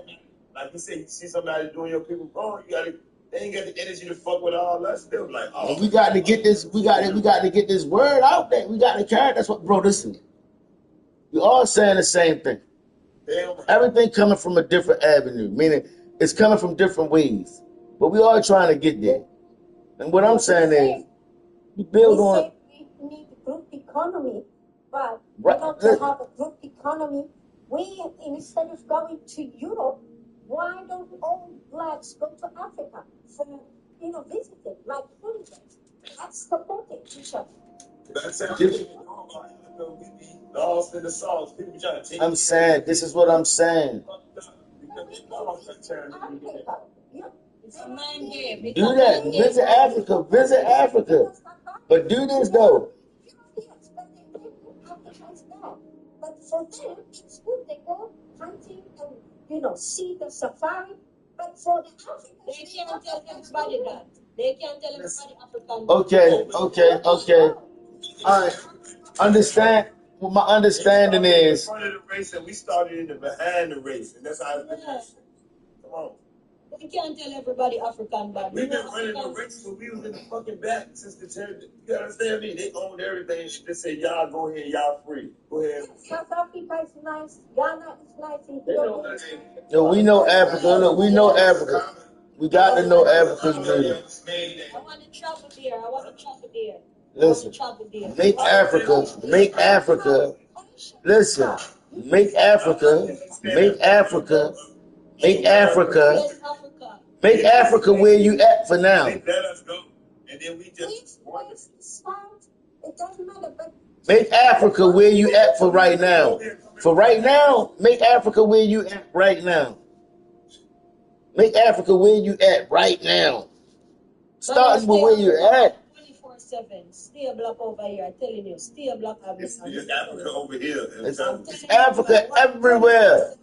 Like you say, you see somebody doing your people wrong, they ain't got the energy to fuck with all that stuff. Like, oh, and we got to get this. We got to get this word out there. We got to carry. That's what, bro. Listen. We all saying the same thing. Everything coming from a different avenue, meaning it's coming from different ways. But we all trying to get there. And what I'm saying is, we build on. We need a group economy, but right. To have a group economy, instead of going to Europe, why don't all blacks go to Africa for visiting, like holidays? That's supporting each other. Lost in the sauce. People trying to take I'm saying, this is what I'm saying. Do that. Visit Africa. But do this though. But for them, it's good. They go hunting and see the safari. But for the Africans, they can't tell everybody that. They can't tell everybody African. Okay. All right. Understand? Well, my understanding is. In front of the race, and we started in the behind the race, and that's how it's been. Come on. We can't tell everybody African, but we've been running the race, but we was in the fucking back since the turn. You understand me? They owned everything. They say, y'all go ahead, y'all free. Go ahead. South Africa is nice. Ghana is nice. No, we know Africa. Look, we know Africa. We got to know Africa's beauty. I want to travel there. Listen, make Africa, listen, make Africa where you at for now. Let us go. And then we just it doesn't matter, but make Africa where you at for right now. For right now, make Africa where you at right now. Make Africa where you at right now. Starting with where you at. 24/7. Stay black over here. I'm telling you, stay black. It's Africa over here. It's Africa everywhere.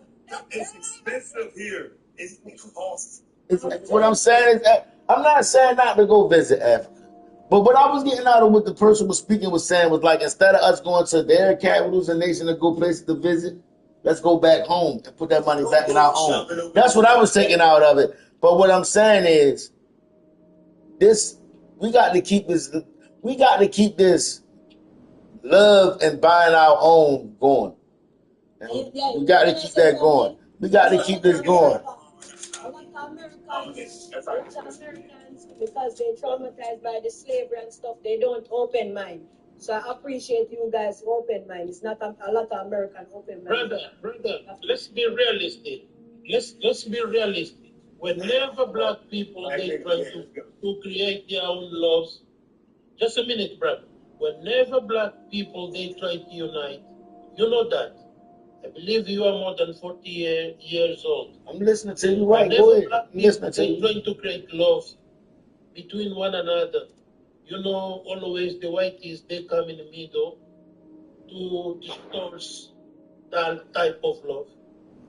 It's expensive here. It costs. What I'm saying is that I'm not saying not to go visit Africa. But what I was getting out of what the person was speaking was saying was like, instead of us going to their capitals and nation to go places to visit, let's go back home and put that money back in our own. That's what I was taking out of it. But what I'm saying is, we got to keep this love and buying our own going. And we got to keep that going. We got to keep this going. I want Americans, because they're traumatized by the slavery and stuff, they don't open mind. So I appreciate you guys open mind. It's not a lot of American open mind. Brother, let's be realistic. Let's be realistic. Whenever black people they try to create their own laws, just a minute, brother. Whenever black people they try to unite, you know that. I believe you are more than 40 years old. I'm listening to you, right? Go ahead. I'm listening to you. Trying to create love between one another. You know, always the whiteys, they come in the middle to distort that type of love.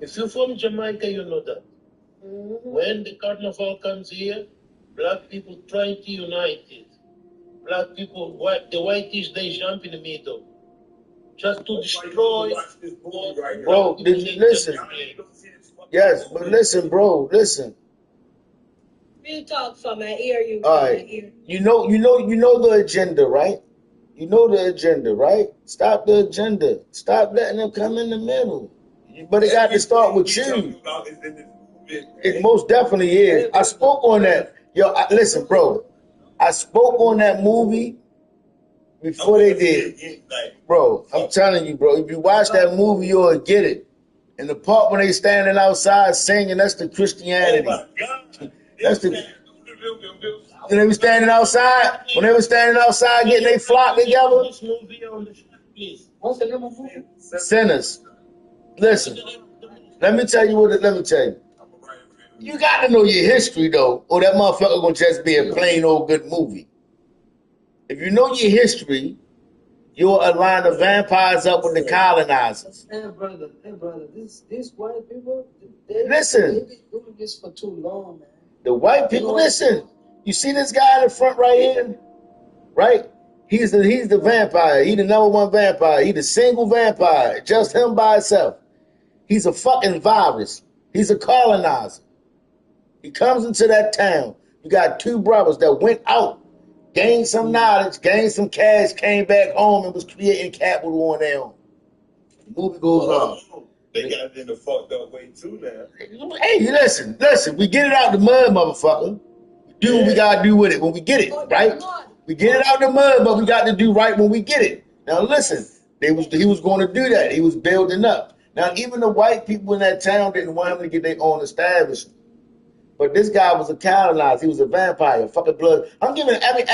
If you're from Jamaica, you know that. Mm-hmm. When the carnival comes here, black people trying to unite it. Black people, the whiteys, they jump in the middle. Just to destroy. Bro, did you listen? Yes, but listen, bro, listen. Real talk from my ear, you. All right. You know the agenda, right? You know the agenda, right? Stop the agenda. Stop letting them come in the middle. But it got to start with you. It most definitely is. I spoke on that. Listen, bro. I spoke on that movie before they did. Bro, I'm telling you, bro, if you watch that movie, you'll get it. And the part when they standing outside singing, that's the Christianity. Oh my God. That's the. When they were standing outside, getting their flock together. This movie on the please. What's the name of the movie? Sinners. Listen, let me tell you. You got to know your history, though, or that motherfucker gonna just be a plain old good movie. If you know your history, you'll align the vampires up with the colonizers. Hey brother, these white people, Listen. they've been doing this for too long, man. The white people, listen. You see this guy in the front right here, right? He's the vampire. He the number one vampire. He the single vampire, just him by himself. He's a fucking virus. He's a colonizer. He comes into that town. You got two brothers that went out, gained some knowledge, gained some cash, came back home and was creating capital on their own. The movie goes on. They got it in the fucked up way too now. Hey, listen. We get it out the mud, motherfucker. We do what we gotta do with it when we get it, right? We get it out the mud, but we got to do right when we get it. Now listen, he was going to do that. He was building up. Now even the white people in that town didn't want him to get their own establishment. But this guy was a colonizer. He was a vampire, fucking blood. I'm giving every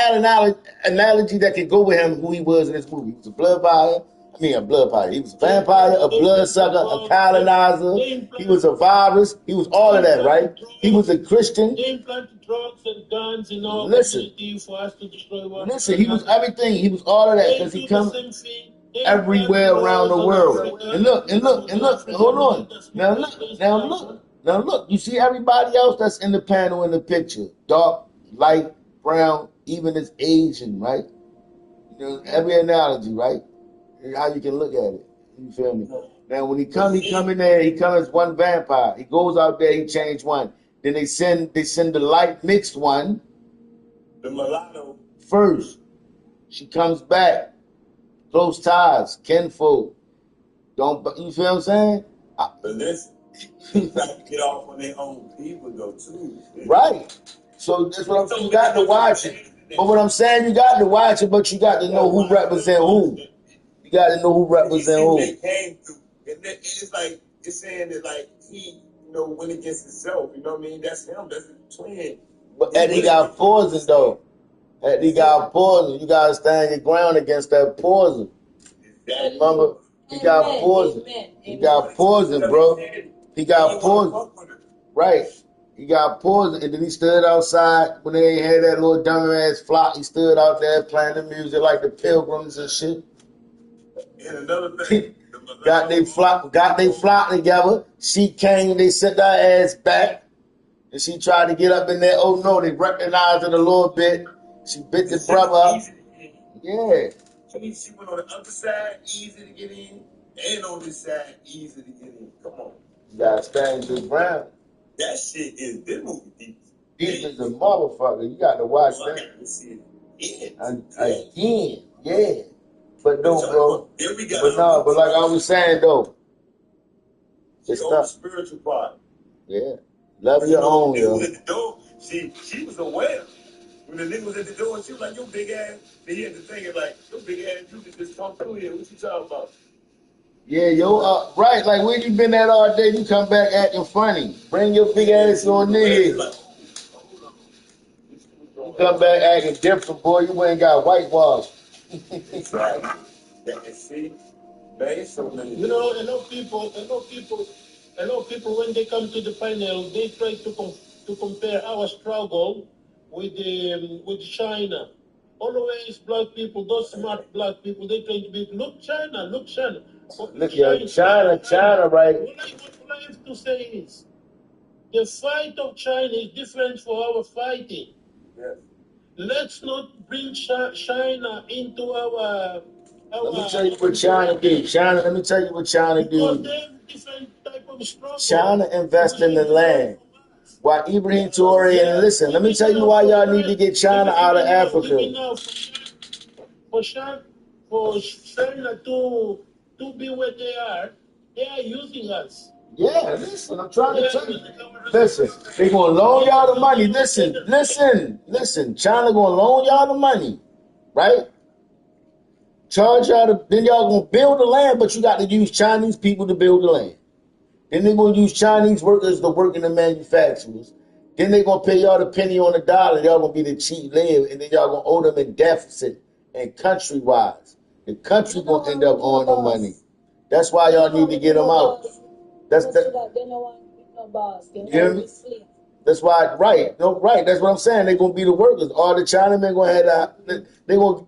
analogy that can go with him who he was in this movie. He was a blood buyer. A blood buyer. He was a vampire, a bloodsucker, a colonizer. He was a virus. He was all of that, right? He was a Christian. They implanted drugs and guns and all Listen, for us to destroy one. Listen, he was everything. He was all of that because he comes everywhere around the world. And look, hold on. Now look, you see everybody else that's in the panel in the picture. Dark, light, brown, even as Asian, right? You know, every analogy, right? How you can look at it. You feel me? Now when he come in there, he comes as one vampire. He goes out there, he changed one. Then they send the light mixed one. The mulatto. First. She comes back. Close ties, kinfolk. You feel what I'm saying? But listen, they try to get off on their own people though too. Right. So that's what I'm saying. You got to watch it. But what I'm saying, you got to watch it, but you got to know who represent who. You got to know who represent who. They came through, and it's like it's saying that like he, went against himself. You know what I mean? That's him. That's his twin. But Eddie got poison though. Eddie got poison. You gotta stand your ground against that poison. Remember, he got poison. He got poison, bro. He got poison. Right. He got poison, and then he stood outside when they ain't had that little dumb ass flock. He stood out there playing the music like the Pilgrims and shit. And another thing, got they flock together. She came, they sent her ass back, and she tried to get up in there. Oh no, they recognized it a little bit. She bit the brother up. Yeah. She went on the other side, easy to get in, and on this side, easy to get in. Come on. You gotta stand your ground. That shit is this movie deep. Deep as a motherfucker. You got to watch that. I got to see it again. Yeah. But no, bro. But like I was saying though, it's the spiritual part. Yeah. Love your own, yo. At the door, she was aware. When the nigga was at the door, she was like, "Your big ass." They had the thing like, "Your big ass, you can just come through here. What you talking about?" Yeah, right. Like where you been at all day? You come back acting funny. Bring your big ass on there. You come back acting different, boy. You ain't got whitewash. Right. See, a lot of people when they come to the panel, they try to compare our struggle with China. Always black people, those smart black people, they try to be look China. Look, China, right? What I have to say is, the fight of China is different for our fighting. Yes. Let's not bring China into our. Let me tell you what China do. Let me tell you what China do. China invest in the land. Why Ibrahim Traore, and listen, let me tell you why y'all need to get China out of Africa. For China to be where they are using us. Yeah, listen, I'm trying to tell you. Listen, they gonna loan y'all the money. Listen. China gonna loan y'all the money, right? Charge y'all to, then y'all gonna build the land, but you got to use Chinese people to build the land. Then they're gonna use Chinese workers to work in the manufacturers. Then they're gonna pay y'all the penny on the dollar. Y'all gonna be the cheap labor, and then y'all gonna owe them in deficit and country wise. The country gonna end up owing them money. That's why y'all need to get them out. That's that. They don't want no boss. They Yeah. want to sleep. That's why, right? No, right. That's what I'm saying. They're gonna be the workers. All the Chinamen gonna have that. They gonna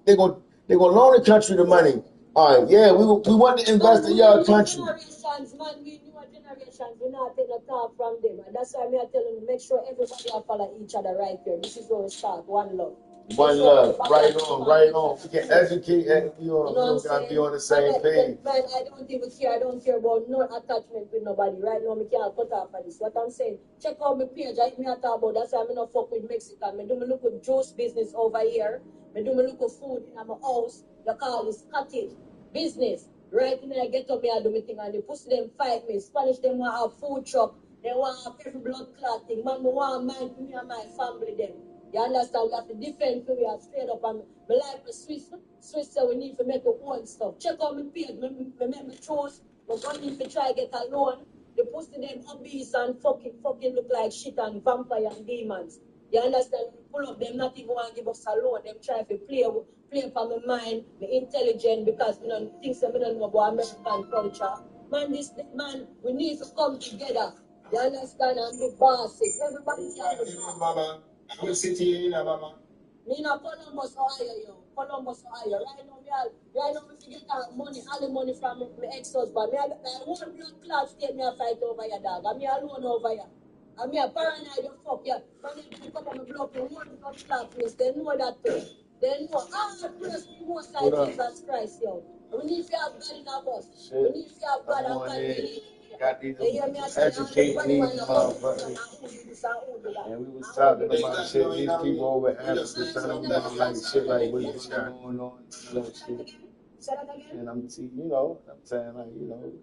loan the country the money. All right, yeah, we want to invest in y'all country. Generations, man, we newer generations, we not take no talk from them. And that's why I'm telling you, make sure everybody will follow each other right here. This is where we start. One love. One love, right on, right on. We can educate and we all gotta be on the same page. Man, I don't even care. I don't care about no attachment with nobody. Right now, me can't cut off of this. What I'm saying, check out my page. I me talk about. That's why I'm not fuck with Mexican. Me do me look with juice business over here. Me do me look with food in my house. You call this cottage business. Right now, I get up here and do my thing, and the pussy them fight me. Spanish them want have food truck. They want have every blood clot thing. Man, me want mind for me and my family them. You understand? We have to defend for we are straight up. And me like the Swiss. Swiss say we need to make our own stuff. Check out my page. Me make me choose. But going in to try get a loan. The pussy them obese and fucking look like shit and vampire and demons. You understand? We pull up them not even want to give us a loan. Them try to play for my mind, me intelligent because me don't think so me don't know about American culture. Man, man, we need to come together. You understand? And be bosses. Everybody can be boss. What city you in, Mama? Me in Columbus, Ohio, yo. Columbus, Ohio. Right now, we get money, all the money from my ex-husband. I want blood clots take me a fight over your dog. I'm alone over here. I'm here paranoid, you fuck ya. Man, they come on my block, you want blood clot place. They know that too. They know. Praise me most like Jesus Christ, yo. We need to have God in our us. We need to have God and God believe. Got these educating these motherfuckers. And we was talking about shit. These people over Africa talking about like shit like what's going on, shit. And I'm saying like,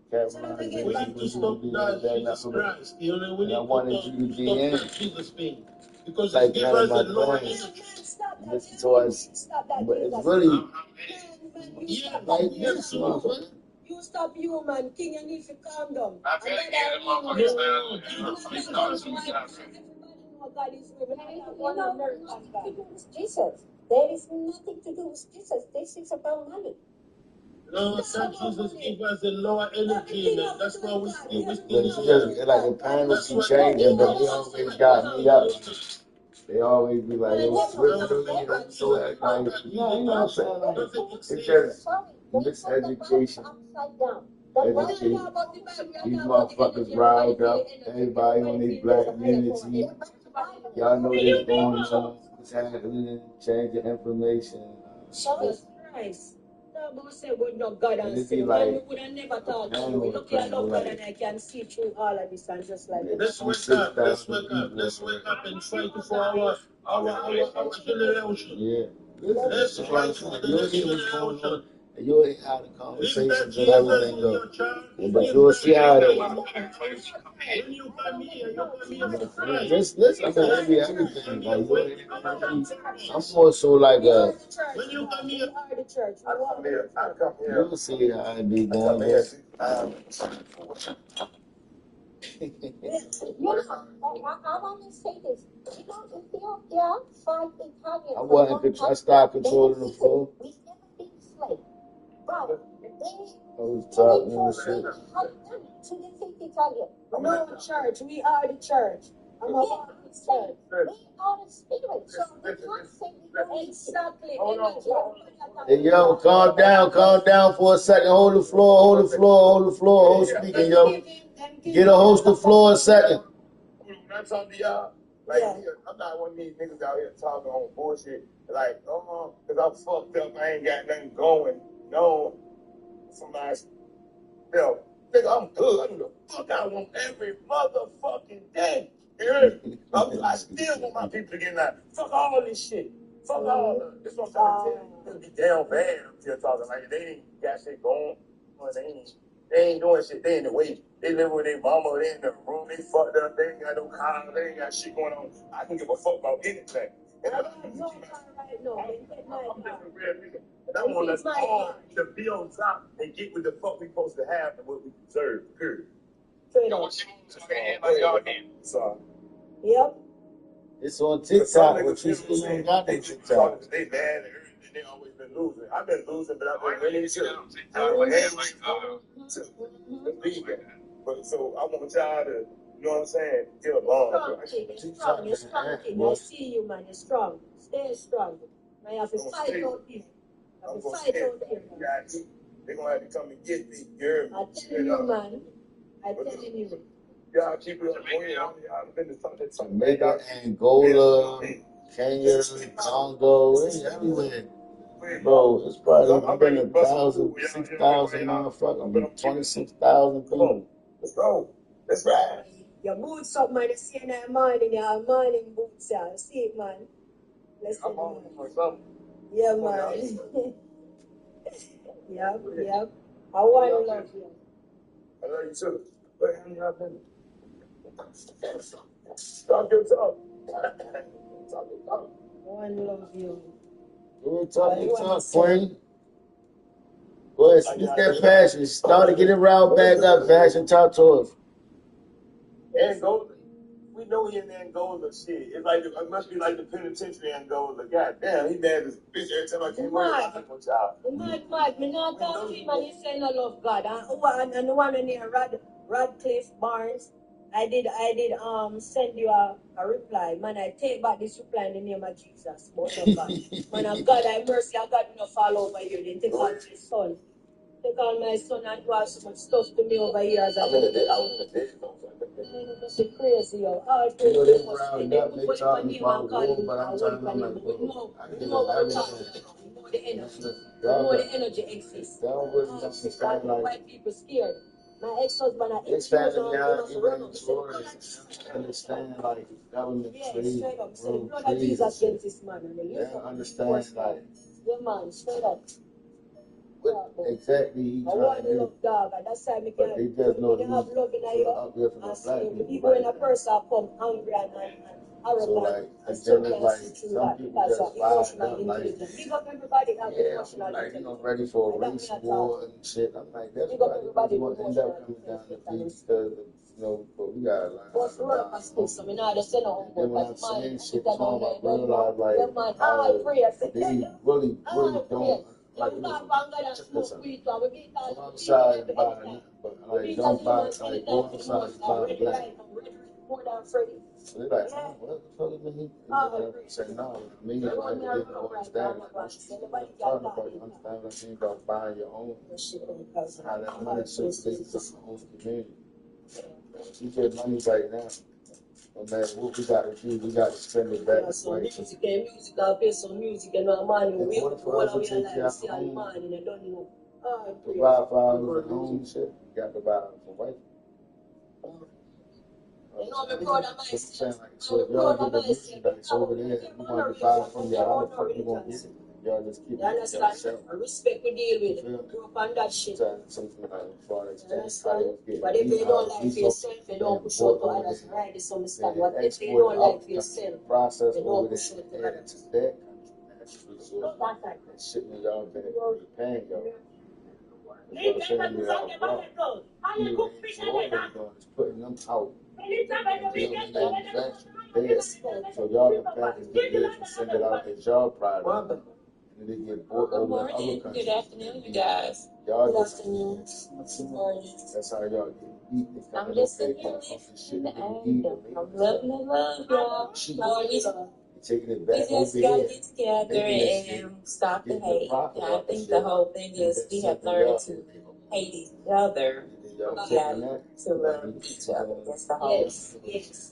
Caroline, We have to stop that. And I wanted you to be in. Because Like it gives us my a lower plan. energy. Listen to us. But it's really like this, motherfucker. You stop you, man. King, you need to calm down. I feel like the motherfuckers God is with nothing to do with Jesus. There is nothing to do with Jesus. This is about money. No, son, Jesus give us a lower energy, man. That's why we But it's just like the panels keep changing, but they always got me up. They always be like, yo, so that kind of, you know what I'm saying? Like, it's just miseducation. Education. These motherfuckers riled up. Everybody on their black community. Y'all know this going on. What's happening? Changing information. Jesus Christ. Say would not God and And say, like, man, we would have never thought to you. Look here, love God, and I can see through all of this and just like let's wake up, let's wake up, let's wake up and fight for our generation. Yeah. Let's fight for the next generation. You'll hear how the conversations and everything go. But you'll see how it is. When you come here, for Christ. Just listen, I mean, it'll be everything. Like, I'm more so like a. When you come here, I come here. You'll see how it be I come going. here. I want to say this. You know, Ethiopia fight Italian. I started controlling the floor. We never been slave. But I was talking and shit. to defeat Italian. no church, we are the church. I'm a part of the church. We are the spirit. So we can't say we don't Exactly. Hey, yo, calm down for a second. Hold the floor. Hold speaking, yo. Get a host the floor a second. When I talk to y'all, like, I'm not one of these niggas out here talking on bullshit. Like, because I'm fucked up. I ain't got nothing going. No. Somebody, yo, nigga, I'm good. I do the fuck I want every motherfucking day. You heard me? I still want my people to get out. Fuck all this shit. Fuck all of it. This what I'm trying to tell you. It'll be damn bad up here talking like they ain't got shit going. They ain't doing shit. They in the way. They live with their mama. They in the room. They fucked up. They ain't got no car. They ain't got shit going on. I can give a fuck about anything. And I I don't have no car right now. I'm Then get my just car. a real nigga. And I want us all to be on top and get what the fuck we supposed to have and what we deserve. Period. Straight up. Sorry. Yep. It's on Because some TikTok. What niggas you never still ain't said got they no just TikTok. talking, they mad and hurt, and they always been losing. I've been losing, but I've been winning too. But so I want y'all to, you know what I'm saying, get along. Strong thing. You're strong. You're strong thing. I see you, man. You're strong. Stay strong. I have to fight out here. I have to fight out here. They're going to have to come and get me. You I'm telling you, man. I'm telling you. Y'all keep it up. Y'all been to Jamaica, Angola, Kenya, Congo, it's everywhere. Bro, it's probably been 1,000, 6,000 motherfuckers, 26,000 people. Let's go. Let's ride. Your boots up, man. You see in the morning, your morning boots, yeah. See it, man. Listen, I'm on for something. yeah, man. Yep. I want to love you. I love you too. But how y'all been? Talk your talk. Talk your talk. I want to love you. Go ahead, talk your talk, Queen. Go ahead, speak that passion. Start to get it riled back up, passion. Talk to us. Angola. We know he in Angola shit. It's like it must be like the penitentiary Angola. God damn, he mad as a bitch every time I came over. Mad. Me not talk to him and he say no love God. And the one near Radcliffe Barnes, I did send you a reply. Man, I take back this reply in the name of Jesus. But no God. Man of God, I mercy, I got no fall over you. Then take all my son. Take all my son and do all so much stuff to me over here as I'm in the dead. It's crazy, yo. All You know, crazy. they round up, they talking about war, but I'm telling them, like, bro, I give them everything. The more the energy exists. They don't really understand, like, white people scared. My ex-husband at this family behind even in tourists understand, like, government trade, straight up. So the world blood of trade and Jesus shit. against this man. And They don't understand, like, yeah, man, straight up. what exactly he I trying want to to do. love dog, and that's why me But they just know they have love in for the you. uplift of the black And people. people in a person come hungry and arrogant. So, like, and and stuff then it's like like, that. some people Because just you're fired emotional up, like, intelligence. Big up everybody that yeah, emotional like, you know, intelligence. ready for a I got race me at war and shit. I'm like, that's Big up why they everybody going to end up coming down the beach because, you know, but we got to learn how Boss to work buy as this, so me not just say no and then when I'm but man, saying shit that to them, I don't realize, like, yeah, man, how I pray. I say, they really don't, like, you listen, can't go and check this smoke out. weed, so we beat Go all outside and buy nothing, but, like, don't buy, like, go outside and buy ready black. right now, ready more than Freddy. So they're like, oh, what the fuck is it? I say, no, me, I didn't understand. Like, once you know what I'm talking about, you understand what I mean about buying your own, how that money circulates in your own community. You get money right now. No matter what we got to do, we got to spend it back. So music, I'll play some music, and no money. In order for us to take care of our own, provide for our own shit, you got to buy for white. You know, my brother might say, like, so if y'all get the merchandise over there and you want to buy it from y'all, how the fuck you gonna get it? Y'all just keep it to yourself. Respect we deal with. Grow up on that shit. Something like foreign exchange, how they get But if they don't like for yourself, they don't push out to others. Right, this understand. What if they don't like for yourself, process they over don't push out to there others. to that natural resource and shit y'all been paying y'all. You know what I'm saying? You ain't doing is putting them out and building manufacturing there. So y'all can package the goods and send it out as y'all product. And they get bought over in other countries. Good afternoon, you guys. Y'all Good get afternoon. that's how y'all get beat. I'm just in here listening to Adam. I'm loving the love, y'all. Taking it We back over just gotta here. get together and stop the hate. And I think the whole thing is we have learned to hate each other. We got to love each other. That's the whole Yes.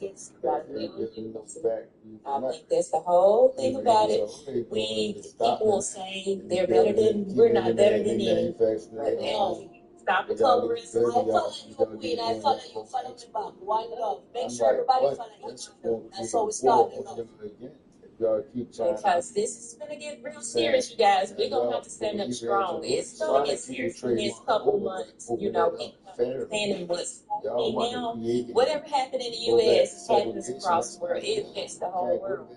we gotta build unity. I think that's the whole thing about it. People will say they're better than, we're not better than any. But no, stop the colorism. I follow you, Queen. I follow you. Follow me back. One love. Make sure everybody follow each other. That's how we start the love. Because this is gonna get real serious, you guys. We're gonna have to stand up strong. It's gonna get serious in this couple months. You know, we understanding what's happening now. Whatever happened in the U.S. happens across the world. It affects the whole world.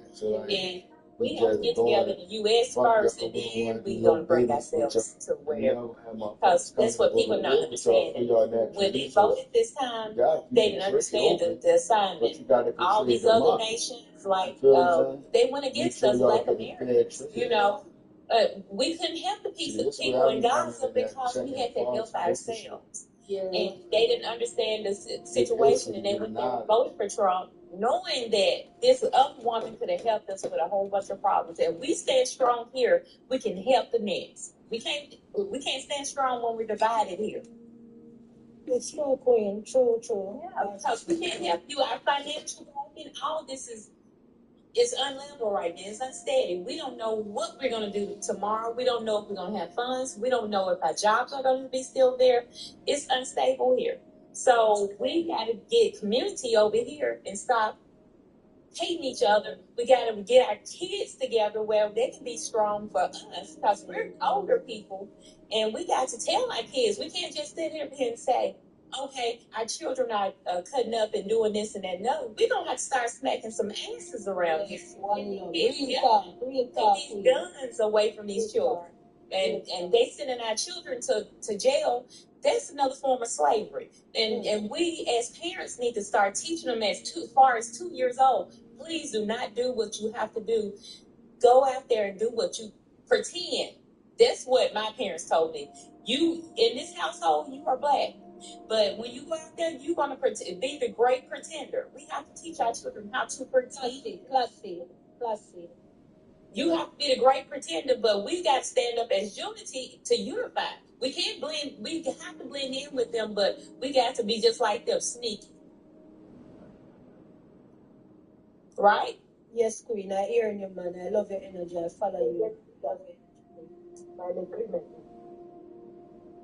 And We have to get together in the U.S. first, and then we're going to bring ourselves to wherever. Because that's what people not understanding. When they voted this time, they didn't understand the assignment. All these other nations, like, they went against us, Black Americans, you know. We couldn't help the people in Gaza because we had to help ourselves. Yeah. And they didn't understand the situation, and they went there and voted for Trump, knowing that this other woman could have helped us with a whole bunch of problems. And we stand strong here, we can help the next. We can't stand strong when we're divided here. It's true, Queen. True. Yeah, because we can't help you. Our financial backing, all this is unlevel right now. It's unsteady. We don't know what we're going to do tomorrow. We don't know if we're going to have funds. We don't know if our jobs are going to be still there. It's unstable here. So we got to get community over here and stop hating each other. We got to get our kids together where they can be strong for us, because we're older people, and we got to tell our kids. We can't just sit here and say, okay, our children are cutting up and doing this and that. No, we're going to have to start smacking some asses around here. Take these guns away from these children. And they sending our children to jail. That's another form of slavery. And we as parents need to start teaching them as far as 2 years old. Please do not do what you have to do. Go out there and do what you pretend. That's what my parents told me. You, in this household, you are Black. But when you go out there, you're going to be the great pretender. We have to teach our children how to pretend. Classy. You have to be the great pretender, but we got to stand up as unity to unify. We can't blend. We have to blend in with them, but we got to be just like them, sneaky. Right? Yes, Queen. I hear you, man. I love your energy. I follow you. Love it. My agreement.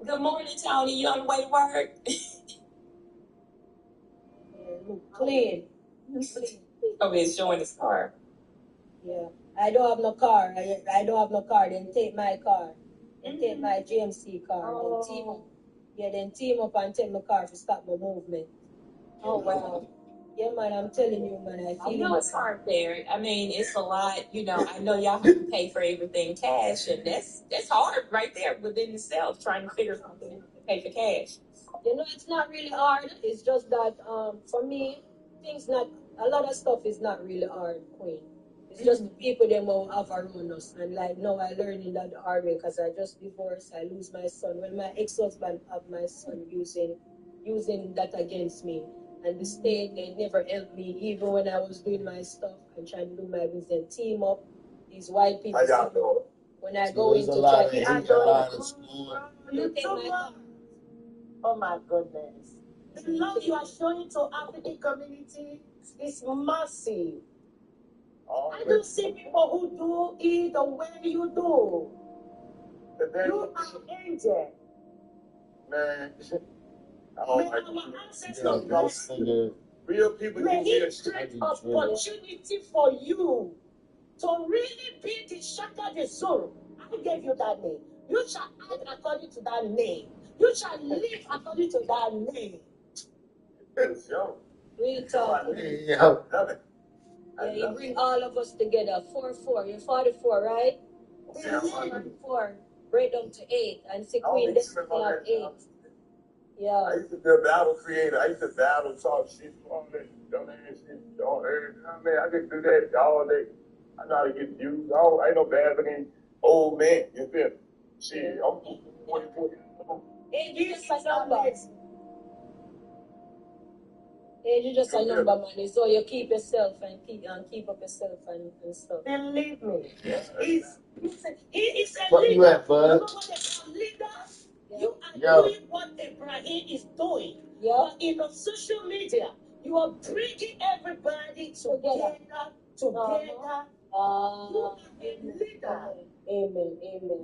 Good morning, Tony. You on the way to work? Look clean. Oh, he's showing his car. Yeah. I don't have no car. I don't have no car. Then take my car. Then take my GMC car. Oh. Then team up. Yeah, then team up and take my car to stop my movement. Oh, wow. Yeah, man, I'm telling you, man. I know it's hard there. I mean, it's a lot. You know, I know y'all have to pay for everything cash, and that's hard right there within itself, trying to figure something to pay for cash. You know, it's not really hard. It's just that for me, a lot of stuff is not really hard, Queen. It's just the people them will have around us. And like now I learning that the hard way because I just divorced, I lose my son. When my ex-husband have my son using that against me. And the state, they never helped me, even when I was doing my stuff and trying to do my business. Team up, these white people. When I go into try you take my car. Oh my goodness. The love you are showing to African community is massive. I don't see people who do it the way you do. You are an angel. Man, May our ancestors bless you. real people May do he this. create opportunity for you to really be the Shaka the Soul. I gave you that name. You shall act according to that name. You shall live according to that name. Real talk. Yeah, you bring all of us together. 4-4. You're 44, right? 4. Break down to 8. And say, Queen, this is not 8. Yeah. I used to be a battle creator. I used to battle, talk shit, all that dumbass shit. Don't hurt. Man, I could do that all day. I know how to get views. I ain't no bad looking old man. You feel me? Shit, I'm 44. Age is just a number. Age is just a number, man. So you keep yourself and keep up yourself and stuff. Believe me. He's a What leader. you at, bud? You know what they call leaders? You are doing what Ibrahim is doing. Yeah. But in the social media, you are bringing everybody together. You are a leader. Amen.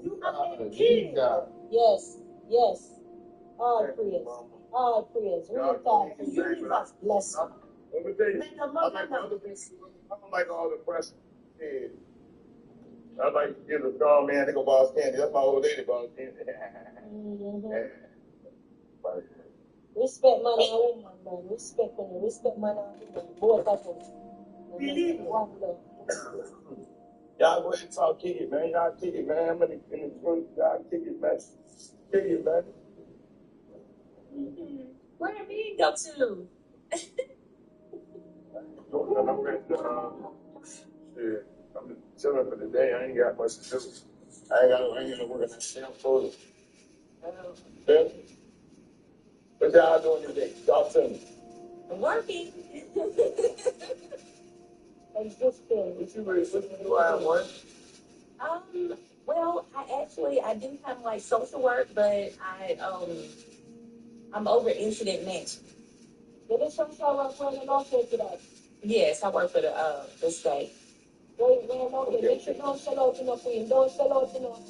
You are a king. Yes. All praise. Real talk. The universe bless you. Let me tell you, May the I Lord like bless other people. I don't like all the pressure. Yeah. I like to give a strong man to go boss candy. That's my old lady boss candy. Respect man and woman, man. Respect women. Respect man and woman. Both of them. Believe me. One love. Y'all go ahead and talk, kick it, man. Y'all kick it, man. I'm in the group. Y'all kick it, man. Kick it, man. Where did me go to? I'm ready to, shit. I'm chilling for the day. I ain't got much to do. I ain't gonna work on that shit. I'm full. Yeah. What y'all doing today? Talk to me. Working. Existing. What you do at work? Well, I do kind of like social work, but I'm over incident management. Did this social work for the market today? Yes, I work for the state. Wait, okay. Make sure don't sell out enough, Queen. Don't sell out enough.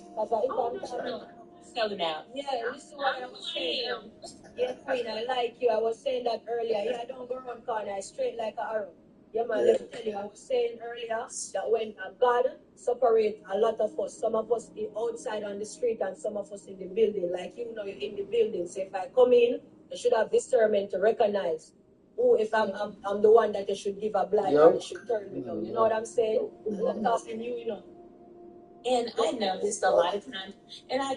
Selling out. Yeah, listen what I was saying. Yeah, Queen, I like you. I was saying that earlier. Yeah, I don't go around corner. I straight like an arrow. Yeah, man, let me tell you, I was saying earlier that when God separate a lot of us, some of us outside on the street and some of us in the building, like you know, you're in the building. So if I come in, I should have discernment to recognize who, if I'm the one that they should give a blind or they should turn me down. You know what I'm saying? I'm talking you know. And I noticed a lot of times, and I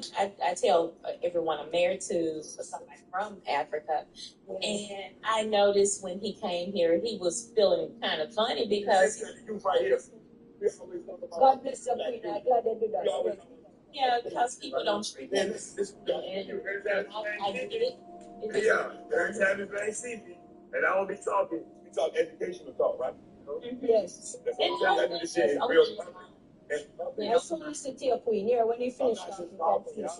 tell everyone I'm married to somebody from Africa, and I noticed when he came here, he was feeling kind of funny because God bless you, Queen. I'm glad they do that. Yeah, because people don't treat them. I get it. Yeah, every time this man see me, and I don't be talking, we talk educational talk, right? Yes. That's what I do this shit in real public. I saw listen to your Queen here when you finish talking. That's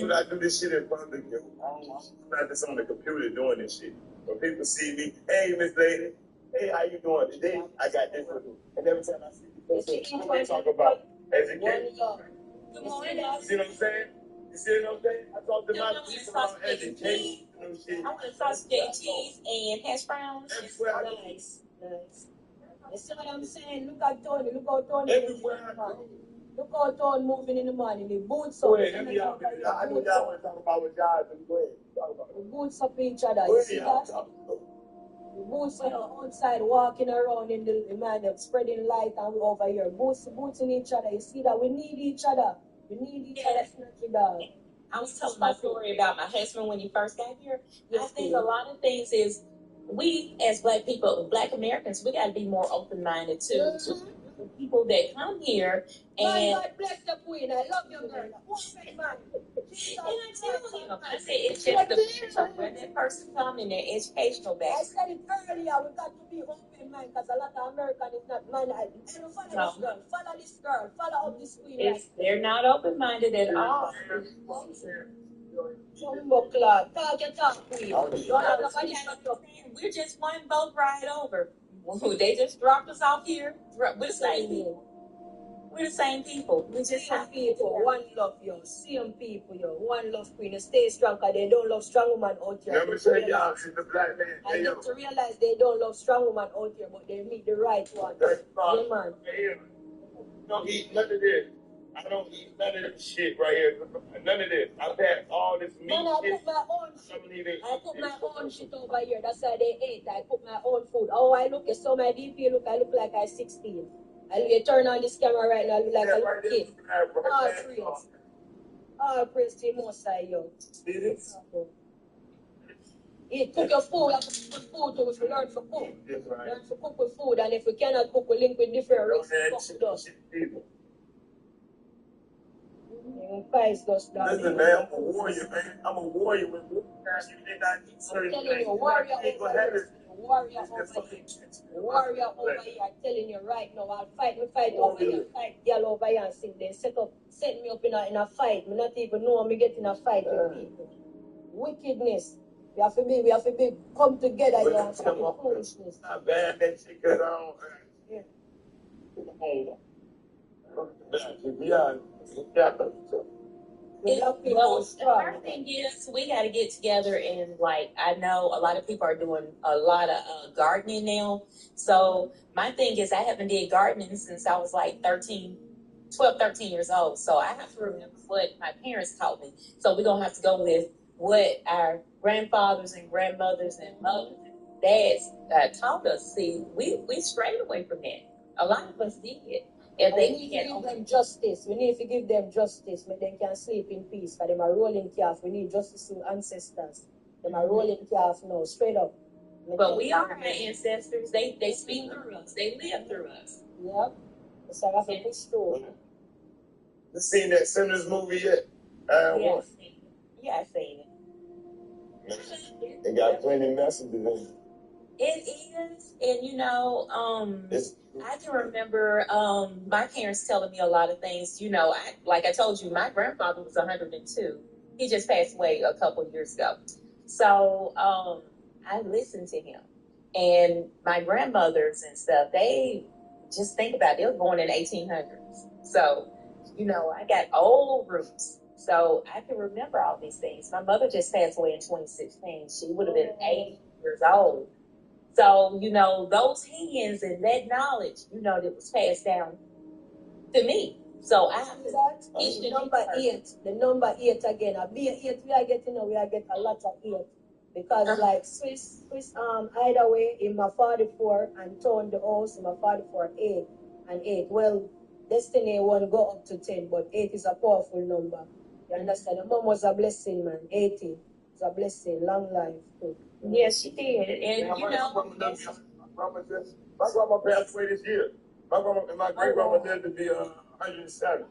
what I do this shit in public, yo. I'm not just on the computer doing this shit. When people see me, hey, Miss Lady, hey, how you doing today? I got this with you. And every time I see people, I talk about education. Good morning. You see what I'm saying? You see what I'm saying? I talk to my people about education. I want a sausage and cheese and hash browns. Nice. You see what I'm saying? Look at Tony. Look how Tony. Everywhere I go. Look how Tony moving in the morning. The boots up. Go ahead. I know y'all want to talk about what y'all do. Go ahead. Talk about it. The boots up each other. You see that? The boots are outside walking around in the man, spreading light and we over here. Boots in each other. You see that? We need each other. We need each other. I was telling my story about my husband when he first got here. I think a lot of things is we as Black people, Black Americans, we got to be more open-minded to the people that come here. And God bless the Queen. I love your girl. And I tell him, I said, it's just the where that person come in their educational background. I said it earlier, we got to be open-minded because a lot of Americans is not man. Follow this girl, follow up this Queen. They're not open-minded at all. Talk your talk, Queen. We're just one boat ride over. They just dropped us off here. We're the same people. We're the same people. We just have people. One love, yo. Same people, yo. One love, Queen. Stay strong because they don't love strong woman out here. Let me say y'all, she's the Black man. I need to realize they don't love strong woman out here, but they meet the right one. Yeah, man. Don't eat none of this. I don't eat none of this shit right here. None of this. I've had all this meat. Man, I put my own shit. I put my own shit over here. That's why they ate. I put my own food. Oh, I look. You saw my DP look. I look like I'm 16. You turn on this camera right now. I look like a little kid. All praise. All praise to Most High, yo. Cook your food. I cook food too. We learn to cook. Learn to cook with food. And if we cannot cook, we link with different races. Listen, man, I'm a warrior, man. I'm a warrior. When you did not eat certain things, warrior over here. Warrior over here. I'm telling you right now. I'll fight over here. Fight girl over here and sing. They set me up in a fight. Me not even know me get in a fight with people. Wickedness. We have to be come together. You have to be foolishness. Not bad that shit goes on. Our thing is we got to get together and I know a lot of people are doing a lot of gardening now. So my thing is I haven't did gardening since I was 13 years old. So I have to remember what my parents taught me. So we're going to have to go with what our grandfathers and grandmothers and mothers and dads taught us. See, we strayed away from that. A lot of us did. If We they need to had give them justice. We need to give them justice, but they can sleep in peace. Because them are rolling calf. We need justice to ancestors. Them are rolling calf now, straight up. But we are our ancestors. They speak through us. They live through us. Yep. So that's a push through. You seen that Sinners movie yet? Yeah, I seen it. They got plenty of messages in it. It is, and you know, I can remember my parents telling me a lot of things. You know, like I told you, my grandfather was 102. He just passed away a couple years ago. So I listened to him, and my grandmothers and stuff. They just think about it, they were born in 1800s. So, you know, I got old roots. So I can remember all these things. My mother just passed away in 2016. She would have been 80 years old. So, you know, those hands and that knowledge, you know, that was passed down to me. So I have to teach the number 8. The number 8 again. A be 8 we are getting now, we are getting a lot of 8. Because like Swiss either way in my 44 and Tone the house in my 44 8 and 8. Well, Destiny won't go up to 10, but 8 is a powerful number. You understand? The mom was a blessing, man. 80 is a blessing, long life too. Yes, she did. And you know, my grandma passed away this year. My grandma and my great grandma lived to be 107.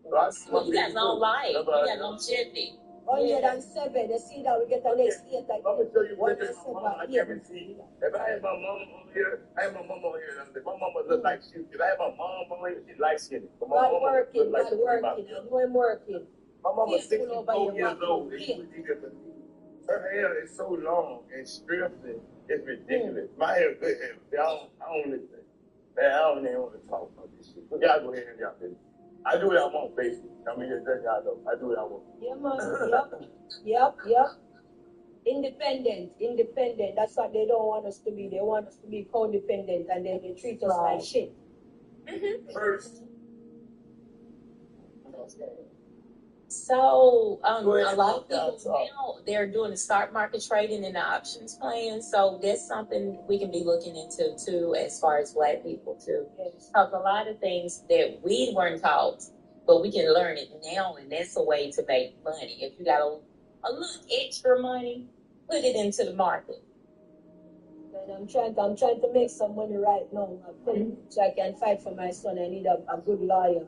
So I see you got long life. You got longevity. 107. You see that we get the next 8 again. I'm gonna show you pictures of my mama I never see. If I had my mama on here, I had my mama on here. If my mama looked like she, if I had my mom on here, she's light skinned. God working. I know him working. My mama's 64 years old. Her hair is so long and stripping, it's ridiculous. My hair is good hair. I don't listen. Man, I don't even want to talk about this shit. Y'all go ahead and y'all finish. I do what I want, basically. I mean, just let y'all know. I do what I want. Yeah, man. Yep. Independent. That's what they don't want us to be. They want us to be codependent, and then they treat us like shit. First. So a lot of people now, they're doing the stock market trading and the options plan. So that's something we can be looking into too, as far as Black people too. Because a lot of things that we weren't taught, but we can learn it now, and that's a way to make money. If you got a little extra money, put it into the market. And I'm trying to make some money right now, so I can fight for my son. I need a good lawyer.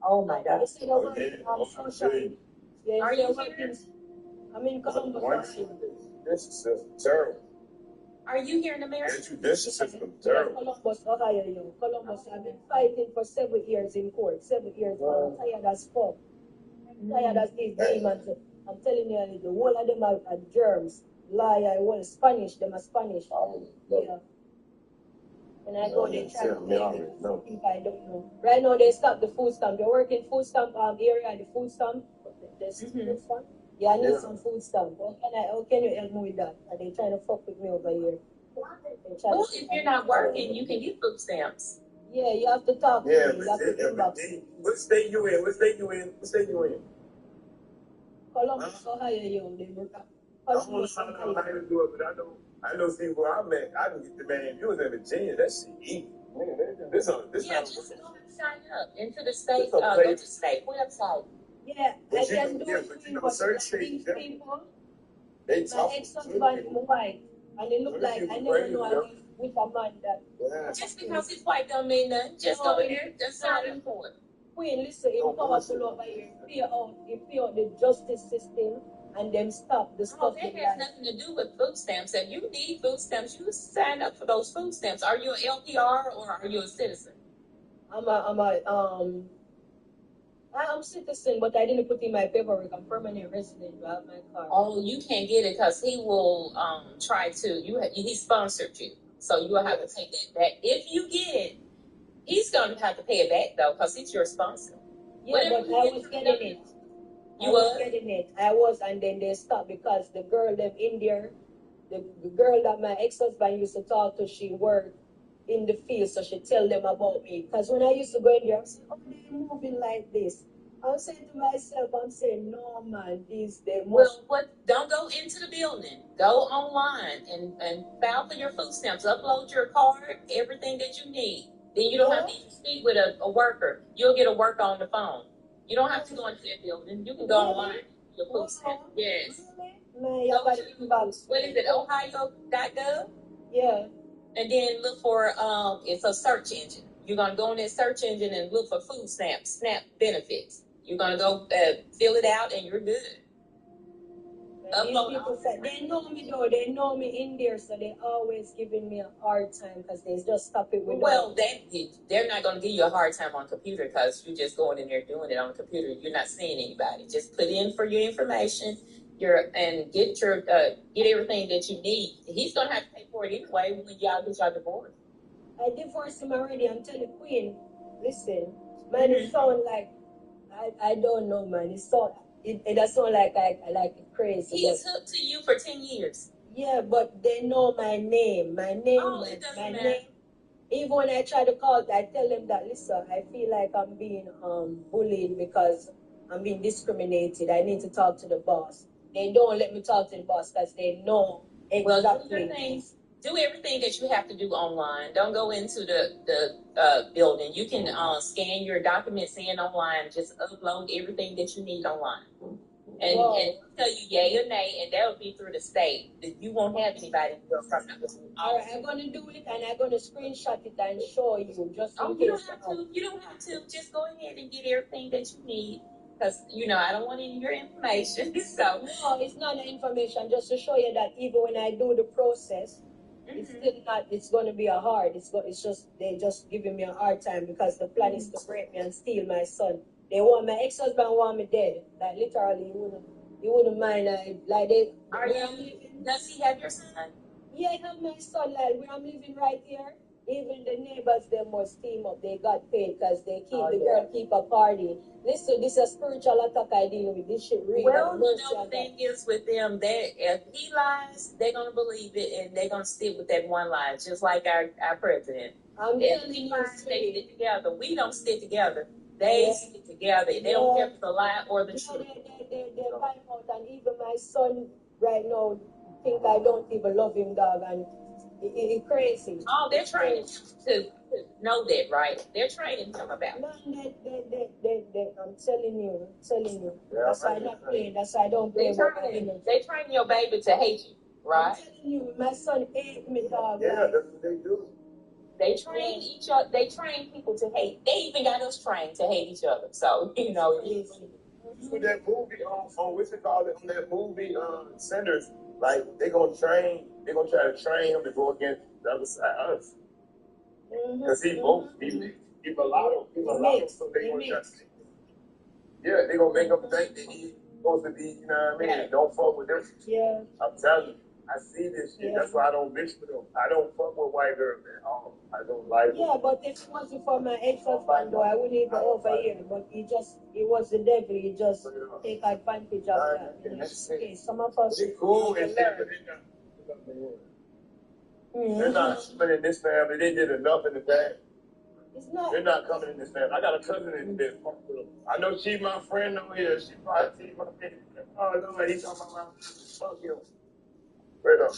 Oh my God. Are you here? I'm in Columbus. This is terrible. Are you here in America? This is terrible. Columbus, Ohio. Columbus, I've been fighting for 7 years in court. 7 years. I'm tired as fuck. Tired as these demons. I'm telling you, the whole of them are germs. Liar, well, Spanish, them are Spanish. Yeah. When I go, they try to think I don't know. Right now, they stop the food stamp. They work in food stamp area, the food stamp. Food stamp. Yeah, I need some food stamp. How can you help me with that? Are they trying to fuck with me over here? Well, if you're not working, you can get food stamps. Yeah, you have to talk to me. You have to inbox me. What state you in? Columbus, Ohio, they work at I don't know how to do it, but I know see where I'm at. I can get the man. If you was in Virginia, that shit easy. This just go and sign up into the state. Go to the state website. Yeah, I can do it. But you know, certain states, people. They tough. My ex-husband is white, and it look like I never know I was with a man that. Just because he's white don't mean nothing. Just go here. Just sign up for it. Queen, listen, it's powerful over here. Pay out the justice system. And then stop the stuff. That has nothing to do with food stamps. If you need food stamps, you sign up for those food stamps. Are you an LPR or are you a citizen? I'm citizen, but I didn't put in my paperwork. I'm permanent resident. I have my card. Oh, you can't get it because he will try to. He sponsored you, so you will have to take that back. If you get it, he's going to have to pay it back though, because he's your sponsor. Yeah, but I was getting it. I was getting it. I was, and then they stopped because the girl them in there, the girl that my ex-husband used to talk to, she worked in the field, so she tell them about me. Because when I used to go in there, I said, oh, they're moving like this. I'm saying to myself, I'm saying, no, man, they must. Well, don't go into the building. Go online and file for your food stamps. Upload your card, everything that you need. Then you don't have to even speak with a worker. You'll get a worker on the phone. You don't have to go into that building. You can go online. Your food stamp. Yes. Go to, what is it, ohio.gov? Yeah. And then look for, it's a search engine. You're going to go in that search engine and look for food stamps, SNAP benefits. You're going to go fill it out and you're good. These people say, they know me though, they know me in there, so they always giving me a hard time because they just stop it with. Well, they're not going to give you a hard time on computer because you're just going in there doing it on the computer. You're not seeing anybody. Just put in for your information, and get everything that you need. He's going to have to pay for it anyway when y'all get your divorce. I divorced him already. I'm telling Queen, listen, man, it sound like I don't know, man. It does sound like crazy. He's hooked to you for 10 years. Yeah, but they know my name. My name. Oh, it doesn't matter. Name. Even when I try to call, I tell them that, listen, I feel like I'm being bullied because I'm being discriminated. I need to talk to the boss. They don't let me talk to the boss because they know exactly. Well, do everything that you have to do online. Don't go into the building. You can scan your documents in online. Just upload everything that you need online. And tell you yay or nay, and that will be through the state. You won't have anybody from the. All right, I'm gonna do it, and I'm gonna screenshot it and show you. Just in case. You don't have to. You don't have to. Just go ahead and get everything that you need, because I don't want any of your information. So no, it's not the information. Just to show you that even when I do the process, it's still not. It's gonna be a hard. It's just they just giving me a hard time because the plan is to break me and steal my son. They want my ex-husband want me dead. Like literally, you wouldn't mind. Like they. Does he have your son? Yeah, I have my son. Like where I'm living right here. Even the neighbors, they must team up. They got paid because they the girl keep a party. Listen, this is a spiritual attack I deal with. This shit real. Well, the thing is with them, if he lies, they're gonna believe it and they're gonna stick with that one lie, just like our president. If he lies, they stick together. We don't stick together. They stick together. They don't care if the lie or the truth. They find out, and even my son right now think I don't even love him, dog, and it's crazy. Oh, they're trying to know that, right? They're training him about it. No, I'm telling you. Yeah, that's why I don't play. That's why I don't play. They train your baby to hate you, right? I'm telling you, my son hates me, dog. Yeah, that's what they do. They train each other. They train people to hate. They even got us trained to hate each other. So With that movie on what's it called? On that movie, Senders, like they're gonna try to train him to go against the other side of us. Because he mulatto, so they gonna try to. Yeah, they gonna make him think that he's supposed to be, you know what I mean? Yeah. Don't fuck with them. Yeah. I'm telling you, I see this shit. Yeah. That's why I don't mix with them. I don't fuck with white girls, man. I don't like them. Yeah, but if it wasn't for my ex-husband, though, I wouldn't even over here. But he was the devil. He just take advantage of that. Okay, some of us. It's cool and shit, but they're not coming in this family. They did enough in the past. They're not coming in this family. I got a cousin in this. I know she's my friend over here. She probably sees my friend. Oh, no, he's talking about fuck you. Straight up.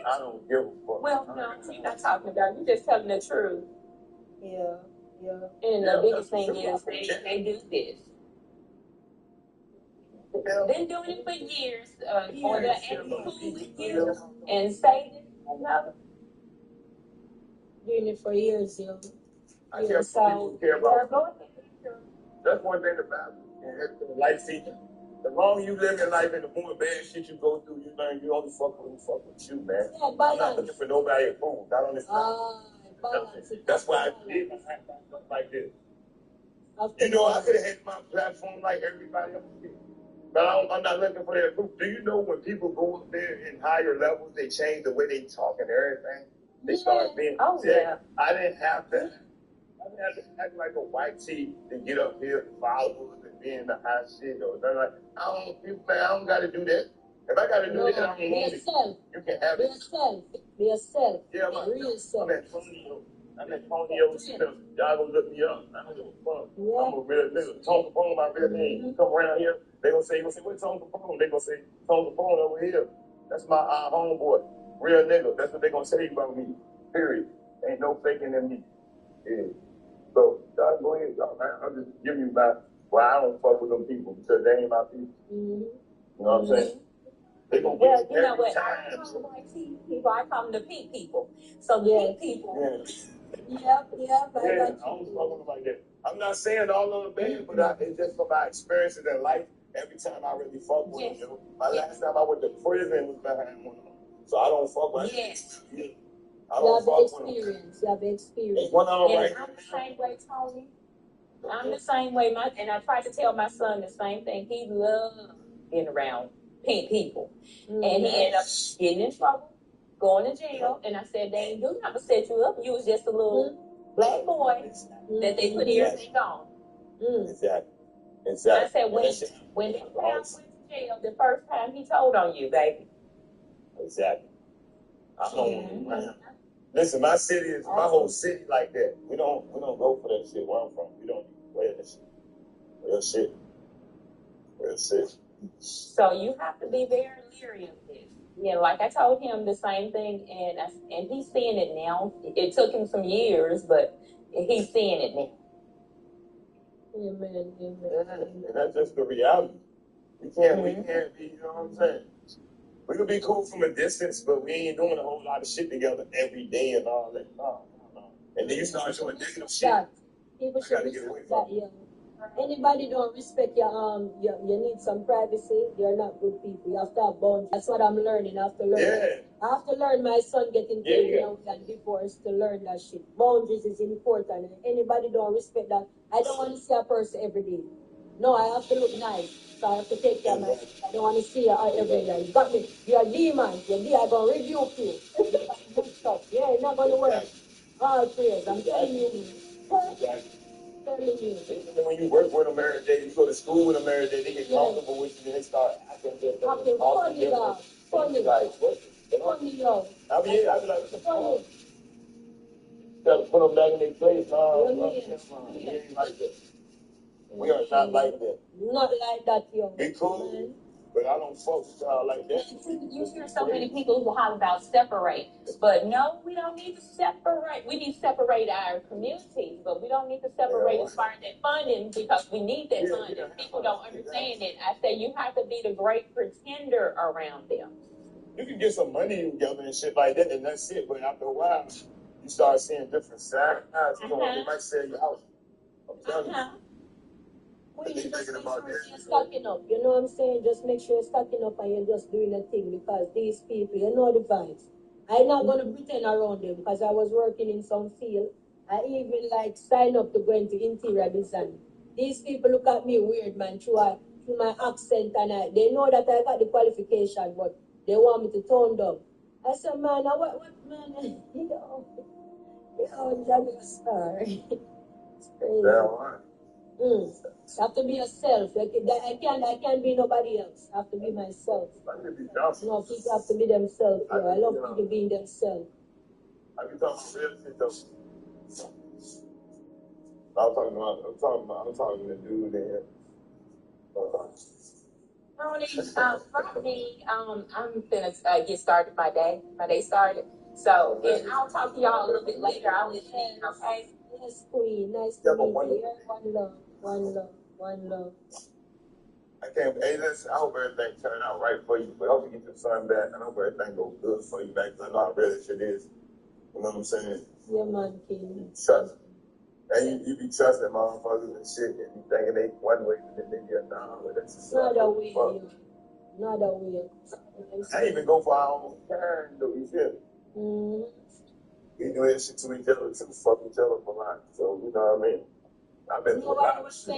I don't give a fuck. Well, no, you're not talking about. You're just telling the truth. Yeah. And the biggest thing is they do this. Been doing it for years. For the attitude with you and Satan, doing it for years, I care people care about. That's one thing about it. Life, see, the longer you live in life and the more bad shit you go through, you learn you only fuck with you, man. Yeah, balance. I'm not looking for nobody at home. Not on this time. That's why I did my stuff like this. I could have had my platform like everybody else did. But I'm not looking for that proof. Do you know when people go up there in higher levels, they change the way they talk and everything? They start being. I didn't have to act like a white tee to get up here and follow and be in the high shit or nothing like. I don't got to do that. If I got to do that, I'm yourself. You can have Be yourself. Yeah, I'm Antonio. I'm at Ponyo Smith. Y'all gonna look me up. I don't give a fuck. I'm a real nigga. Tone Capone, my real name. You come around here, they gonna say, what Tone Capone? They gonna say, Tone Capone over here. That's my homeboy. Real nigga. That's what they gonna say about me. Period. Ain't no faking in me. Yeah. So, y'all go ahead, y'all, man. I'm just giving you my, I don't fuck with them people because they ain't my people. You know what I'm saying? They gonna Well, get you know what? time. I don't call them like T people. I call them the pink people. So the pink people. Yeah. I don't fuck with them like that. I'm not saying all of them bad, but it's just from my experiences in life. Every time I really fuck with them, you know. My last time I went to prison was behind one of them. So I don't fuck with them. Yeah. I don't fuck with them. You have experience. One of them right I'm the same way, Tony. I'm the same way. And I tried to tell my son the same thing. He loved being around pink people. And he ended up getting in trouble, going to jail. And I said, they ain't do nothing to set you up. You was just a little black boy that they put everything on. Exactly. And I said, when that guy went to jail, the first time he told on you, baby. Exactly. I don't want to around. Listen, my city is my whole city like that. We don't go for that shit where I'm from. We don't wear that shit. Real shit. Real shit. So you have to be very leery of this. Yeah, like I told him the same thing, and he's seeing it now. It took him some years, but he's seeing it now. Amen. And that's just the reality. We can't be, you know what I'm saying? We could be cool from a distance, but we ain't doing a whole lot of shit together every day and all that. No. And then you start doing negative shit. People should respect that, yeah. Anybody don't respect your you need some privacy, you're not good people. You have to have boundaries. That's what I'm learning. I have to learn. Yeah. I have to learn my son getting pregnant and divorced to learn that shit. Boundaries is important. Anybody don't respect that. I don't want to see a person every day. No, I have to look nice. So I have to take care of myself. I don't want to see you every day. You got me. You're a demon. You're demon. I'm going to rebuke you. Good stuff. Yeah, it's not going to work. All prayers. I'm telling you. When you work with them every day, you go to school with them every day, they get comfortable with you and they start acting different. Funny, dog. Funny. Like, what? Funny, yo. I mean, yeah, I be like, what the fuck? Gotta put them back in their place. We ain't like that. We are not like that. Not like that, yo. Be cool, but I don't fuck with y'all like that. You hear so many people who holler about separate, but no, we don't need to separate. We need to separate our communities, but we don't need to separate as far as that funding because we need that funding. People don't understand it. I say you have to be the great pretender around them. You can get some money together and shit like that, and that's it. But after a while, you start seeing different sides. You know, they might sell your house. I'm telling you. Well, you just make sure you're stocking up. You know what I'm saying? Just make sure you're stocking up and you're just doing a thing because these people, you know the vibes. I'm not going to pretend around them because I was working in some field. I even like sign up to go into interior design. These people look at me weird, man, through my accent and they know that I got the qualification, but they want me to tone down. I said, man, what man? I'm sorry. It's crazy. You have to be yourself. I can't be nobody else. I have to be myself. No, people have to be themselves. I love people being themselves. I be talking real shit though. I'm talking to dude there. Tony, for me, I'm finna get started my day. My day started. So, and I'll talk to y'all a little bit later. I'll let you know, okay? Yes, queen. Nice to meet you. One love. One love. Hey, listen, I hope everything turned out right for you. But I hope you get your son back. And I hope everything goes good for you back. I know how real this shit is. You know what I'm saying? Yeah, man, king. Trust. And you be trusting motherfuckers and shit. And you thinking they one way, and then they get down. But that's just not a way. Not a way. I even go for our own turn, though. You feel me? We do that shit to each other, to fuck each other for life. So, you know what I mean? I've been through a lot of shit.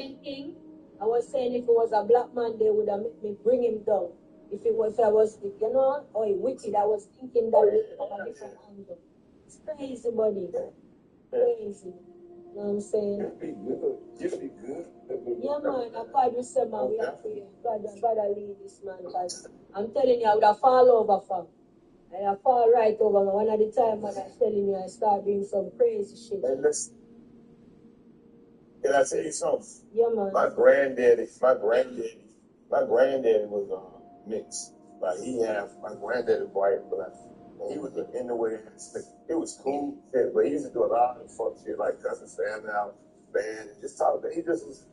I was saying if it was a black man, they would have made me bring him down. If I was, you know, or wicked, I was thinking that from a different angle. It's crazy, buddy. Crazy. You know what I'm saying? Just be good. Yeah, man. I called you, say, man, we have to, gotta leave this, man. Because I'm telling you, I would have fallen over for. I fall right over me. One of the time when I'm telling you, I start doing some crazy shit. And listen, can I tell you something? Yeah, man. My granddaddy was mixed. Like my granddaddy was white, black. And he was in the way. It was cool, shit, but he used to do a lot of fuck shit, like cussing family out, band, and just talk. He just was,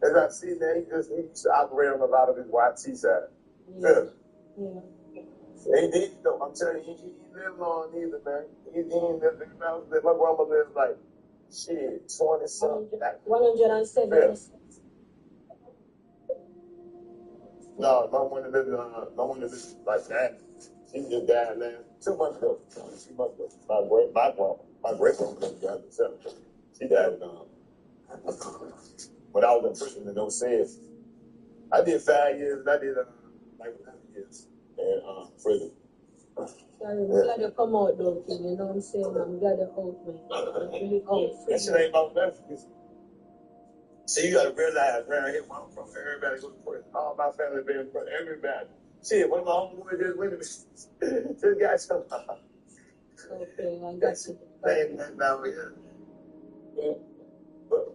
as I see that, he used to operate on a lot of his YT side. Yeah. Yeah. He did, though. I'm telling you, he didn't live long either, man. He didn't live big amounts. My grandma lived like, shit, 20 something. 107. No, my one lived like that. She just died last 2 months ago. 2 months ago. My great grandma lived to 7. She died when I was in prison in 06. I did 5 years and I did like 11 years in prison. Sorry, I'm glad you come out though, King. You know what I'm saying? I'm glad you're out, man. I'm really out. That shit ain't about nothing. See, you gotta realize around here where I'm from, everybody goes to prison. All my family been in prison. Everybody. Shit, one of my homeboys just went to this guy some. Okay, I got you. Ain't nothing out here. But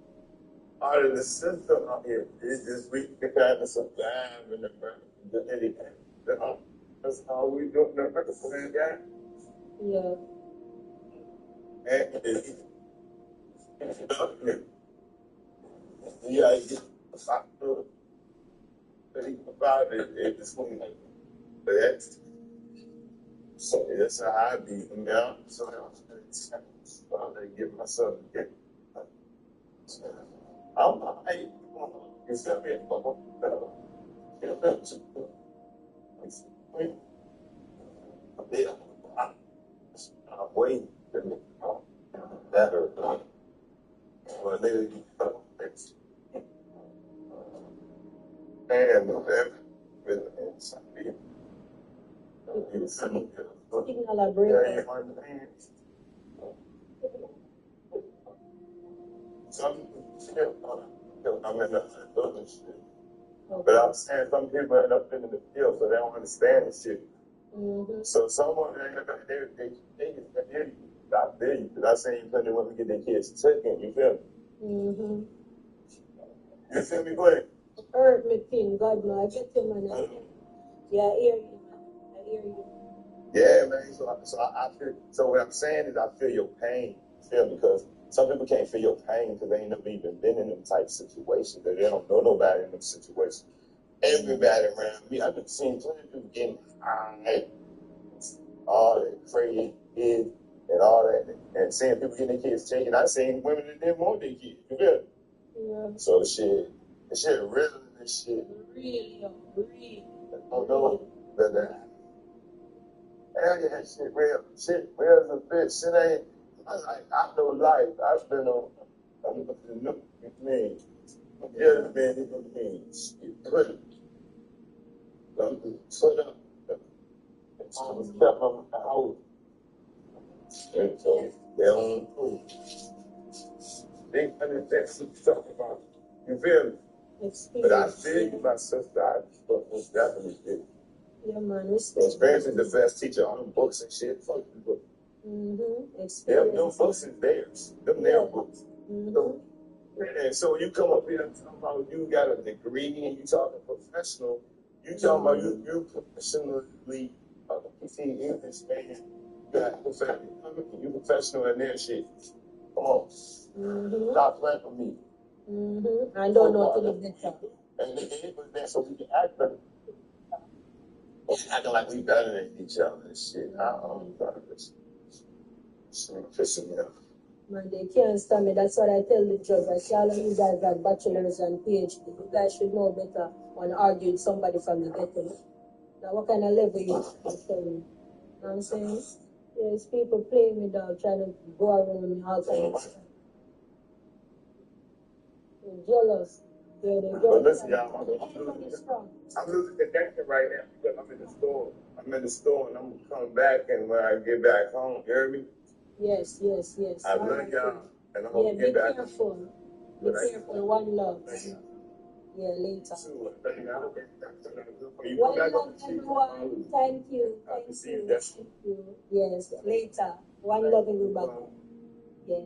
out of the system out here, it's just we can kind of survive in America. That's all we do in America for that guy. Yeah. Yeah, you get about it between that. So that's how I be now. So I'm gonna get myself get. I'm you feel me? I'm waiting. Better. Well, nigga, and Signal break. I'm in the other shit. But I'm saying some people end up in the field, so they don't understand the shit. Mm-hmm. So someone they I feel you, because I seen plenty of women get their kids taken. You feel me? Mm-hmm. You feel me? Go ahead. Hurt me, King. God, no, I get you, man. Yeah, I hear you, man. I hear you. Yeah, man. So I feel. So what I'm saying is, I feel your pain. You feel me? Because some people can't feel your pain because they ain't never even been in them type situations. They don't know nobody in them situations. Everybody around me, I've been seeing plenty of people getting high, all that crazy kids and all that, and seeing people getting their kids taken. I seen women that didn't want their kids. You feel me? Yeah. So shit real than this shit. Really. Oh no, but hell yeah, shit real. Shit real as a bitch. Shit ain't. I know life. I've been on. Man, yeah, man, it don't mean shit. Put it. Put up. I was kept on the house. And so they don't prove. They understand what you're talking about. You feel me? But I feel you, my sister. I most definitely feel. Yeah, man. Experience is the best teacher on them books and shit. Fuck the book. Mm-hmm. Experience. Them books is theirs. Them their books. Mm-hmm. And so when you come up here and talk about you got a degree and you talking professional, you talking about you professionally, you see English man, you professional in their shit. Come on. Mm-hmm. Stop playing for me. Mm-hmm. I don't know to the better. And it was there so we can act better. Acting like we better than each other and shit. I don't know this. Shit pissing me off. Man, they can't stand me. That's what I tell the judge. I say, all of you guys got bachelors and PhD. You guys should know better when arguing with somebody from the ghetto. Now, what kind of level you tell me? You know what I'm saying? Yes, people playing me down, trying to go around me all kinds of stuff. They're jealous. They're jealous. But listen, y'all, I'm losing connection right now because I'm in the store. I'm in the store and I'm coming back, and when I get back home, you hear me? Yes. I love y'all, and I'm gonna get back. Be careful. Be careful. One love. Yeah, later. So, you know, One love, everyone. Thank you. Thank you. Thank you. Yes, later. One love, everybody. Yes.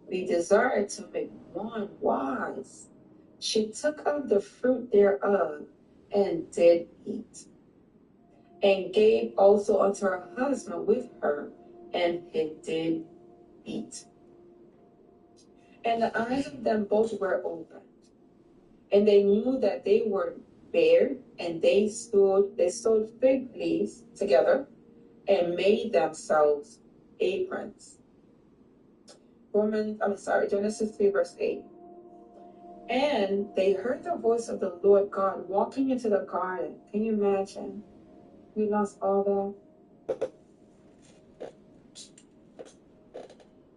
We desired to make one wise. She took of the fruit thereof and did eat, and gave also unto her husband with her, and he did eat. And the eyes of them both were opened, and they knew that they were bare, and they sewed fig leaves together, and made themselves aprons. Genesis 3 verse 8. And they heard the voice of the Lord God walking into the garden. Can you imagine? We lost all that.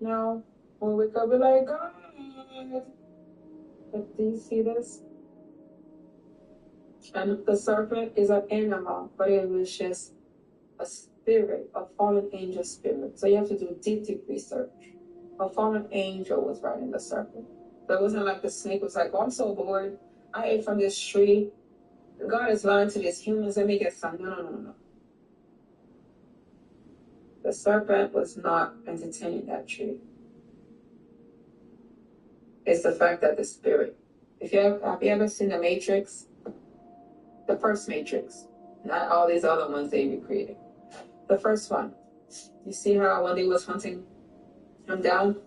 Now, when we wake up, we're like, God. But do you see this? And the serpent is an animal, but it was just a spirit, a fallen angel spirit. So you have to do deep research. A fallen angel was riding the serpent. So it wasn't like the snake was like, oh, I'm so bored. I ate from this tree. God is lying to these humans. Let me get some. No. The serpent was not entertaining that tree. It's the fact that the spirit. Have you ever seen the Matrix? The first Matrix. Not all these other ones they recreated. The first one. You see how when they was hunting him down?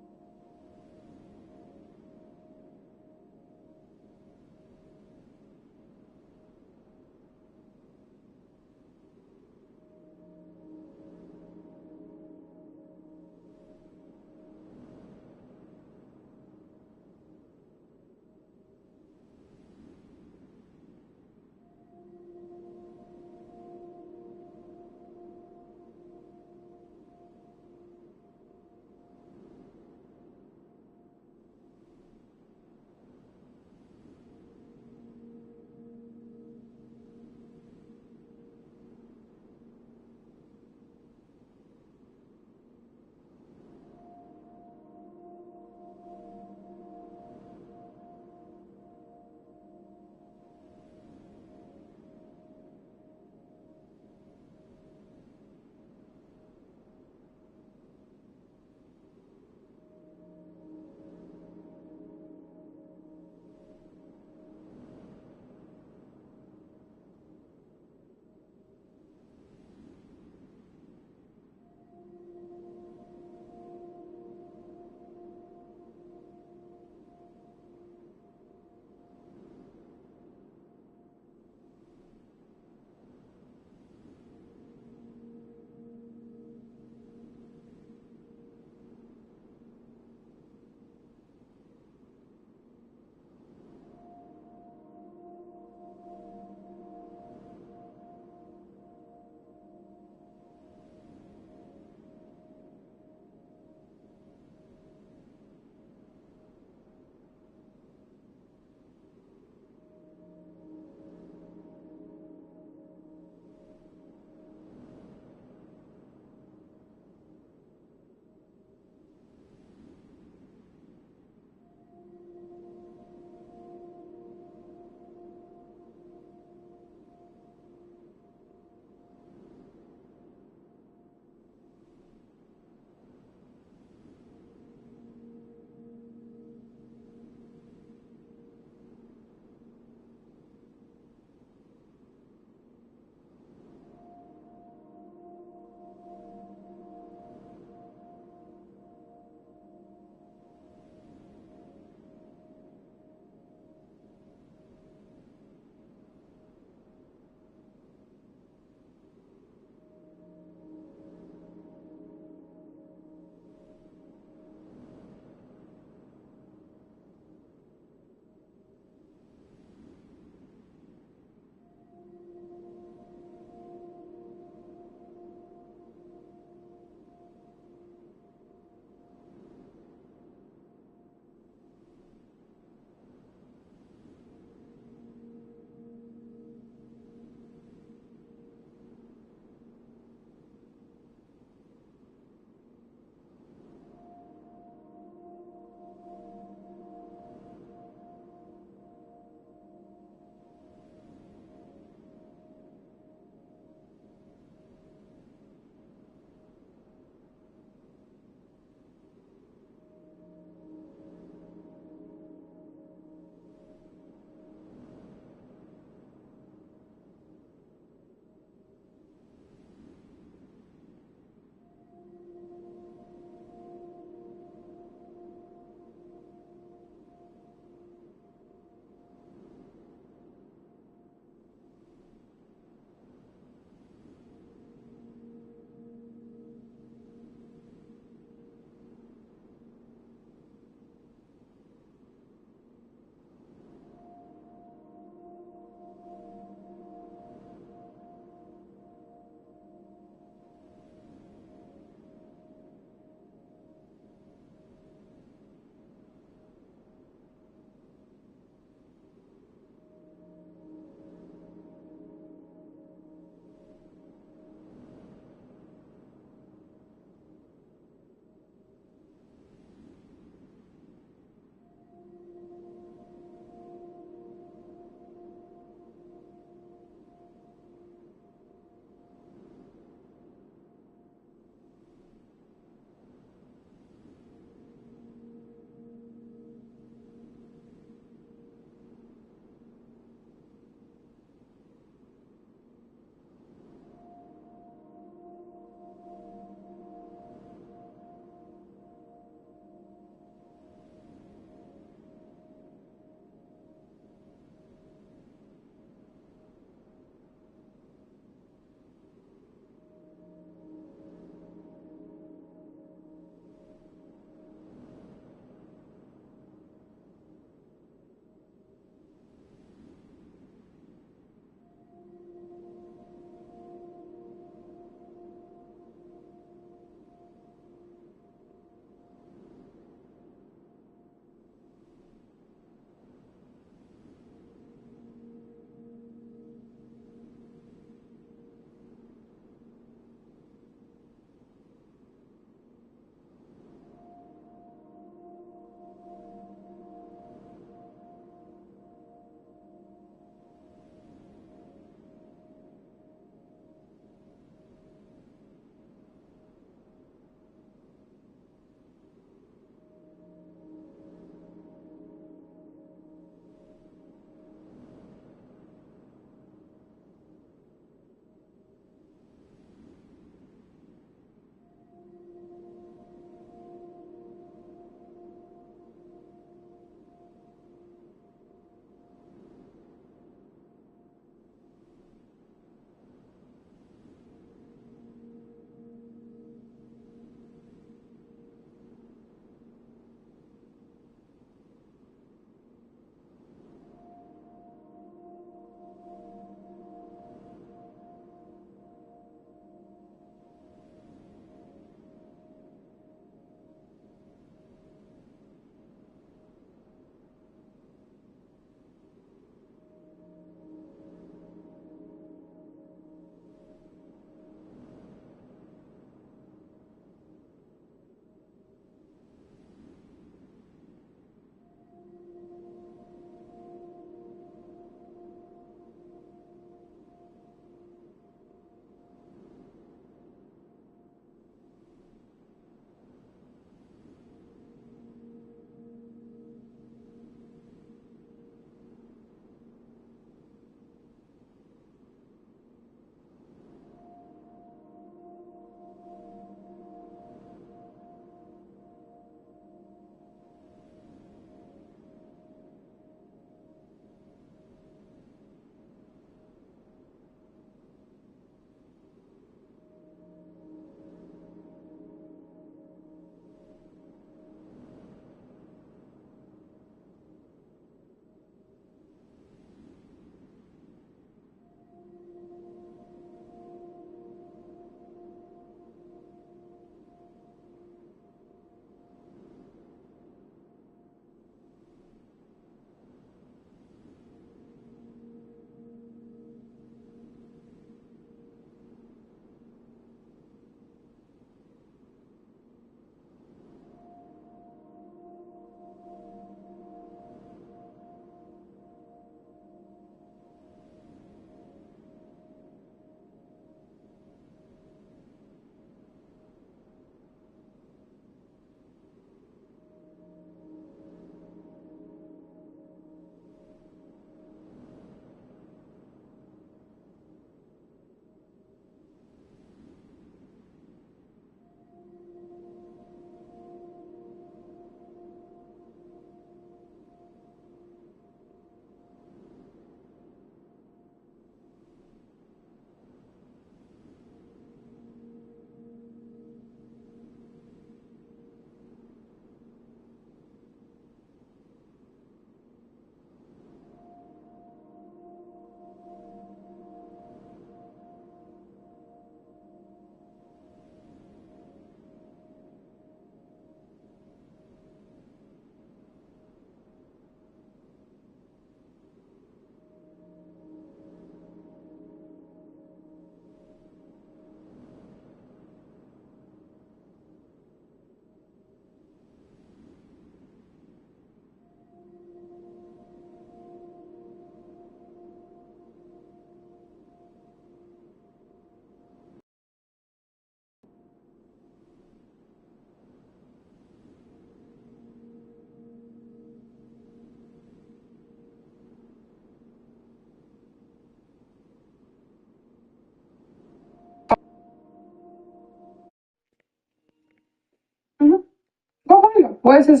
Where's his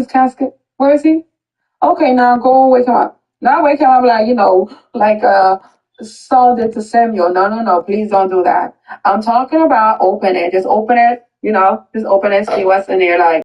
casket? Where is he? Okay, now go wake him up. Not wake him up like, like Saul did to Samuel. No, please don't do that. I'm talking about open it. Just open it, just open it, see what's in there. Like,